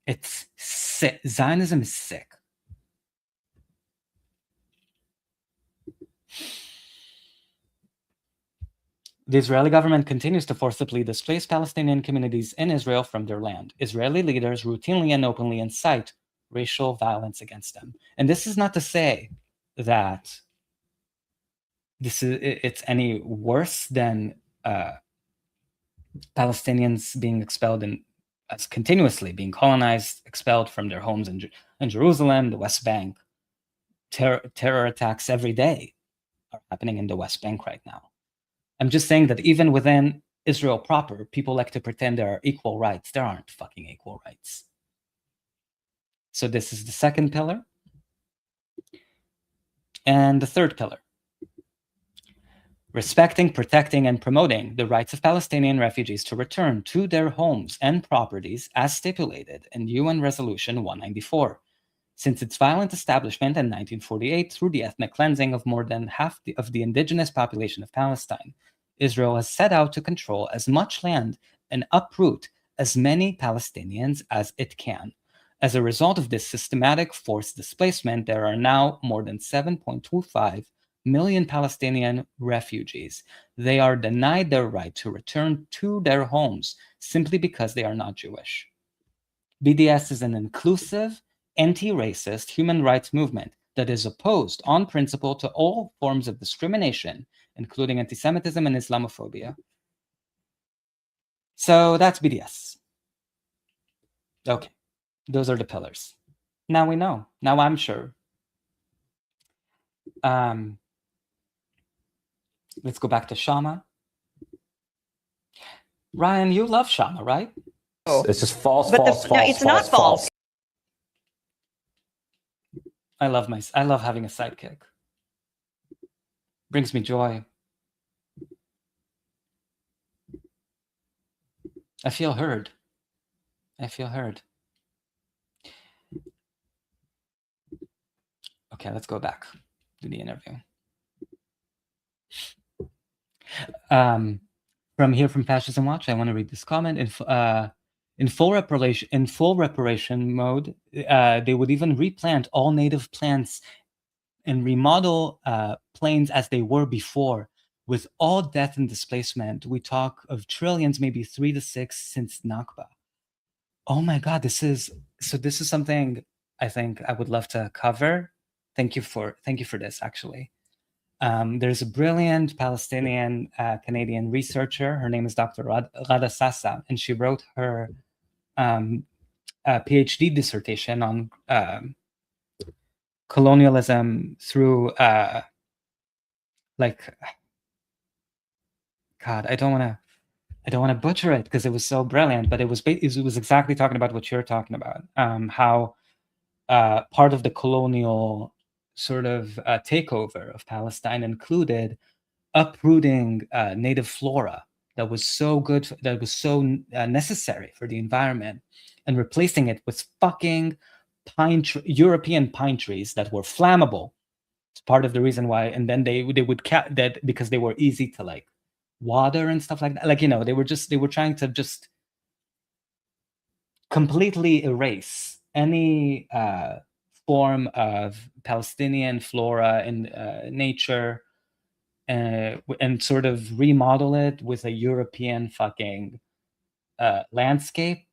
It's sick. Zionism is sick. The Israeli government continues to forcibly displace Palestinian communities in Israel from their land. Israeli leaders routinely and openly incite racial violence against them. And this is not to say that it's any worse than Palestinians being expelled as continuously being colonized, expelled from their homes in Jerusalem, the West Bank. Terror attacks every day are happening in the West Bank right now. I'm just saying that even within Israel proper, people like to pretend there are equal rights. There aren't fucking equal rights. So this is the second pillar. And the third pillar. Respecting, protecting, and promoting the rights of Palestinian refugees to return to their homes and properties as stipulated in UN Resolution 194. Since its violent establishment in 1948 through the ethnic cleansing of more than half of the indigenous population of Palestine, Israel has set out to control as much land and uproot as many Palestinians as it can. As a result of this systematic forced displacement, there are now more than 7.25 million Palestinian refugees. They are denied their right to return to their homes simply because they are not Jewish. BDS is an inclusive, anti-racist human rights movement that is opposed on principle to all forms of discrimination, including anti-Semitism and Islamophobia. So that's BDS. Okay, those are the pillars. Now we know. Now I'm sure. Let's go back to Kshama. Ryan, you love Kshama, right?
It's just false,
But
false,
no,
false,
it's not false.
I love having a sidekick. Brings me joy. I feel heard. I feel heard. Okay, let's go back to the interview. From Fascism Watch, I want to read this comment. In full reparation mode, they would even replant all native plants and remodel plains as they were before. With all death and displacement, we talk of trillions, maybe 3 to 6 since Nakba. Oh my God, this is something I think I would love to cover. Thank you for this, actually. There's a brilliant Palestinian Canadian researcher. Her name is Dr. Ghada Sassa, and she wrote her PhD dissertation on colonialism through God, I don't want to butcher it because it was so brilliant, but it was exactly talking about what you're talking about. How part of the colonial sort of takeover of Palestine included uprooting native flora that was so good, that was so necessary for the environment, and replacing it with fucking European pine trees that were flammable. It's part of the reason why. And then they would that because they were easy to like water and stuff like that. Like, they were trying to just completely erase any form of Palestinian flora and nature, and sort of remodel it with a European fucking landscape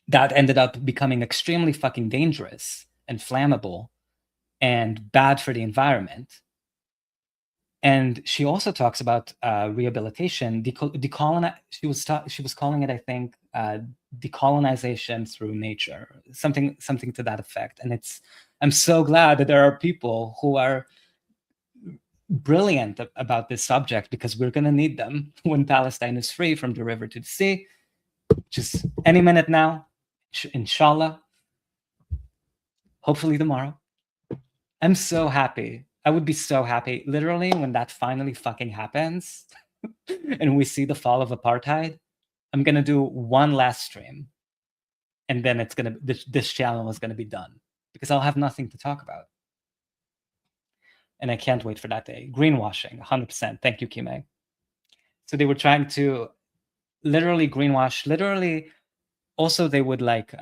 that ended up becoming extremely fucking dangerous and flammable and bad for the environment. And she also talks about rehabilitation, she was calling it, I think, decolonization through nature, something to that effect. And I'm so glad that there are people who are brilliant about this subject, because we're going to need them when Palestine is free from the river to the sea, just any minute now, inshallah, hopefully tomorrow. I'm so happy. I would be so happy, literally, when that finally fucking happens and we see the fall of apartheid. I'm going to do one last stream, and then this channel is going to be done, because I'll have nothing to talk about. And I can't wait for that day. Greenwashing, 100%. Thank you, Kime. So they were trying to literally greenwash, also they would like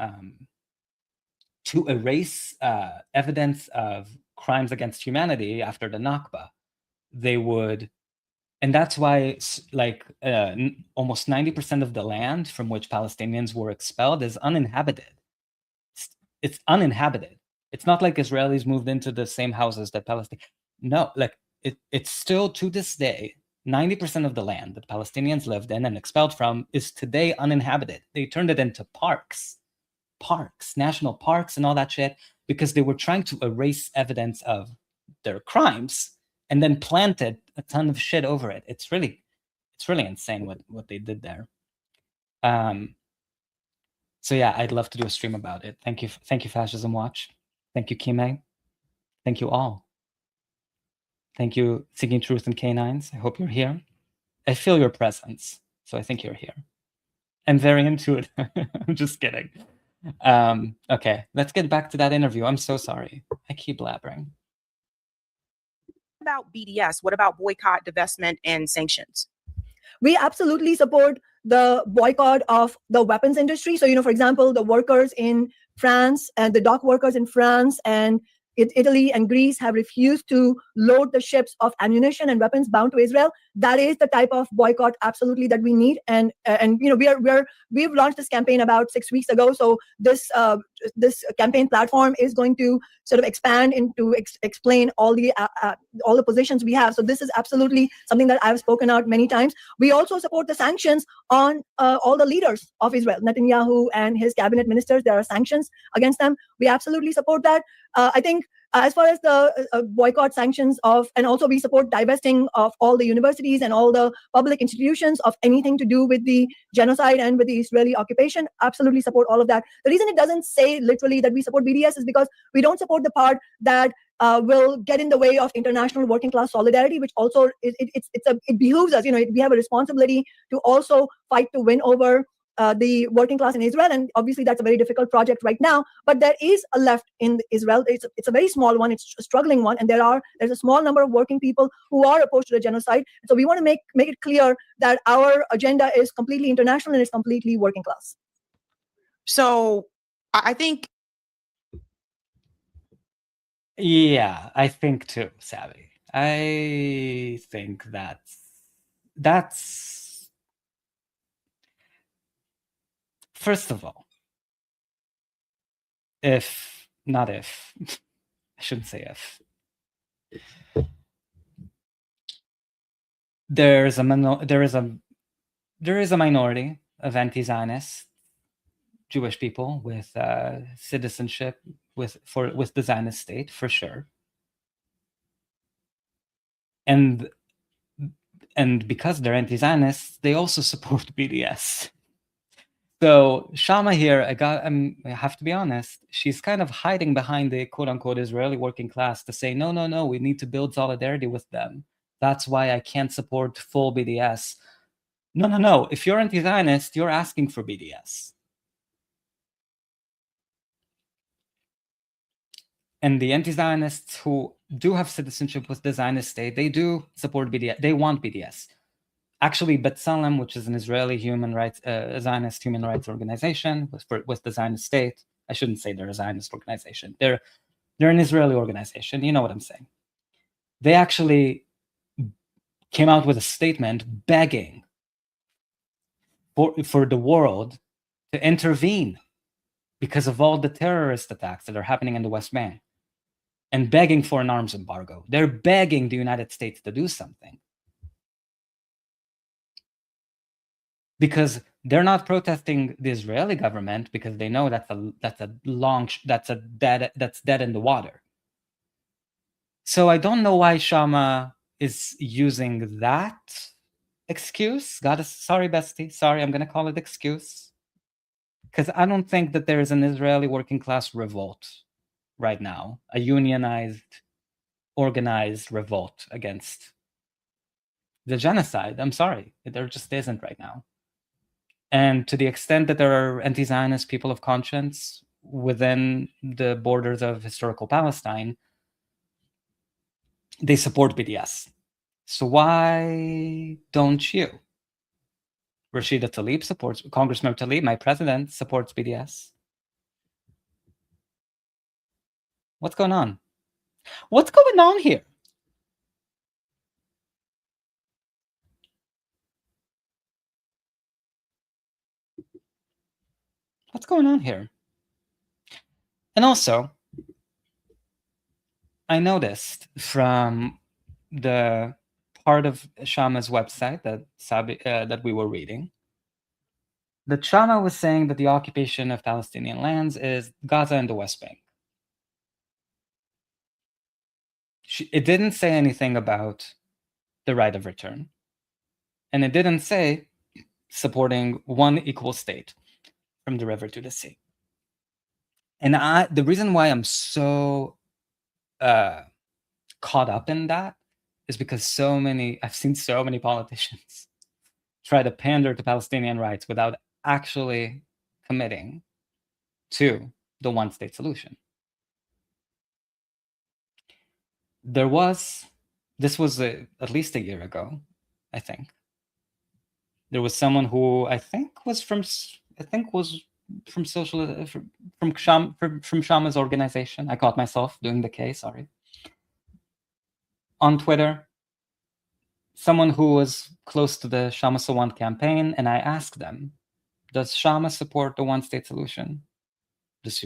to erase evidence of crimes against humanity after the Nakba. They would, and that's why almost 90% of the land from which Palestinians were expelled is uninhabited. It's uninhabited. It's not like Israelis moved into the same houses that Palestine. No, it's still, to this day, 90% of the land that Palestinians lived in and expelled from is today uninhabited. They turned it into parks, national parks and all that shit, because they were trying to erase evidence of their crimes and then planted a ton of shit over it. It's really insane what they did there. So yeah, I'd love to do a stream about it. Thank you, Fascism Watch. Thank you, Kime. Thank you all. Thank you, Seeking Truth and Canines. I hope you're here. I feel your presence, so I think you're here. I'm very into it. I'm just kidding. Okay, let's get back to that interview. I'm so sorry. I keep blabbering.
What about BDS? What about boycott, divestment, and sanctions?
We absolutely support the boycott of the weapons industry. So, for example, the workers in France and the dock workers in France and Italy and Greece have refused to load the ships of ammunition and weapons bound to Israel. That is the type of boycott absolutely that we need. And we've launched this campaign about 6 weeks ago. So this campaign platform is going to sort of expand into explain all the positions we have. So this is absolutely something that I've spoken out many times. We also support the sanctions on all the leaders of Israel, Netanyahu and his cabinet ministers. There are sanctions against them. We absolutely support that. I think as far as the boycott, sanctions and also we support divesting of all the universities and all the public institutions of anything to do with the genocide and with the Israeli occupation. Absolutely support all of that. The reason it doesn't say literally that we support BDS is because we don't support the part that will get in the way of international working class solidarity, which also it behooves us. We have a responsibility to also fight to win over the working class in Israel, and obviously that's a very difficult project right now. But there is a left in Israel. It's a very small one. It's a struggling one, and there's a small number of working people who are opposed to the genocide. So we want to make it clear that our agenda is completely international and it's completely working class.
So I think.
Yeah, I think too, Sabby. I think that's first of all, I shouldn't say if. There is a minority of anti-Zionist Jewish people with citizenship with the Zionist state, for sure. And because they're anti-Zionists, they also support BDS. So Kshama here, I have to be honest, she's kind of hiding behind the quote-unquote Israeli working class to say, no, we need to build solidarity with them. That's why I can't support full BDS. No. If you're anti-Zionist, you're asking for BDS. And the anti-Zionists who do have citizenship with the Zionist state, they do support BDS. They want BDS. Actually, B'Tselem, which is an Israeli Zionist human rights organization with the Zionist state. I shouldn't say they're a Zionist organization. They're an Israeli organization. You know what I'm saying. They actually came out with a statement begging for the world to intervene because of all the terrorist attacks that are happening in the West Bank, and begging for an arms embargo. They're begging the United States to do something. Because they're not protesting the Israeli government because they know that's dead in the water. So I don't know why Kshama is using that excuse. Sorry, bestie. Sorry, I'm gonna call it excuse. Because I don't think that there is an Israeli working class revolt right now, a unionized, organized revolt against the genocide. I'm sorry, there just isn't right now. And to the extent that there are anti-Zionist people of conscience within the borders of historical Palestine, they support BDS. So why don't you? Rashida Tlaib supports, Congressman Tlaib, my president, supports BDS. What's going on? What's going on here? What's going on here? And also, I noticed from the part of Kshama's website that we were reading, that Kshama was saying that the occupation of Palestinian lands is Gaza and the West Bank. It didn't say anything about the right of return. And it didn't say supporting one equal state from the river to the sea. And the reason why I'm so caught up in that is because I've seen so many politicians try to pander to Palestinian rights without actually committing to the one-state solution. This was at least a year ago, I think. There was someone who I think was from Kshama's organization. I caught myself doing the K, sorry. On Twitter, someone who was close to the Kshama Sawant campaign, and I asked them, does Kshama support the one-state solution? Does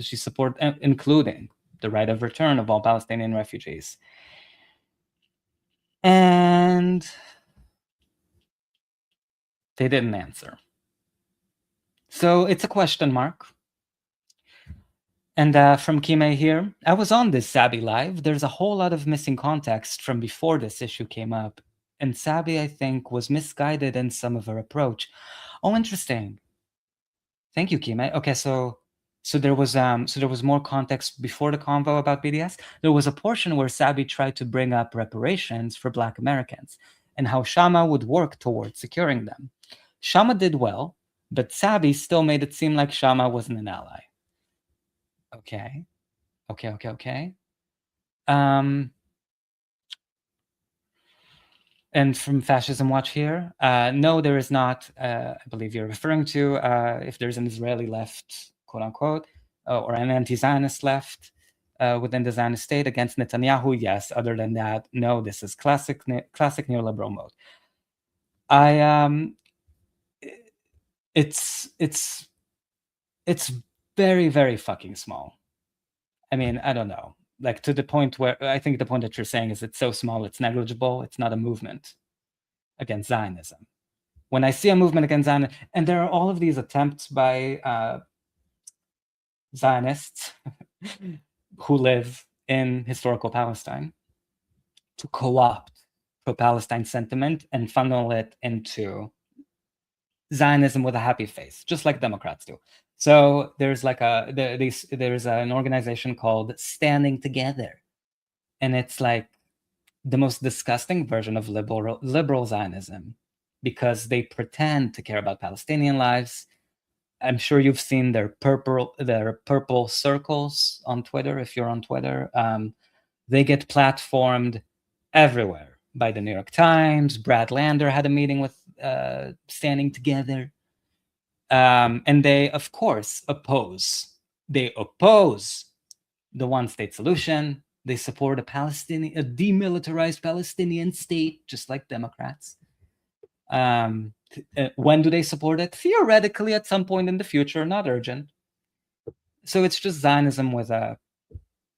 she support including the right of return of all Palestinian refugees? And they didn't answer. So it's a question mark. And from Kime here, I was on this Sabby live. There's a whole lot of missing context from before this issue came up. And Sabby, I think, was misguided in some of her approach. Oh, interesting. Thank you, Kime. Okay, so So there was more context before the convo about BDS. There was a portion where Sabby tried to bring up reparations for Black Americans and how Kshama would work towards securing them. Kshama did well, but Sabby still made it seem like Kshama wasn't an ally. Okay. And from Fascism Watch here, no, there is not. I believe you're referring to if there's an Israeli left, quote unquote, or an anti-Zionist left within the Zionist state against Netanyahu. Yes. Other than that, no. This is classic neoliberal mode. It's very, very fucking small. I mean, I don't know. Like, to the point where I think the point that you're saying is it's so small, it's negligible. It's not a movement against Zionism. When I see a movement against Zionism, and there are all of these attempts by Zionists who live in historical Palestine to co-opt pro-Palestine sentiment and funnel it into Zionism with a happy face, just like Democrats do. So there's like there's an organization called Standing Together, and it's like the most disgusting version of liberal Zionism, because they pretend to care about Palestinian lives. I'm sure you've seen their purple circles on Twitter. If you're on Twitter, they get platformed everywhere by the New York Times. Brad Lander had a meeting with Standing Together. And they, of course, oppose the one-state solution. They support a demilitarized Palestinian state, just like Democrats. When do they support it? Theoretically, at some point in the future, not urgent. So it's just Zionism with a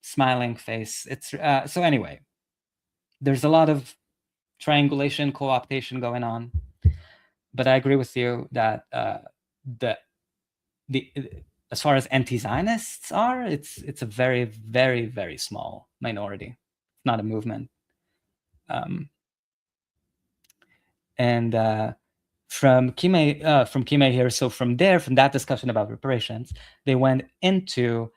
smiling face. It's so anyway, there's a lot of triangulation, co-optation going on. But I agree with you that as far as anti-Zionists are, it's a very, very, very small minority. It's not a movement. And from Kime here, so from that discussion about reparations, they went into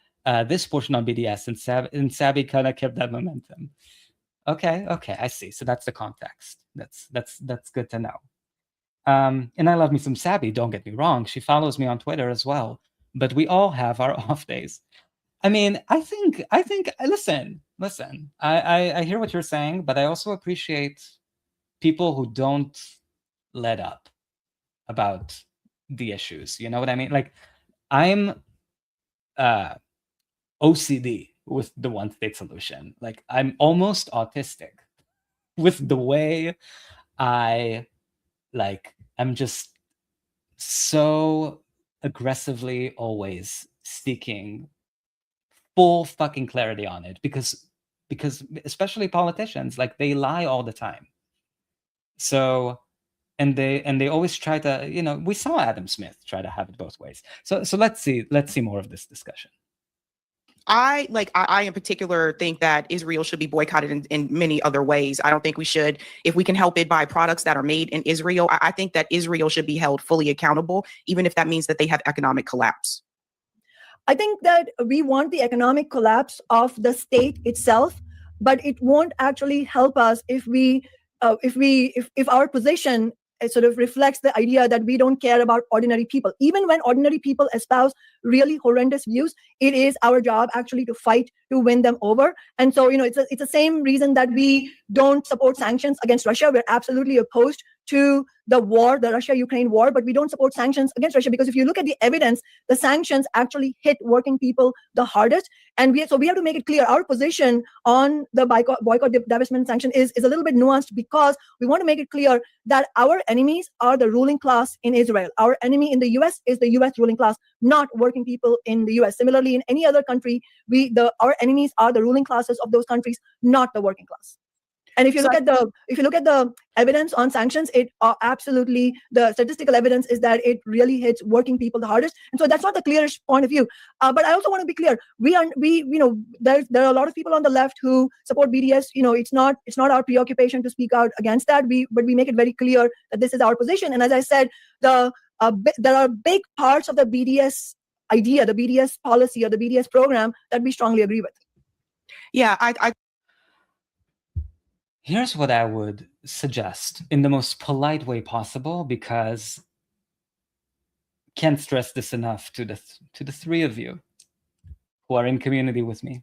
this portion on BDS, and Sabby kind of kept that momentum. Okay, I see. So that's the context. That's good to know. And I love me some Sabby, don't get me wrong. She follows me on Twitter as well. But we all have our off days. I mean, I think listen, I hear what you're saying, but I also appreciate people who don't let up about the issues. You know what I mean? Like, I'm OCD with the one-state solution. Like, I'm almost autistic with the way I'm just so aggressively always seeking full fucking clarity on it, because especially politicians, like, they lie all the time. So and they always try to, we saw Adam Smith try to have it both ways. So let's see more of this discussion.
I in particular think that Israel should be boycotted in many other ways. I don't think we should, if we can help it, buy products that are made in Israel. I think that Israel should be held fully accountable, even if that means that they have economic collapse.
I think that we want the economic collapse of the state itself, but it won't actually help us if our position sort of reflects the idea that we don't care about ordinary people. Even when ordinary people espouse really horrendous views, it is our job actually to fight to win them over. And so, it's the same reason that we don't support sanctions against Russia. We're absolutely opposed to the war, the Russia-Ukraine war, but we don't support sanctions against Russia, because if you look at the evidence, the sanctions actually hit working people the hardest. And we have to make it clear, our position on the boycott, divestment, sanction is a little bit nuanced, because we want to make it clear that our enemies are the ruling class in Israel. Our enemy in the US is the US ruling class, not working people in the US. Similarly, in any other country, our enemies are the ruling classes of those countries, not the working class. And if you look at the evidence on sanctions, it absolutely, the statistical evidence is that it really hits working people the hardest. And so that's not the clearest point of view. But I also want to be clear. There are a lot of people on the left who support BDS. It's not our preoccupation to speak out against that. But we make it very clear that this is our position. And as I said, there are big parts of the BDS idea, the BDS policy or the BDS program that we strongly agree with.
Yeah, I
Here's what I would suggest in the most polite way possible, because can't stress this enough to the three of you who are in community with me.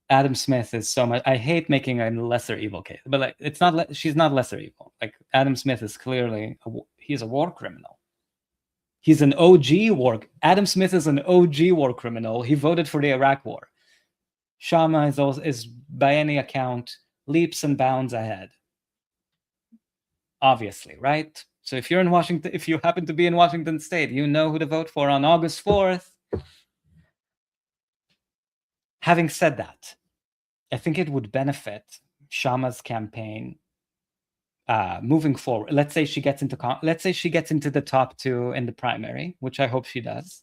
Adam Smith is so much. I hate making a lesser evil case, but like it's not. She's not lesser evil. Like Adam Smith is clearly he's a war criminal. He's an OG war. Adam Smith is an OG war criminal. He voted for the Iraq War. Kshama is by any account leaps and bounds ahead. Obviously, right? So if you're in Washington, if you happen to be in Washington State, you know who to vote for on August 4th. Having said that, I think it would benefit Kshama's campaign moving forward. Let's say she gets into the top 2 in the primary, which I hope she does,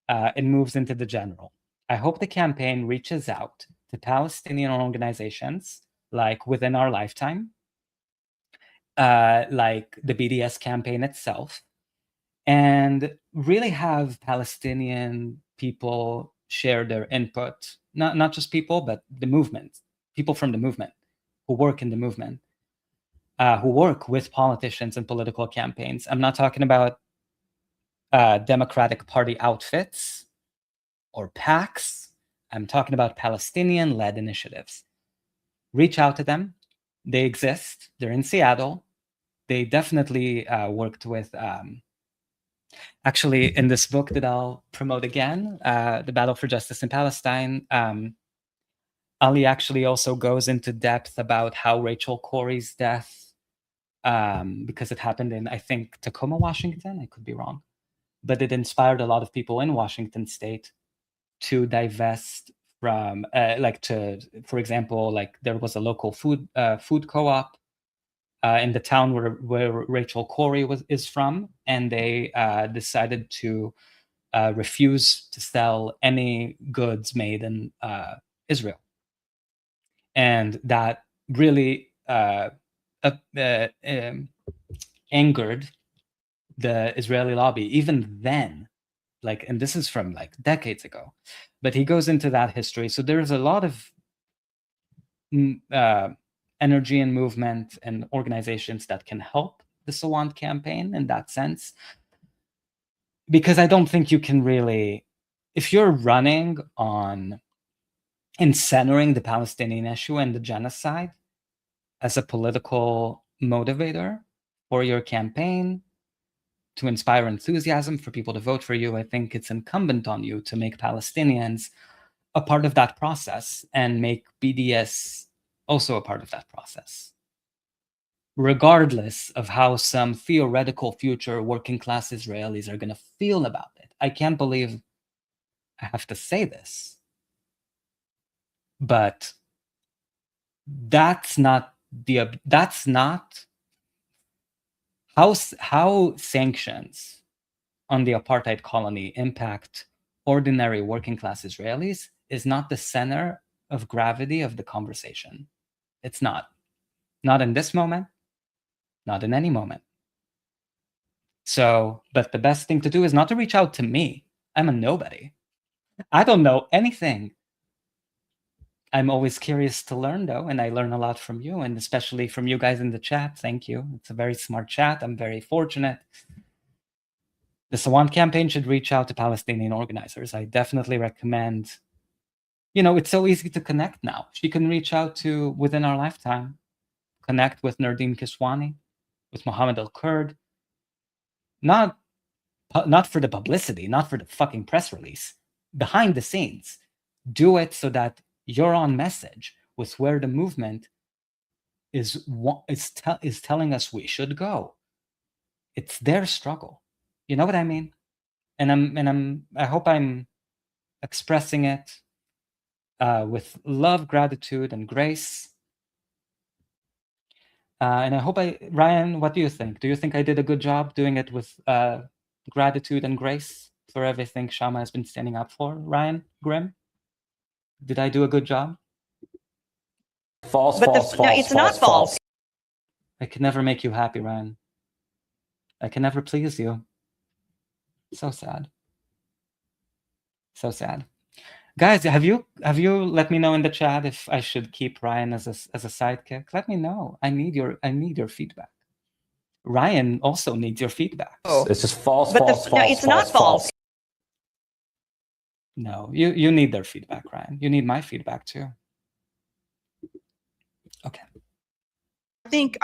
and moves into the general. I hope the campaign reaches out to Palestinian organizations like Within Our Lifetime, like the BDS campaign itself, and really have Palestinian people share their input. Not just people, but the movement, people from the movement who work in the movement, who work with politicians and political campaigns. I'm not talking about Democratic Party outfits or PACs. I'm talking about Palestinian-led initiatives. Reach out to them. They exist. They're in Seattle. They definitely worked with, actually, in this book that I'll promote again, The Battle for Justice in Palestine, Ali actually also goes into depth about how Rachel Corrie's death, because it happened in, I think, Tacoma, Washington, I could be wrong, but it inspired a lot of people in Washington State to divest from, for example, like there was a local food co-op in the town where Rachel Corrie is from, and they decided to refuse to sell any goods made in Israel. And that really angered the Israeli lobby, even then. Like, and this is from like decades ago, but he goes into that history. So there's a lot of energy and movement and organizations that can help the Sawant campaign in that sense. Because I don't think you can really, if you're running on centering the Palestinian issue and the genocide as a political motivator for your campaign, to inspire enthusiasm for people to vote for you, I think it's incumbent on you to make Palestinians a part of that process and make BDS also a part of that process, regardless of how some theoretical future working class Israelis are going to feel about it. I can't believe I have to say this, but that's not how sanctions on the apartheid colony impact ordinary working class Israelis is not the center of gravity of the conversation. It's not in this moment, not in any moment. So, but the best thing to do is not to reach out to me. I'm a nobody. I don't know anything. I'm always curious to learn, though, and I learn a lot from you, and especially from you guys in the chat. Thank you. It's a very smart chat. I'm very fortunate. The Sawant campaign should reach out to Palestinian organizers. I definitely recommend, it's so easy to connect now. She can reach out to Within Our Lifetime, connect with Nardine Kiswani, with Mohammed Al-Kurd. Not for the publicity, not for the fucking press release. Behind the scenes. Do it so that you're on message with where the movement is telling us we should go. It's their struggle. You know what I mean? And I hope I'm expressing it with love, gratitude, and grace. And I hope Ryan, what do you think? Do you think I did a good job doing it with gratitude and grace for everything Kshama has been standing up for? Ryan Grimm? Did I do a good job?
False.
It's not false.
I can never make you happy, Ryan. I can never please you. So sad. So sad. Guys, have you let me know in the chat if I should keep Ryan as a sidekick? Let me know. I need your feedback. Ryan also needs your feedback.
It's just false,
But
false,
no,
false,
it's not false.
No, you need their feedback, Ryan. You need my feedback too. Okay.
I think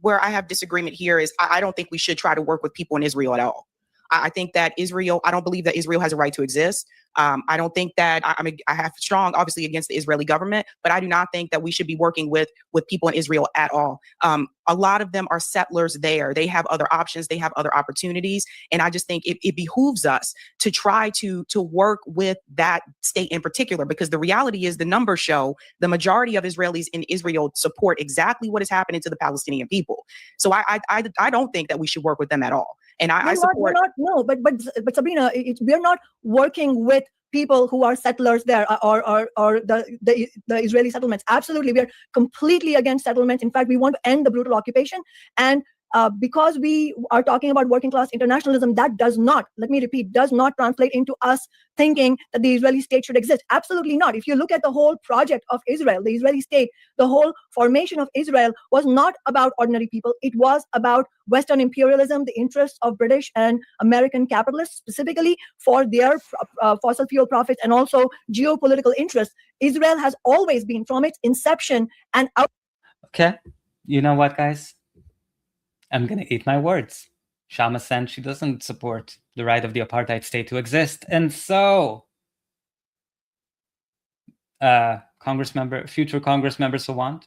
where I have disagreement here is I don't think we should try to work with people in Israel at all. I think that Israel, I don't believe that Israel has a right to exist. I don't think that, I have strong, obviously, against the Israeli government, but I do not think that we should be working with people in Israel at all. A lot of them are settlers there. They have other options. They have other opportunities. And I just think it behooves us to try to work with that state in particular, because the reality is the numbers show the majority of Israelis in Israel support exactly what is happening to the Palestinian people. So I don't think that we should work with them at all. And I support.
But Sabrina, we're not working with people who are settlers there or the Israeli settlements. Absolutely, we are completely against settlements. In fact, we want to end the brutal occupation. And because we are talking about working class internationalism, that does not, let me repeat, does not translate into us thinking that the Israeli state should exist. Absolutely not. If you look at the whole project of Israel, the Israeli state, the whole formation of Israel was not about ordinary people. It was about Western imperialism, the interests of British and American capitalists, specifically for their fossil fuel profits and also geopolitical interests. Israel has always been, from its inception and out.
Okay. You know what, guys? I'm going to eat my words. Kshama Sawant, she doesn't support the right of the apartheid state to exist. And so, future Congress member Sawant,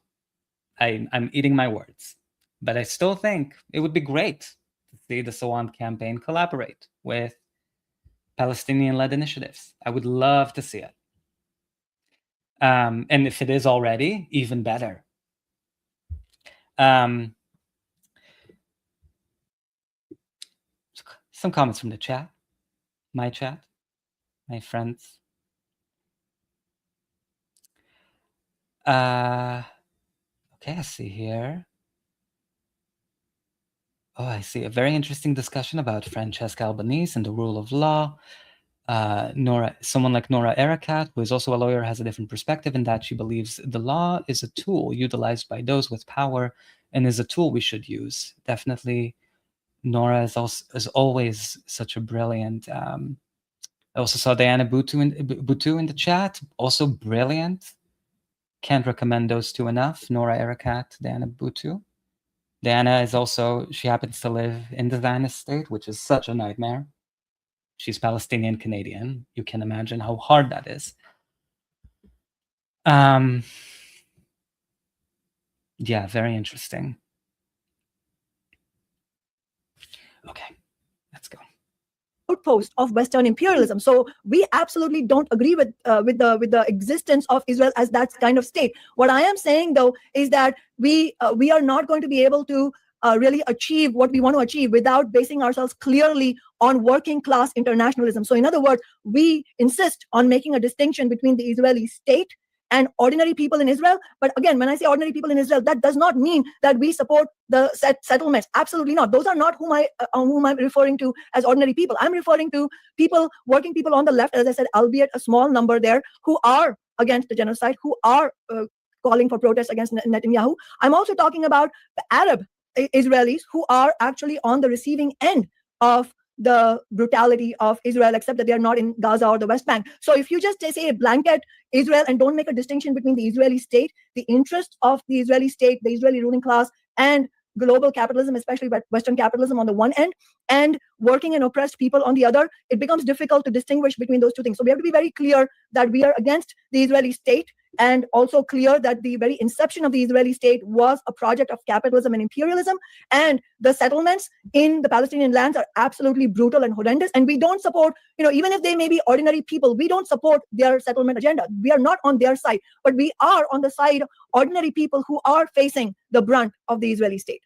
I'm eating my words. But I still think it would be great to see the Sawant campaign collaborate with Palestinian-led initiatives. I would love to see it. And if it is already, even better. Some comments from the chat, my friends. Okay, I see here. Oh, I see a very interesting discussion about Francesca Albanese and the rule of law. Someone like Nora Erakat, who is also a lawyer, has a different perspective in that she believes the law is a tool utilized by those with power and is a tool we should use. Definitely. Nora is always such a brilliant. I also saw Diana Butu in the chat, also brilliant. Can't recommend those two enough. Nora Erakat, Diana Butu. Diana is also, she happens to live in the Zionist state, which is such a nightmare. She's Palestinian Canadian. You can imagine how hard that is. Yeah, very interesting. Okay, let's go.
Outpost of Western imperialism. So we absolutely don't agree with the existence of Israel as that kind of state. What I am saying, though, is that we are not going to be able to really achieve what we want to achieve without basing ourselves clearly on working class internationalism. So in other words, we insist on making a distinction between the Israeli state and ordinary people in Israel. But again, when I say ordinary people in Israel, that does not mean that we support the settlements. Absolutely not. Those are not whom I'm referring to as ordinary people. I'm referring to people, working people on the left, as I said, albeit a small number there, who are against the genocide, who are calling for protests against Netanyahu. I'm also talking about the Arab Israelis who are actually on the receiving end of the brutality of Israel, except that they are not in Gaza or the West Bank. So if you just say a blanket Israel and don't make a distinction between the Israeli state, the interests of the Israeli state, the Israeli ruling class, and global capitalism, especially Western capitalism on the one end, and working and oppressed people on the other, it becomes difficult to distinguish between those two things. So we have to be very clear that we are against the Israeli state, and also clear that the very inception of the Israeli state was a project of capitalism and imperialism, and the settlements in the Palestinian lands are absolutely brutal and horrendous. And we don't support, even if they may be ordinary people, we don't support their settlement agenda. We are not on their side, but we are on the side of ordinary people who are facing the brunt of the Israeli state.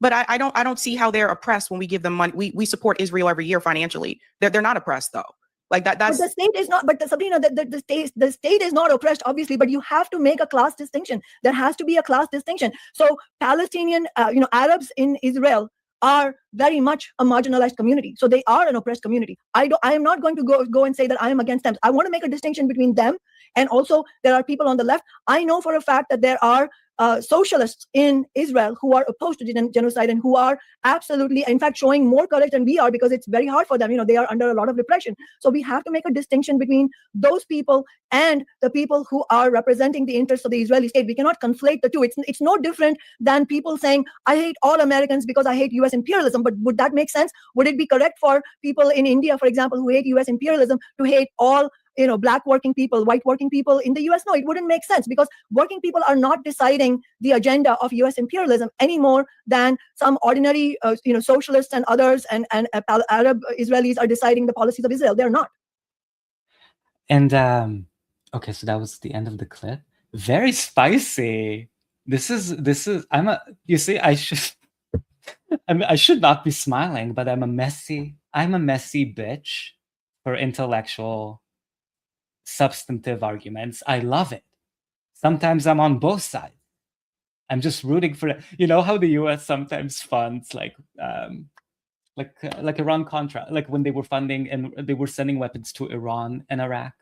But I don't see how they're oppressed when we give them money. We support Israel every year financially. They're not oppressed though. Like that's.
But the state is not. But Sabrina, the state is not oppressed, obviously. But you have to make a class distinction. There has to be a class distinction. So Palestinian, Arabs in Israel are very much a marginalized community. So they are an oppressed community. I am not going to go and say that I am against them. I want to make a distinction between them and also there are people on the left. I know for a fact that there are socialists in Israel who are opposed to genocide and who are absolutely, in fact, showing more courage than we are because it's very hard for them. They are under a lot of repression. So we have to make a distinction between those people and the people who are representing the interests of the Israeli state. We cannot conflate the two. It's no different than people saying, I hate all Americans because I hate US imperialism. But would that make sense? Would it be correct for people in India, for example, who hate US imperialism to hate all black working people, white working people in the US? No, it wouldn't make sense because working people are not deciding the agenda of US imperialism any more than some ordinary, socialists and others and Arab Israelis are deciding the policies of Israel. They're not.
And okay, so that was the end of the clip. Very spicy. This is. You see, I should not be smiling, but I'm a messy bitch for intellectual, substantive arguments. I love it. Sometimes I'm on both sides. I'm just rooting for it. You know how the US sometimes funds like Iran-Contra, like when they were funding and they were sending weapons to Iran and Iraq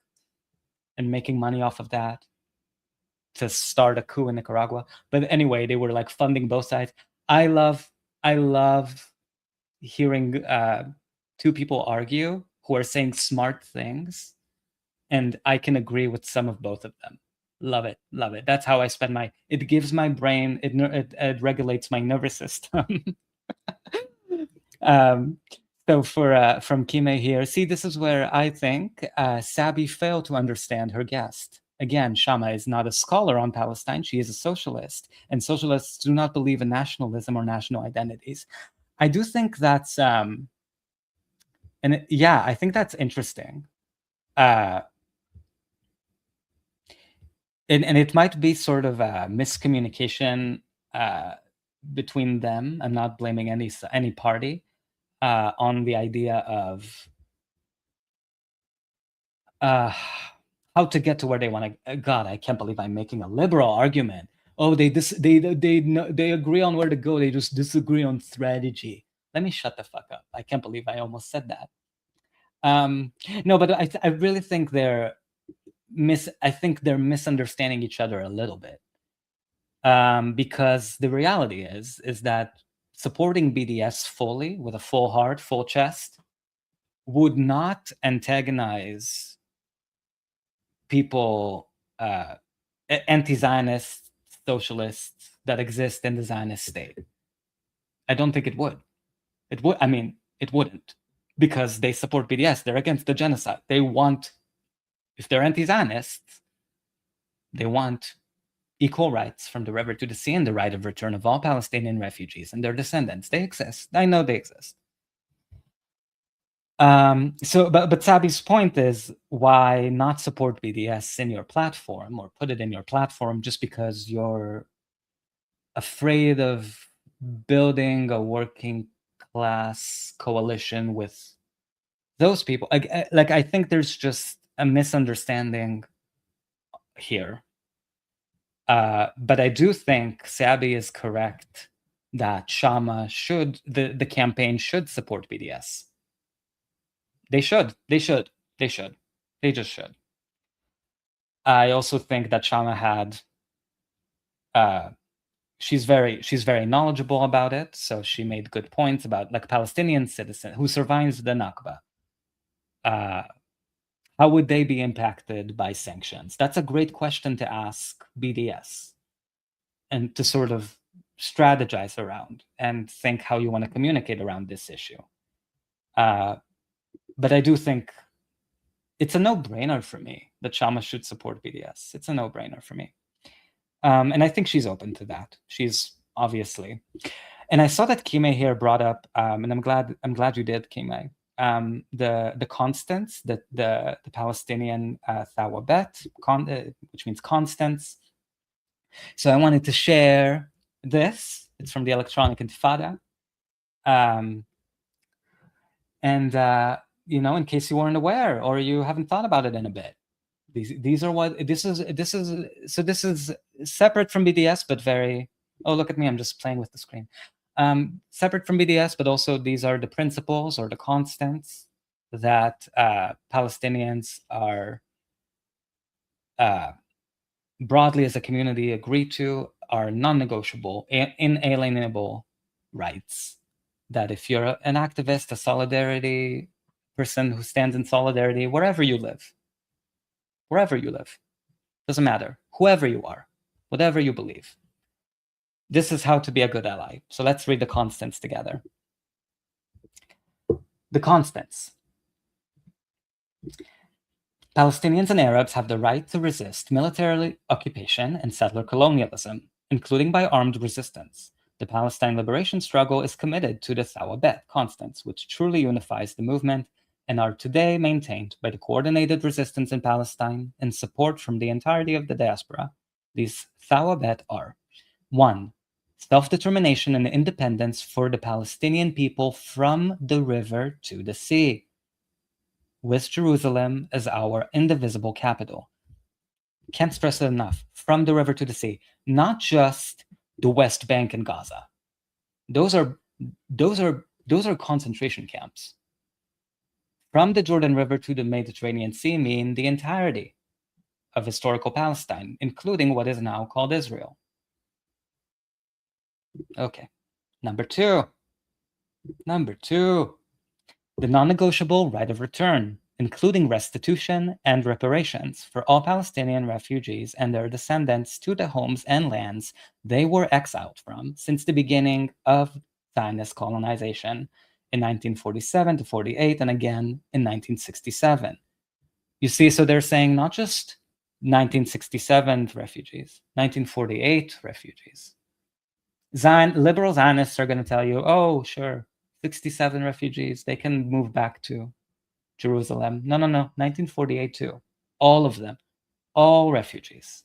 and making money off of that to start a coup in Nicaragua. But anyway, they were like funding both sides. I love hearing two people argue who are saying smart things, and I can agree with some of both of them. Love it. That's how I spend it gives my brain, it regulates my nervous system. So from Kime here, see, this is where I think Sabby failed to understand her guest. Again, Kshama is not a scholar on Palestine. She is a socialist, and socialists do not believe in nationalism or national identities. I do think that's, I think that's interesting. And it might be sort of a miscommunication between them. I'm not blaming any party on the idea of how to get to where they want to. God, I can't believe I'm making a liberal argument. Oh, they agree on where to go. They just disagree on strategy. Let me shut the fuck up. I can't believe I almost said that. No, but I really think they're misunderstanding each other a little bit. Because the reality is that supporting BDS fully, with a full heart, full chest, would not antagonize people, anti-Zionist socialists that exist in the Zionist state. I don't think it would. It wouldn't, because they support BDS. They're against the genocide. They want, if they're anti-Zionists, they want equal rights from the river to the sea and the right of return of all Palestinian refugees and their descendants. They exist. I know they exist. But Sabby's point is, why not support BDS in your platform or put it in your platform just because you're afraid of building a working class coalition with those people? I think there's just a misunderstanding here. But I do think Sabby is correct that Kshama the campaign should support BDS. They just should. I also think that Kshama she's very knowledgeable about it, so she made good points about, like, Palestinian citizen who survives the Nakba. How would they be impacted by sanctions? That's a great question to ask BDS and to sort of strategize around and think how you want to communicate around this issue. But I do think it's a no-brainer for me that Kshama should support BDS. It's a no-brainer for me. And I think she's open to that. She's obviously. And I saw that Kime here brought up, and I'm glad you did, Kime, the constants, the Palestinian thawabet, which means constants. So I wanted to share this. It's from the Electronic Intifada. In case you weren't aware or you haven't thought about it in a bit, this is separate from BDS, but very, oh, look at me, I'm just playing with the screen. separate from BDS, but also these are the principles or the constants that Palestinians are broadly as a community agree to, are non-negotiable, inalienable rights. That if you're an activist, a solidarity person who stands in solidarity, wherever you live, doesn't matter, whoever you are, whatever you believe, this is how to be a good ally. So let's read the constants together. The constants. Palestinians and Arabs have the right to resist military occupation and settler colonialism, including by armed resistance. The Palestine liberation struggle is committed to the Thawabet constants, which truly unifies the movement and are today maintained by the coordinated resistance in Palestine and support from the entirety of the diaspora. These Thawabet are: 1. Self-determination and independence for the Palestinian people from the river to the sea, with Jerusalem as our indivisible capital. Can't stress it enough. From the river to the sea, not just the West Bank and Gaza. Those are concentration camps. From the Jordan River to the Mediterranean Sea mean the entirety of historical Palestine, including what is now called Israel. Okay. Number two, the non-negotiable right of return, including restitution and reparations for all Palestinian refugees and their descendants to the homes and lands they were exiled from since the beginning of Zionist colonization in 1947 to 48 and again in 1967. You see, so they're saying not just 1967 refugees, 1948 refugees. Liberal Zionists are going to tell you, oh, sure, 67 refugees, they can move back to Jerusalem. No, 1948 too. All of them, all refugees.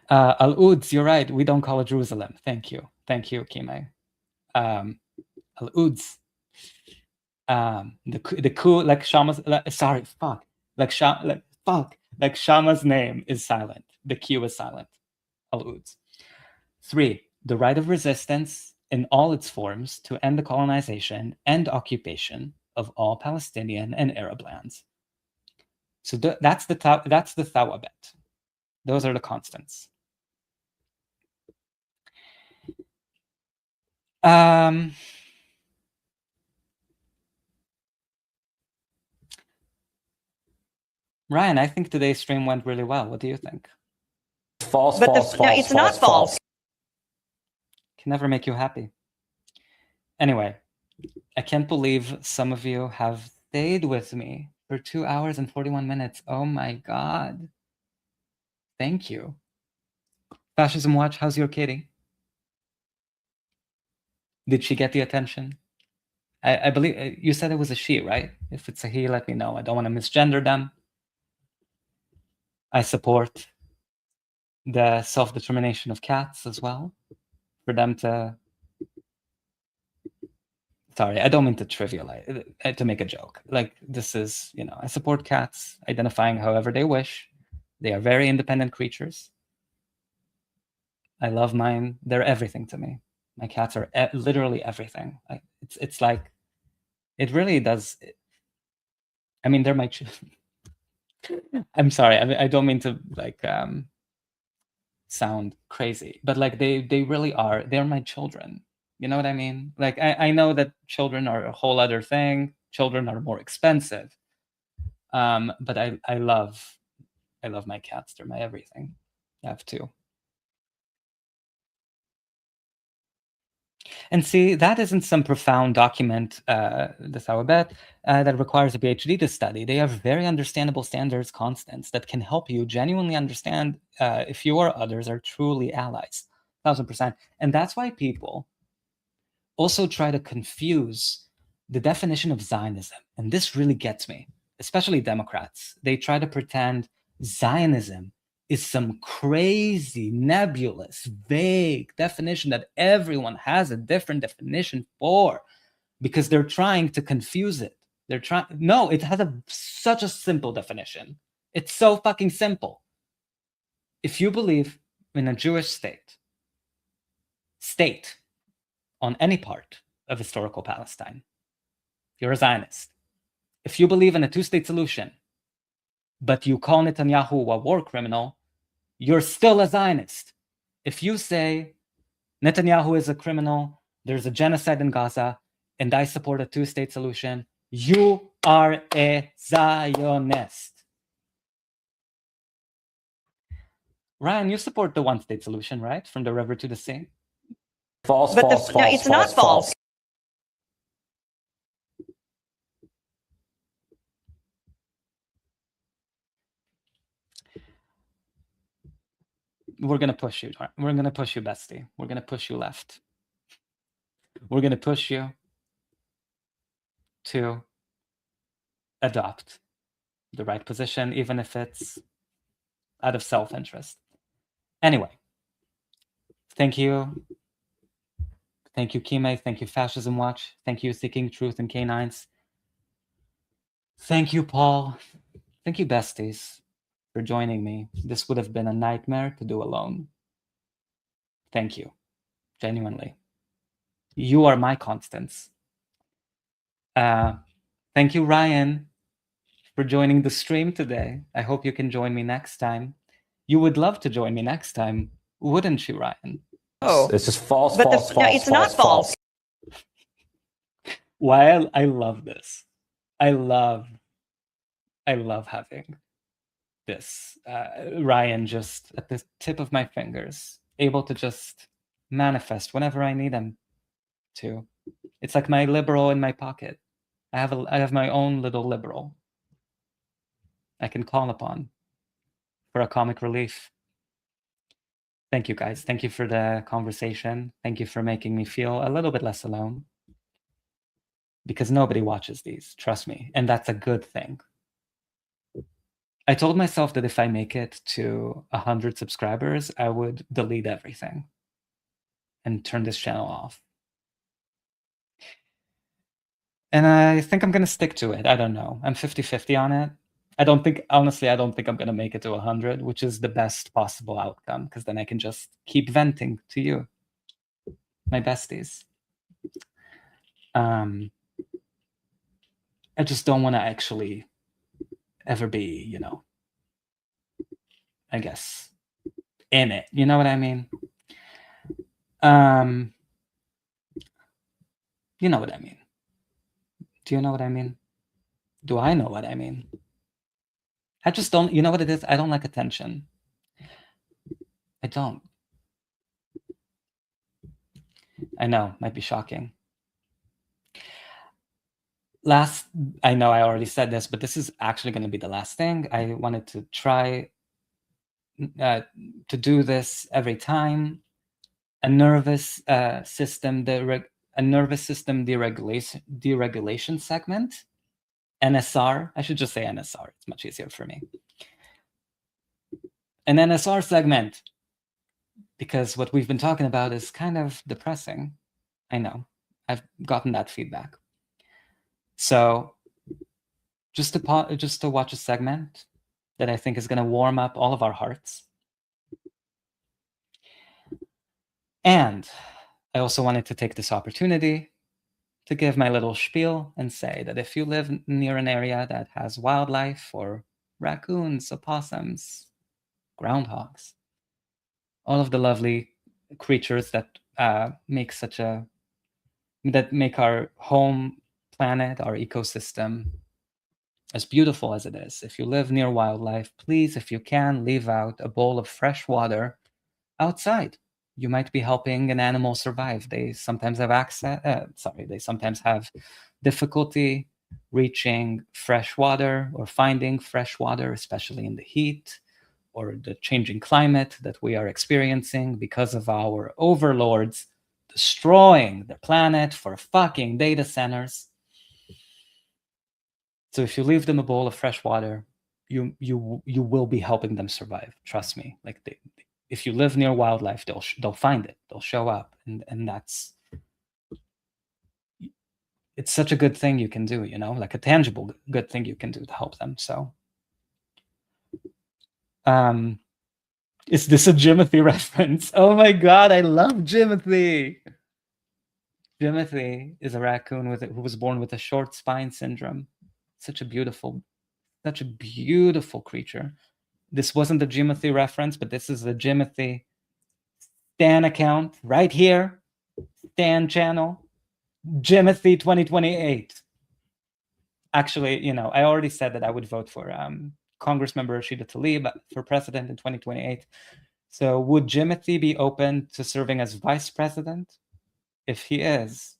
Al-Uds, you're right, we don't call it Jerusalem. Thank you, Kime. Al-Uds. The coup, like Kshama's, like Kshama's name is silent. The Q is silent. Al-Uds. 3. The right of resistance in all its forms to end the colonization and occupation of all Palestinian and Arab lands. So that's the Thawabet. Those are the constants. Ryan, I think today's stream went really well. What do you think?
False,
But
false, false,
it's not false.
Can never make you happy. Anyway, I can't believe some of you have stayed with me for 2 hours and 41 minutes. Oh my God. Thank you. Fascism Watch, how's your kitty? Did she get the attention? I believe you said it was a she, right? If it's a he, let me know. I don't want to misgender them. I support the self-determination of cats as well. For them to... Sorry, I don't mean to trivialize, to make a joke. Like, this is, I support cats identifying however they wish. They are very independent creatures. I love mine. They're everything to me. My cats are literally everything. It's like, it really does. I mean, they're my children. I'm sorry. I don't mean to sound crazy, but like they really are. They're my children. You know what I mean? Like I know that children are a whole other thing. Children are more expensive. But I love my cats. They're my everything. I have two. And see, that isn't some profound document, the Thawabet, that requires a PhD to study. They have very understandable standards, constants that can help you genuinely understand if you or others are truly allies, 1000%. And that's why people also try to confuse the definition of Zionism. And this really gets me, especially Democrats. They try to pretend Zionism is some crazy, nebulous, vague definition that everyone has a different definition for, because they're trying to confuse it. No, it has such a simple definition. It's so fucking simple. If you believe in a Jewish state, state on any part of historical Palestine, you're a Zionist. If you believe in a two-state solution, but you call Netanyahu a war criminal, you're still a Zionist. If you say Netanyahu is a criminal, there's a genocide in Gaza, and I support a two-state solution, you are a Zionist. Ryan, you support the one-state solution, right? From the river to the sea?
False,
But
false,
no,
false,
it's not false.
We're going to push you. We're going to push you, bestie. We're going to push you left. We're going to push you to adopt the right position, even if it's out of self-interest. Anyway, thank you. Thank you, Kime. Thank you, Fascism Watch. Thank you, Seeking Truth and Canines. Thank you, Paul. Thank you, besties, for joining me. This would have been a nightmare to do alone. Thank you, genuinely. You are my constants. Thank you, Ryan, for joining the stream today. I hope you can join me next time. You would love to join me next time, wouldn't you, Ryan?
Oh,
It's just false,
but
false,
no,
false,
it's not false.
While I love this, I love having this Ryan just at the tip of my fingers, able to just manifest whenever I need him to. It's like my liberal in my pocket. I have my own little liberal I can call upon for a comic relief. Thank you, guys. Thank you for the conversation. Thank you for making me feel a little bit less alone. Because nobody watches these, trust me. And that's a good thing. I told myself that if I make it to 100 subscribers, I would delete everything and turn this channel off. And I think I'm going to stick to it. I don't know. I'm 50-50 on it. Honestly, I don't think I'm going to make it to 100, which is the best possible outcome, because then I can just keep venting to you, my besties. I just don't want to actually ever be, I guess, in it. You know what I mean? You know what I mean. Do you know what I mean? Do I know what I mean? I just don't, you know what it is? I don't like attention. I don't. I know, might be shocking. I know I already said this, but this is actually going to be the last thing. I wanted to try to do this every time. A nervous system deregulation segment. NSR. I should just say NSR. It's much easier for me. An NSR segment. Because what we've been talking about is kind of depressing. I know. I've gotten that feedback. So just to watch a segment that I think is going to warm up all of our hearts. And I also wanted to take this opportunity to give my little spiel and say that if you live near an area that has wildlife or raccoons, opossums, groundhogs, all of the lovely creatures that make our home planet, our ecosystem, as beautiful as it is. If you live near wildlife, please, if you can, leave out a bowl of fresh water outside. You might be helping an animal survive. They sometimes have they sometimes have difficulty reaching fresh water or finding fresh water, especially in the heat or the changing climate that we are experiencing because of our overlords destroying the planet for fucking data centers. So if you leave them a bowl of fresh water, you will be helping them survive. Trust me. Like if you live near wildlife, they'll find it. They'll show up, and it's such a good thing you can do. Like a tangible good thing you can do to help them. So, Is this a Jimothy reference? Oh my god, I love Jimothy. Jimothy is a raccoon who was born with a short spine syndrome. Such a beautiful creature. This wasn't the Jimothy reference, but this is the Jimothy Stan account right here. Stan channel. Jimothy 2028. Actually, you know, I already said that I would vote for Congressmember Rashida Tlaib for president in 2028. So would Jimothy be open to serving as vice president? If he is,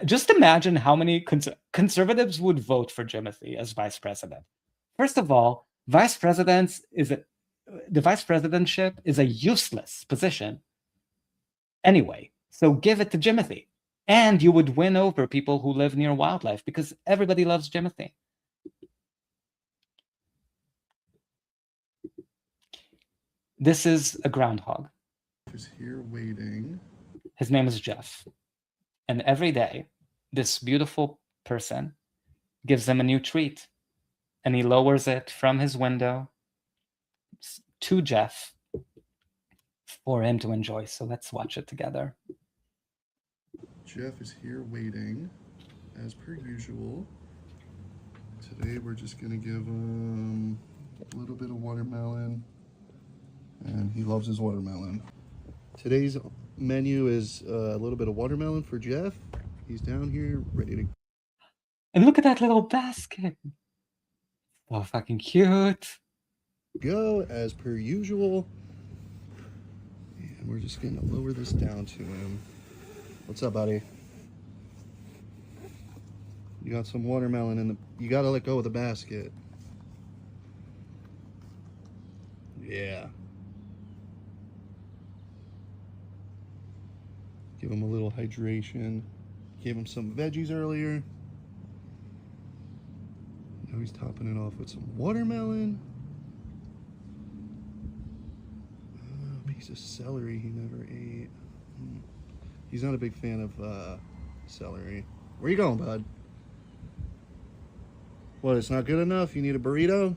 just imagine how many conservatives would vote for Jimothy as vice president. First of all, the vice presidentship is a useless position anyway. So give it to Jimothy. And you would win over people who live near wildlife because everybody loves Jimothy. This is a groundhog.
Just here waiting.
His name is Jeff. And every day, this beautiful person gives him a new treat. And he lowers it from his window to Jeff for him to enjoy. So let's watch it together.
Jeff is here waiting, as per usual. Today we're just gonna give him a little bit of watermelon, and he loves his watermelon. Today's menu is a little bit of watermelon for Jeff. He's down here ready to...
And look at that little basket. Oh, fucking cute.
Go, as per usual. And we're just gonna lower this down to him. What's up, buddy? You got some watermelon in the... You gotta let go of the basket. Yeah. Give him a little hydration. Gave him some veggies earlier. Now he's topping it off with some watermelon. A piece of celery he never ate. He's not a big fan of celery. Where you going, bud? What, it's not good enough? You need a burrito?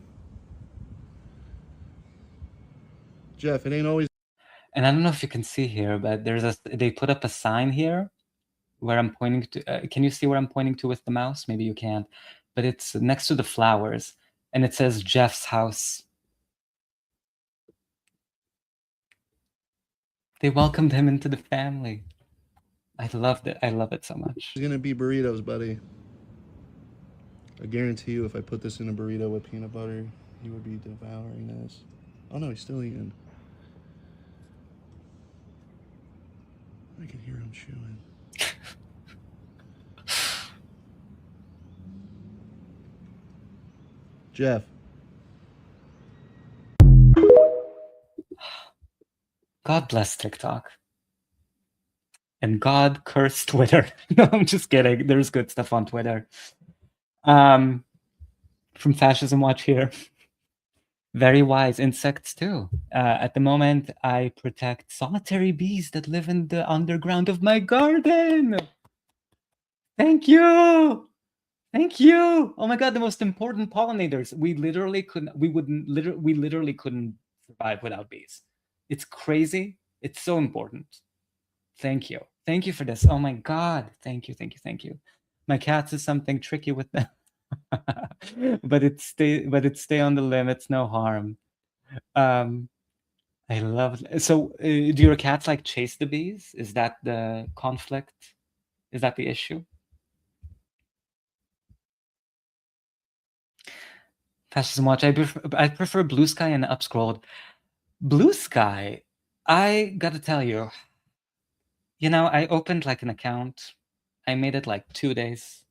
Jeff, it ain't always...
And I don't know if you can see here, but they put up a sign here where I'm pointing to. Can you see where I'm pointing to with the mouse? Maybe you can't. But it's next to the flowers, and it says Jeff's house. They welcomed him into the family. I loved it. I love it so much.
It's gonna be burritos, buddy. I guarantee you if I put this in a burrito with peanut butter, he would be devouring this. Oh no, he's still eating. I can hear him chewing. Jeff.
God bless TikTok. And God curse Twitter. No, I'm just kidding. There's good stuff on Twitter. From Fascism Watch here. Very wise insects too. At the moment, I protect solitary bees that live in the underground of my garden. Thank you. Thank you. Oh my God, the most important pollinators. We literally couldn't survive without bees. It's crazy. It's so important. Thank you. Thank you for this. Oh my God. Thank you. Thank you. Thank you. My cats is something tricky with them. but it stay on the limits, no harm. I love so do your cats like chase the bees? Is that the conflict? Is that the issue? Fascism Watch, I prefer Blue Sky and Upscrolled. Blue Sky, I gotta tell you, you know, I opened like an account. I made it like 2 days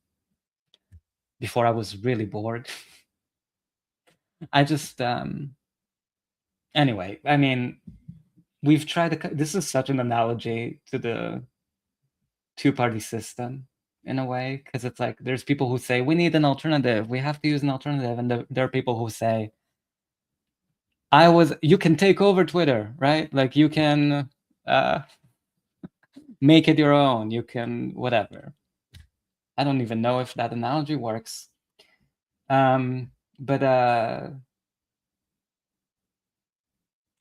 before I was really bored. I just, anyway, I mean, we've tried, this is such an analogy to the two-party system in a way, because it's like, there's people who say, we need an alternative, we have to use an alternative, and there are people who say, you can take over Twitter, right? Like you can make it your own, you can, whatever. I don't even know if that analogy works. But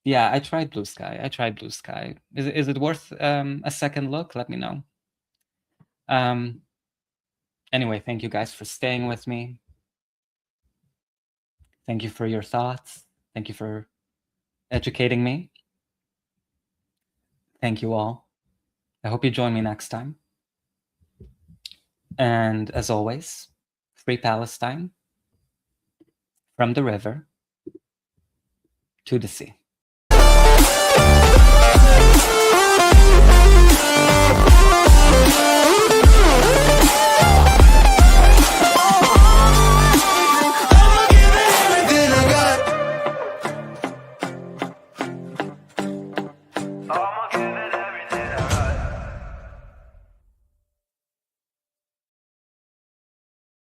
Yeah, I tried Blue Sky. Is it worth a second look? Let me know. Anyway, thank you guys for staying with me. Thank you for your thoughts. Thank you for educating me. Thank you all. I hope you join me next time. And as always, free Palestine from the river to the sea.